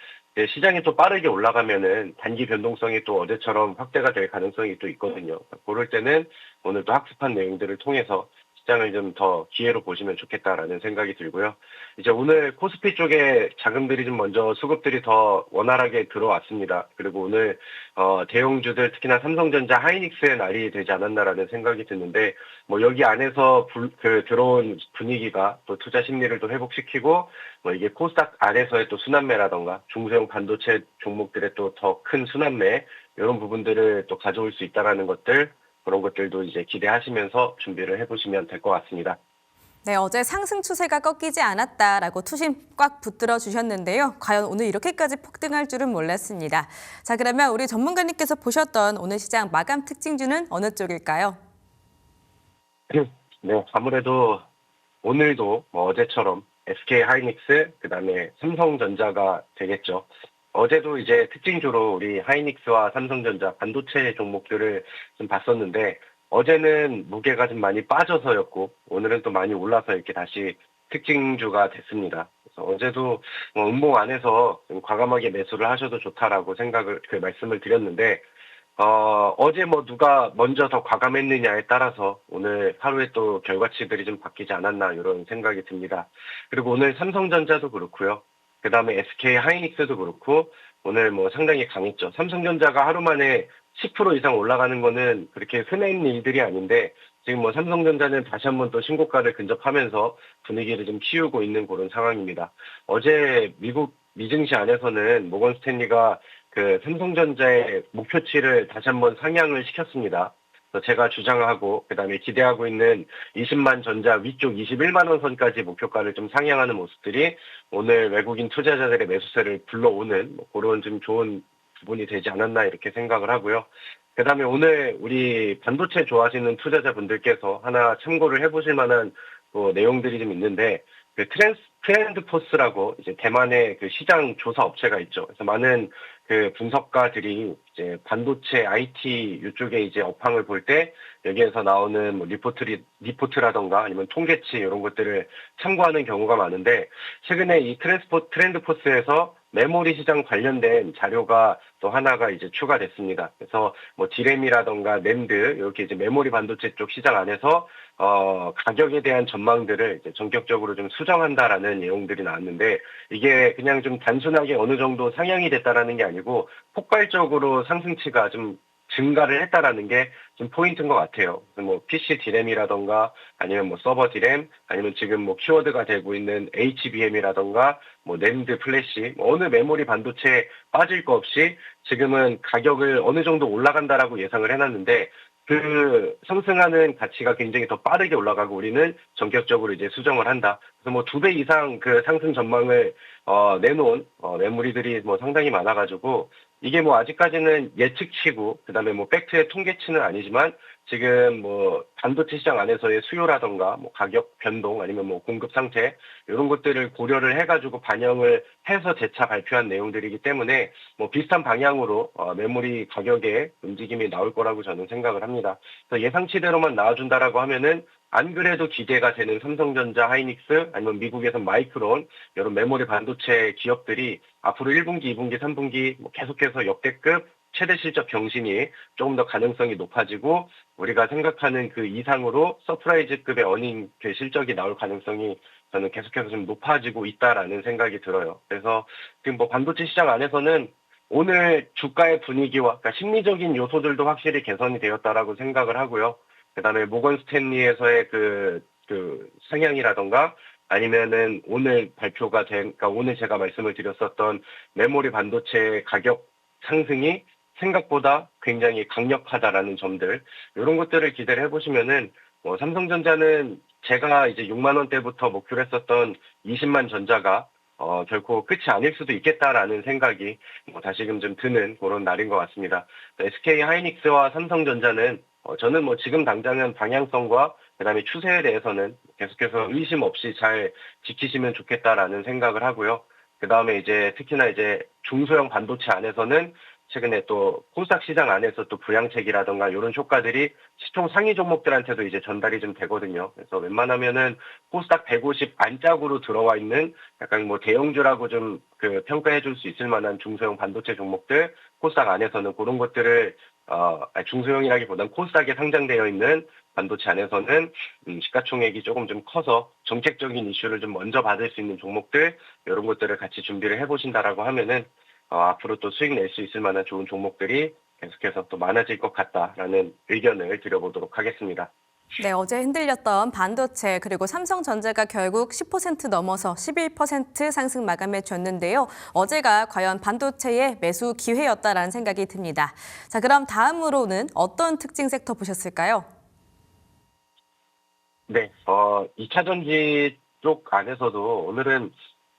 시장이 또 빠르게 올라가면은 단기 변동성이 또 어제처럼 확대가 될 가능성이 또 있거든요. 그럴 때는 오늘 또 학습한 내용들을 통해서 시장을 좀 더 기회로 보시면 좋겠다라는 생각이 들고요. 이제 오늘 코스피 쪽에 자금들이 좀 먼저 수급들이 더 원활하게 들어왔습니다. 그리고 오늘 대형주들 특히나 삼성전자, 하이닉스의 날이 되지 않았나라는 생각이 드는데 뭐 여기 안에서 들어온 분위기가 또 투자 심리를 또 회복시키고 뭐 이게 코스닥 안에서의 또 순환매라던가 중소형 반도체 종목들의 또 더 큰 순환매 이런 부분들을 또 가져올 수 있다라는 것들 그런 것들도 이제 기대하시면서 준비를 해보시면 될 것 같습니다. 네, 어제 상승 추세가 꺾이지 않았다라고 투심 꽉 붙들어 주셨는데요. 과연 오늘 이렇게까지 폭등할 줄은 몰랐습니다. 자, 그러면 우리 전문가님께서 보셨던 오늘 시장 마감 특징주는 어느 쪽일까요? 네, 아무래도 오늘도 뭐 어제처럼 SK 하이닉스, 그다음에 삼성전자가 되겠죠. 어제도 이제 특징주로 우리 하이닉스와 삼성전자 반도체 종목들을 좀 봤었는데 어제는 무게가 좀 많이 빠져서였고 오늘은 또 많이 올라서 이렇게 다시 특징주가 됐습니다. 그래서 어제도 뭐 음봉 안에서 좀 과감하게 매수를 하셔도 좋다라고 말씀을 드렸는데 어제 뭐 누가 먼저 더 과감했느냐에 따라서 오늘 하루에 또 결과치들이 좀 바뀌지 않았나 이런 생각이 듭니다. 그리고 오늘 삼성전자도 그렇고요. 그 다음에 SK 하이닉스도 그렇고 오늘 뭐 상당히 강했죠. 삼성전자가 하루 만에 10% 이상 올라가는 거는 그렇게 흔한 일들이 아닌데 지금 뭐 삼성전자는 다시 한번 또 신고가를 근접하면서 분위기를 좀 키우고 있는 그런 상황입니다. 어제 미국 미증시 안에서는 모건 스탠리가 그 삼성전자의 목표치를 다시 한번 상향을 시켰습니다. 그래서 제가 주장하고 그다음에 기대하고 있는 20만 전자 위쪽 21만 원 선까지 목표가를 좀 상향하는 모습들이 오늘 외국인 투자자들의 매수세를 불러오는 뭐 그런 좀 좋은 부분이 되지 않았나 이렇게 생각을 하고요. 그다음에 오늘 우리 반도체 좋아하시는 투자자분들께서 하나 참고를 해보실 만한 뭐 내용들이 좀 있는데 그 트렌드포스라고 이제 대만의 그 시장 조사 업체가 있죠. 그래서 많은 그 분석가들이 이제 반도체 IT 이쪽에 이제 업황을 볼 때 여기에서 나오는 뭐 리포트라던가 아니면 통계치 이런 것들을 참고하는 경우가 많은데 최근에 이 트렌드포스에서 메모리 시장 관련된 자료가 또 하나가 이제 추가됐습니다. 그래서 뭐 디램이라던가 낸드 이렇게 이제 메모리 반도체 쪽 시장 안에서 가격에 대한 전망들을 이제 전격적으로 좀 수정한다라는 내용들이 나왔는데 이게 그냥 좀 단순하게 어느 정도 상향이 됐다라는 게 아니고 폭발적으로 상승치가 좀 증가를 했다라는 게 좀 포인트인 것 같아요. 뭐 PC 디램이라던가 아니면 뭐 서버 디램 아니면 지금 뭐 키워드가 되고 있는 HBM이라던가 뭐 낸드 플래시 어느 메모리 반도체에 빠질 거 없이 지금은 가격을 어느 정도 올라간다라고 예상을 해놨는데 그 상승하는 가치가 굉장히 더 빠르게 올라가고 우리는 전격적으로 이제 수정을 한다. 그래서 뭐 2배 이상 그 상승 전망을 내놓은 메모리들이 뭐 상당히 많아가지고 이게 뭐 아직까지는 예측치고 그다음에 뭐 팩트의 통계치는 아니지만 지금 뭐 반도체 시장 안에서의 수요라던가 뭐 가격 변동 아니면 뭐 공급 상태 이런 것들을 고려를 해가지고 반영을 해서 재차 발표한 내용들이기 때문에 뭐 비슷한 방향으로 메모리 가격의 움직임이 나올 거라고 저는 생각을 합니다. 그래서 예상치대로만 나와준다라고 하면은 안 그래도 기대가 되는 삼성전자, 하이닉스 아니면 미국에서 마이크론 이런 메모리 반도체 기업들이 앞으로 1분기, 2분기, 3분기 뭐 계속해서 역대급 최대 실적 경신이 조금 더 가능성이 높아지고 우리가 생각하는 그 이상으로 서프라이즈급의 어닝 그 실적이 나올 가능성이 저는 계속해서 좀 높아지고 있다라는 생각이 들어요. 그래서 지금 뭐 반도체 시장 안에서는 오늘 주가의 분위기와 그러니까 심리적인 요소들도 확실히 개선이 되었다라고 생각을 하고요. 그다음에 모건 스탠리에서의 그 상향이라던가 아니면은 오늘 발표가 그러니까 오늘 제가 말씀을 드렸었던 메모리 반도체 가격 상승이 생각보다 굉장히 강력하다라는 점들 이런 것들을 기대를 해보시면은 삼성전자는 제가 이제 6만 원대부터 목표를 했었던 20만 전자가 결코 끝이 아닐 수도 있겠다라는 생각이 다시금 좀 드는 그런 날인 것 같습니다. SK 하이닉스와 삼성전자는 저는 뭐 지금 당장은 방향성과 그다음에 추세에 대해서는 계속해서 의심 없이 잘 지키시면 좋겠다라는 생각을 하고요. 그다음에 이제 특히나 이제 중소형 반도체 안에서는 최근에 또 코스닥 시장 안에서 또 부양책이라던가 이런 효과들이 시총 상위 종목들한테도 이제 전달이 좀 되거든요. 그래서 웬만하면은 코스닥 150 안짝으로 들어와 있는 약간 뭐 대형주라고 좀 평가해 줄 수 있을 만한 중소형 반도체 종목들 코스닥 안에서는 그런 것들을 중소형이라기보단 코스닥에 상장되어 있는 반도체 안에서는 시가총액이 조금 좀 커서 정책적인 이슈를 좀 먼저 받을 수 있는 종목들 이런 것들을 같이 준비를 해보신다라고 하면은 앞으로 또 수익 낼 수 있을 만한 좋은 종목들이 계속해서 또 많아질 것 같다라는 의견을 드려보도록 하겠습니다. 네, 어제 흔들렸던 반도체 그리고 삼성전자가 결국 10% 넘어서 11% 상승 마감해 줬는데요. 어제가 과연 반도체의 매수 기회였다라는 생각이 듭니다. 자, 그럼 다음으로는 어떤 특징 섹터 보셨을까요? 네, 2차 전지 쪽 안에서도 오늘은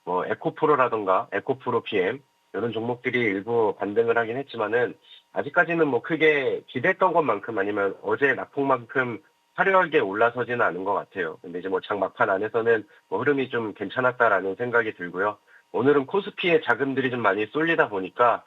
뭐 에코프로라던가 에코프로 PM 이런 종목들이 일부 반등을 하긴 했지만은 아직까지는 뭐 크게 기대했던 것만큼 아니면 어제 낙폭만큼 화려하게 올라서지는 않은 것 같아요. 근데 이제 뭐 장 막판 안에서는 뭐 흐름이 좀 괜찮았다라는 생각이 들고요. 오늘은 코스피에 자금들이 좀 많이 쏠리다 보니까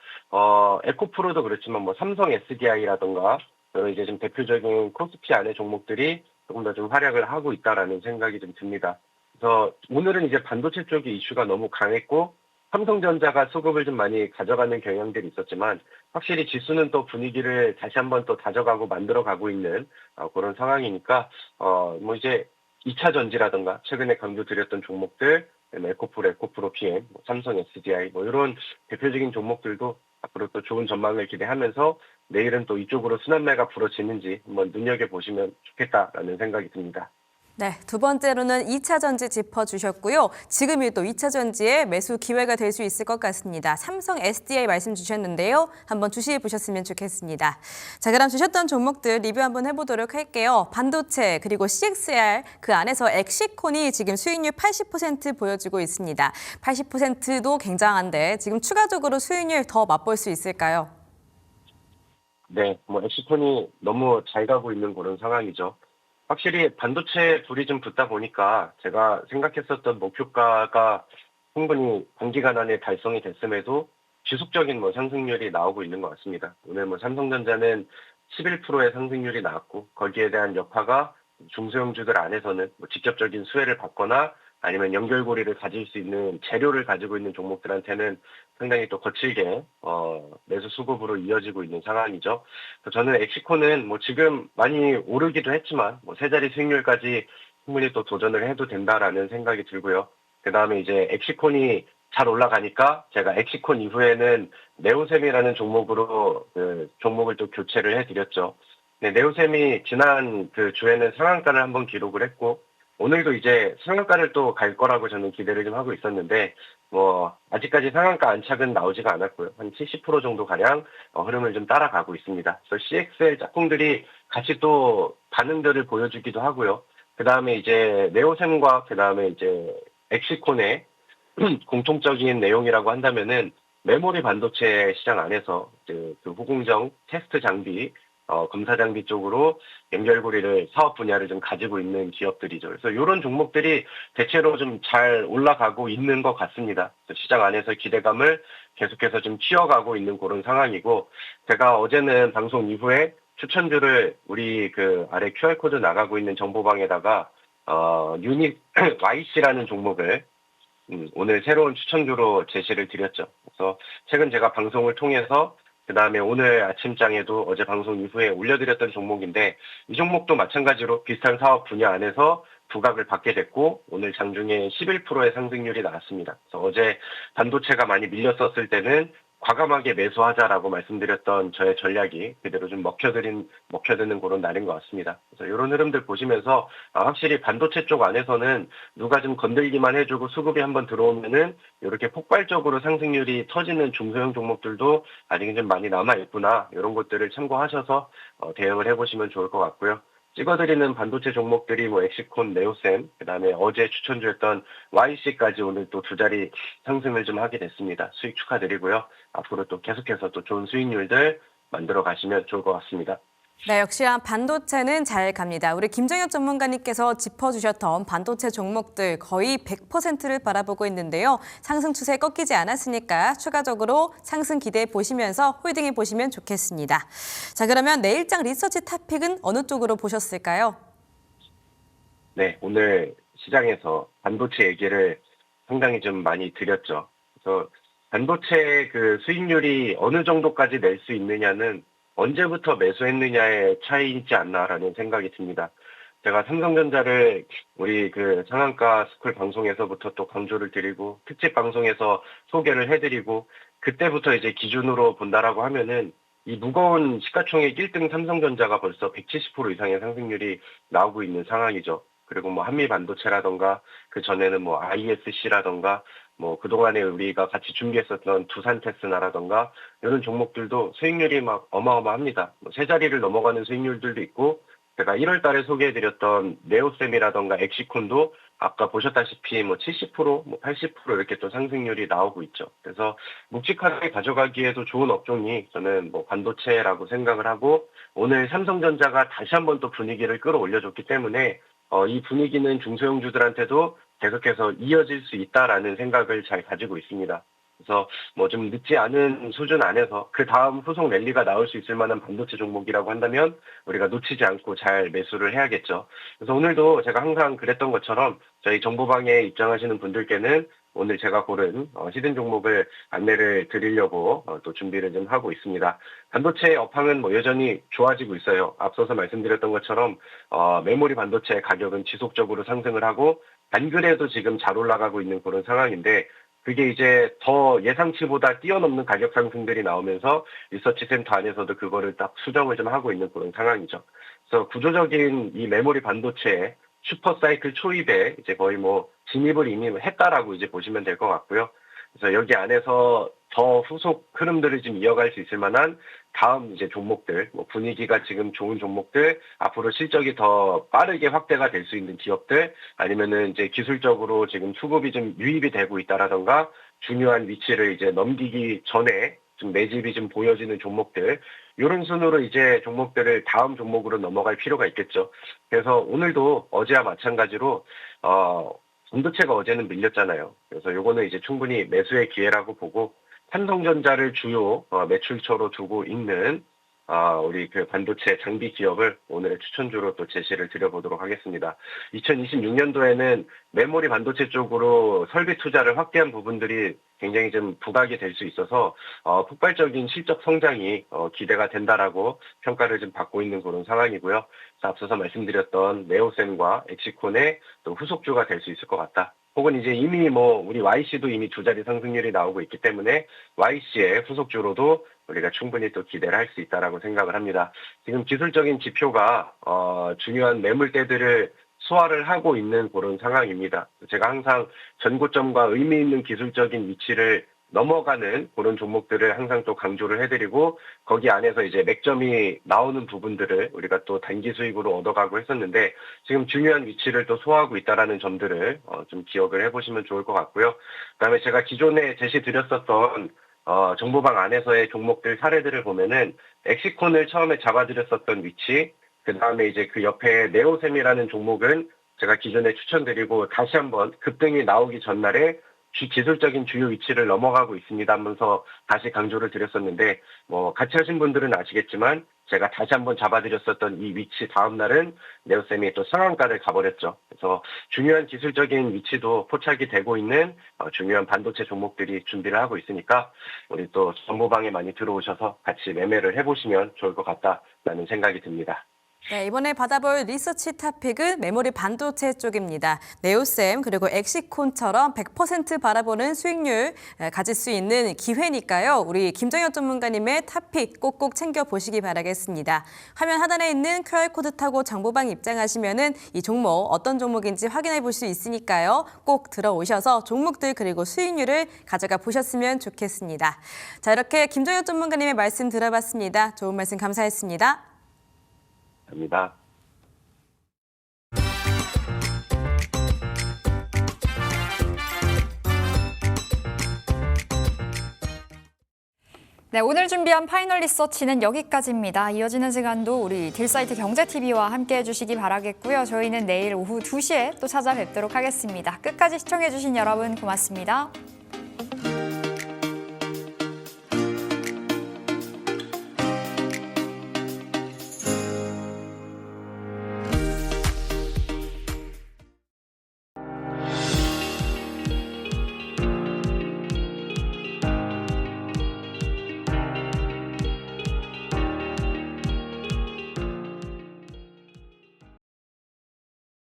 에코프로도 그렇지만 뭐 삼성 SDI라던가 이런 이제 좀 대표적인 코스피 안의 종목들이 조금 더 좀 활약을 하고 있다라는 생각이 좀 듭니다. 그래서 오늘은 이제 반도체 쪽의 이슈가 너무 강했고 삼성전자가 수급을 좀 많이 가져가는 경향들이 있었지만 확실히 지수는 또 분위기를 다시 한번 또 다져가고 만들어가고 있는 그런 상황이니까 뭐 이제 2차 전지라든가 최근에 강조드렸던 종목들 에코프로 PM, 삼성 SDI 뭐 이런 대표적인 종목들도 앞으로 또 좋은 전망을 기대하면서 내일은 또 이쪽으로 순환매가 불어지는지 한번 눈여겨보시면 좋겠다라는 생각이 듭니다. 네, 두 번째로는 2차 전지 짚어주셨고요. 지금이 또 2차 전지의 매수 기회가 될 수 있을 것 같습니다. 삼성 SDI 말씀 주셨는데요. 한번 주시해 보셨으면 좋겠습니다. 자, 그럼 주셨던 종목들 리뷰 한번 해보도록 할게요. 반도체 그리고 CXR 그 안에서 엑시콘이 지금 수익률 80% 보여주고 있습니다. 80%도 굉장한데 지금 추가적으로 수익률 더 맛볼 수 있을까요? 네, 뭐 엑시콘이 너무 잘 가고 있는 그런 상황이죠. 확실히 반도체 불이 좀 붙다 보니까 제가 생각했었던 목표가가 충분히 단기간 안에 달성이 됐음에도 지속적인 뭐 상승률이 나오고 있는 것 같습니다. 오늘 뭐 삼성전자는 11%의 상승률이 나왔고 거기에 대한 여파가 중소형주들 안에서는 뭐 직접적인 수혜를 받거나 아니면 연결고리를 가질 수 있는 재료를 가지고 있는 종목들한테는 상당히 또 거칠게 매수 수급으로 이어지고 있는 상황이죠. 저는 엑시콘은 뭐 지금 많이 오르기도 했지만 뭐 세 자리 수익률까지 충분히 또 도전을 해도 된다라는 생각이 들고요. 그 다음에 이제 엑시콘이 잘 올라가니까 제가 엑시콘 이후에는 네오셈이라는 종목으로 종목을 또 교체를 해드렸죠. 네, 네오셈이 지난 그 주에는 상한가를 한번 기록을 했고 오늘도 이제 상한가를 또 갈 거라고 저는 기대를 좀 하고 있었는데 뭐 아직까지 상한가 안착은 나오지가 않았고요. 한 70% 정도 가량 흐름을 좀 따라가고 있습니다. 그래서 CXL 짝꿍들이 같이 또 반응들을 보여주기도 하고요. 그 다음에 이제 네오셈과 그 다음에 이제 엑시콘의 공통적인 내용이라고 한다면은 메모리 반도체 시장 안에서 그 후공정 테스트 장비 검사 장비 쪽으로 연결고리를 사업 분야를 좀 가지고 있는 기업들이죠. 그래서 이런 종목들이 대체로 좀 잘 올라가고 있는 것 같습니다. 시장 안에서 기대감을 계속해서 좀 키워가고 있는 그런 상황이고, 제가 어제는 방송 이후에 추천주를 우리 그 아래 QR코드 나가고 있는 정보방에다가 유닛 YC라는 종목을 오늘 새로운 추천주로 제시를 드렸죠. 그래서 최근 제가 방송을 통해서 그 다음에 오늘 아침장에도 어제 방송 이후에 올려드렸던 종목인데 이 종목도 마찬가지로 비슷한 사업 분야 안에서 부각을 받게 됐고 오늘 장중에 11%의 상승률이 나왔습니다. 그래서 어제 반도체가 많이 밀렸었을 때는 과감하게 매수하자라고 말씀드렸던 저의 전략이 그대로 좀 먹혀드는 그런 날인 것 같습니다. 그래서 이런 흐름들 보시면서 확실히 반도체 쪽 안에서는 누가 좀 건들기만 해주고 수급이 한번 들어오면은 이렇게 폭발적으로 상승률이 터지는 중소형 종목들도 아직은 좀 많이 남아있구나, 이런 것들을 참고하셔서 대응을 해보시면 좋을 것 같고요. 찍어드리는 반도체 종목들이 뭐 엑시콘, 네오셈, 그 다음에 어제 추천주였던 YC까지 오늘 또 두 자리 상승을 좀 하게 됐습니다. 수익 축하드리고요. 앞으로 또 계속해서 또 좋은 수익률들 만들어 가시면 좋을 것 같습니다. 네, 역시나 반도체는 잘 갑니다. 우리 김정엽 전문가님께서 짚어주셨던 반도체 종목들 거의 100%를 바라보고 있는데요. 상승 추세 꺾이지 않았으니까 추가적으로 상승 기대해 보시면서 홀딩해 보시면 좋겠습니다. 자, 그러면 내일장 리서치 토픽은 어느 쪽으로 보셨을까요? 네, 오늘 시장에서 반도체 얘기를 상당히 좀 많이 드렸죠. 그래서 반도체 그 수익률이 어느 정도까지 낼 수 있느냐는 언제부터 매수했느냐의 차이이지 않나라는 생각이 듭니다. 제가 삼성전자를 우리 그 상한가 스쿨 방송에서부터 또 강조를 드리고 특집 방송에서 소개를 해드리고 그때부터 이제 기준으로 본다라고 하면은 이 무거운 시가총액 1등 삼성전자가 벌써 170% 이상의 상승률이 나오고 있는 상황이죠. 그리고 뭐 한미 반도체라던가 그 전에는 뭐 ISC라던가 뭐 그동안에 우리가 같이 준비했었던 두산 테스나라던가 이런 종목들도 수익률이 막 어마어마합니다. 뭐 세 자리를 넘어가는 수익률들도 있고 제가 1월 달에 소개해드렸던 네오셈이라던가 엑시콘도 아까 보셨다시피 뭐 70%, 뭐 80% 이렇게 또 상승률이 나오고 있죠. 그래서 묵직하게 가져가기에도 좋은 업종이 저는 뭐 반도체라고 생각을 하고 오늘 삼성전자가 다시 한번 또 분위기를 끌어올려줬기 때문에 이 분위기는 중소형주들한테도 계속해서 이어질 수 있다라는 생각을 잘 가지고 있습니다. 그래서 뭐 좀 늦지 않은 수준 안에서 그 다음 후속 랠리가 나올 수 있을 만한 반도체 종목이라고 한다면 우리가 놓치지 않고 잘 매수를 해야겠죠. 그래서 오늘도 제가 항상 그랬던 것처럼 저희 정보방에 입장하시는 분들께는 오늘 제가 고른 히든 종목을 안내를 드리려고 또 준비를 좀 하고 있습니다. 반도체 업황은 뭐 여전히 좋아지고 있어요. 앞서서 말씀드렸던 것처럼 메모리 반도체 가격은 지속적으로 상승을 하고 안 그래도 지금 잘 올라가고 있는 그런 상황인데 그게 이제 더 예상치보다 뛰어넘는 가격 상승들이 나오면서 리서치 센터 안에서도 그거를 딱 수정을 좀 하고 있는 그런 상황이죠. 그래서 구조적인 이 메모리 반도체의 슈퍼 사이클 초입에 이제 거의 뭐 진입을 이미 했다라고 이제 보시면 될 것 같고요. 그래서 여기 안에서 더 후속 흐름들을 좀 이어갈 수 있을 만한 다음 이제 종목들, 뭐 분위기가 지금 좋은 종목들, 앞으로 실적이 더 빠르게 확대가 될 수 있는 기업들, 아니면은 이제 기술적으로 지금 수급이 좀 유입이 되고 있다라던가 중요한 위치를 이제 넘기기 전에 좀 매집이 좀 보여지는 종목들, 이런 순으로 이제 종목들을 다음 종목으로 넘어갈 필요가 있겠죠. 그래서 오늘도 어제와 마찬가지로 반도체가 어제는 밀렸잖아요. 그래서 요거는 이제 충분히 매수의 기회라고 보고 삼성전자를 주요 매출처로 두고 있는 우리 그 반도체 장비 기업을 오늘의 추천주로 또 제시를 드려보도록 하겠습니다. 2026년도에는 메모리 반도체 쪽으로 설비 투자를 확대한 부분들이 굉장히 좀 부각이 될 수 있어서 폭발적인 실적 성장이 기대가 된다라고 평가를 좀 받고 있는 그런 상황이고요. 앞서서 말씀드렸던 네오셈과 엑시콘의 또 후속주가 될 수 있을 것 같다. 혹은 이제 이미 뭐 우리 YC도 이미 두 자리 상승률이 나오고 있기 때문에 YC의 후속주로도 우리가 충분히 또 기대를 할 수 있다라고 생각을 합니다. 지금 기술적인 지표가 중요한 매물대들을 소화를 하고 있는 그런 상황입니다. 제가 항상 전고점과 의미 있는 기술적인 위치를 넘어가는 그런 종목들을 항상 또 강조를 해드리고 거기 안에서 이제 맥점이 나오는 부분들을 우리가 또 단기 수익으로 얻어가고 했었는데 지금 중요한 위치를 또 소화하고 있다라는 점들을 좀 기억을 해보시면 좋을 것 같고요. 그다음에 제가 기존에 제시드렸었던 정보방 안에서의 종목들 사례들을 보면은 엑시콘을 처음에 잡아드렸었던 위치, 그 다음에 이제 그 옆에 네오셈이라는 종목은 제가 기존에 추천드리고 다시 한번 급등이 나오기 전날에 기술적인 주요 위치를 넘어가고 있습니다 하면서 다시 강조를 드렸었는데 뭐 같이 하신 분들은 아시겠지만 제가 다시 한번 잡아드렸었던 이 위치 다음 날은 네오셈이 또 상한가를 가버렸죠. 그래서 중요한 기술적인 위치도 포착이 되고 있는 중요한 반도체 종목들이 준비를 하고 있으니까 우리 또 정보방에 많이 들어오셔서 같이 매매를 해보시면 좋을 것 같다라는 생각이 듭니다. 네, 이번에 받아볼 리서치 토픽은 메모리 반도체 쪽입니다. 네오셈 그리고 엑시콘처럼 100% 바라보는 수익률 가질 수 있는 기회니까요. 우리 김정현 전문가님의 토픽 꼭꼭 챙겨보시기 바라겠습니다. 화면 하단에 있는 QR코드 타고 정보방 입장하시면은 이 종목 어떤 종목인지 확인해 볼 수 있으니까요. 꼭 들어오셔서 종목들 그리고 수익률을 가져가 보셨으면 좋겠습니다. 자, 이렇게 김정현 전문가님의 말씀 들어봤습니다. 좋은 말씀 감사했습니다. 합니다. 네, 오늘 준비한 파이널 리서치는 여기까지입니다. 이어지는 시간도 우리 딜사이트 경제TV와 함께 해주시기 바라겠고요. 저희는 내일 오후 2시에 또 찾아뵙도록 하겠습니다. 끝까지 시청해주신 여러분 고맙습니다.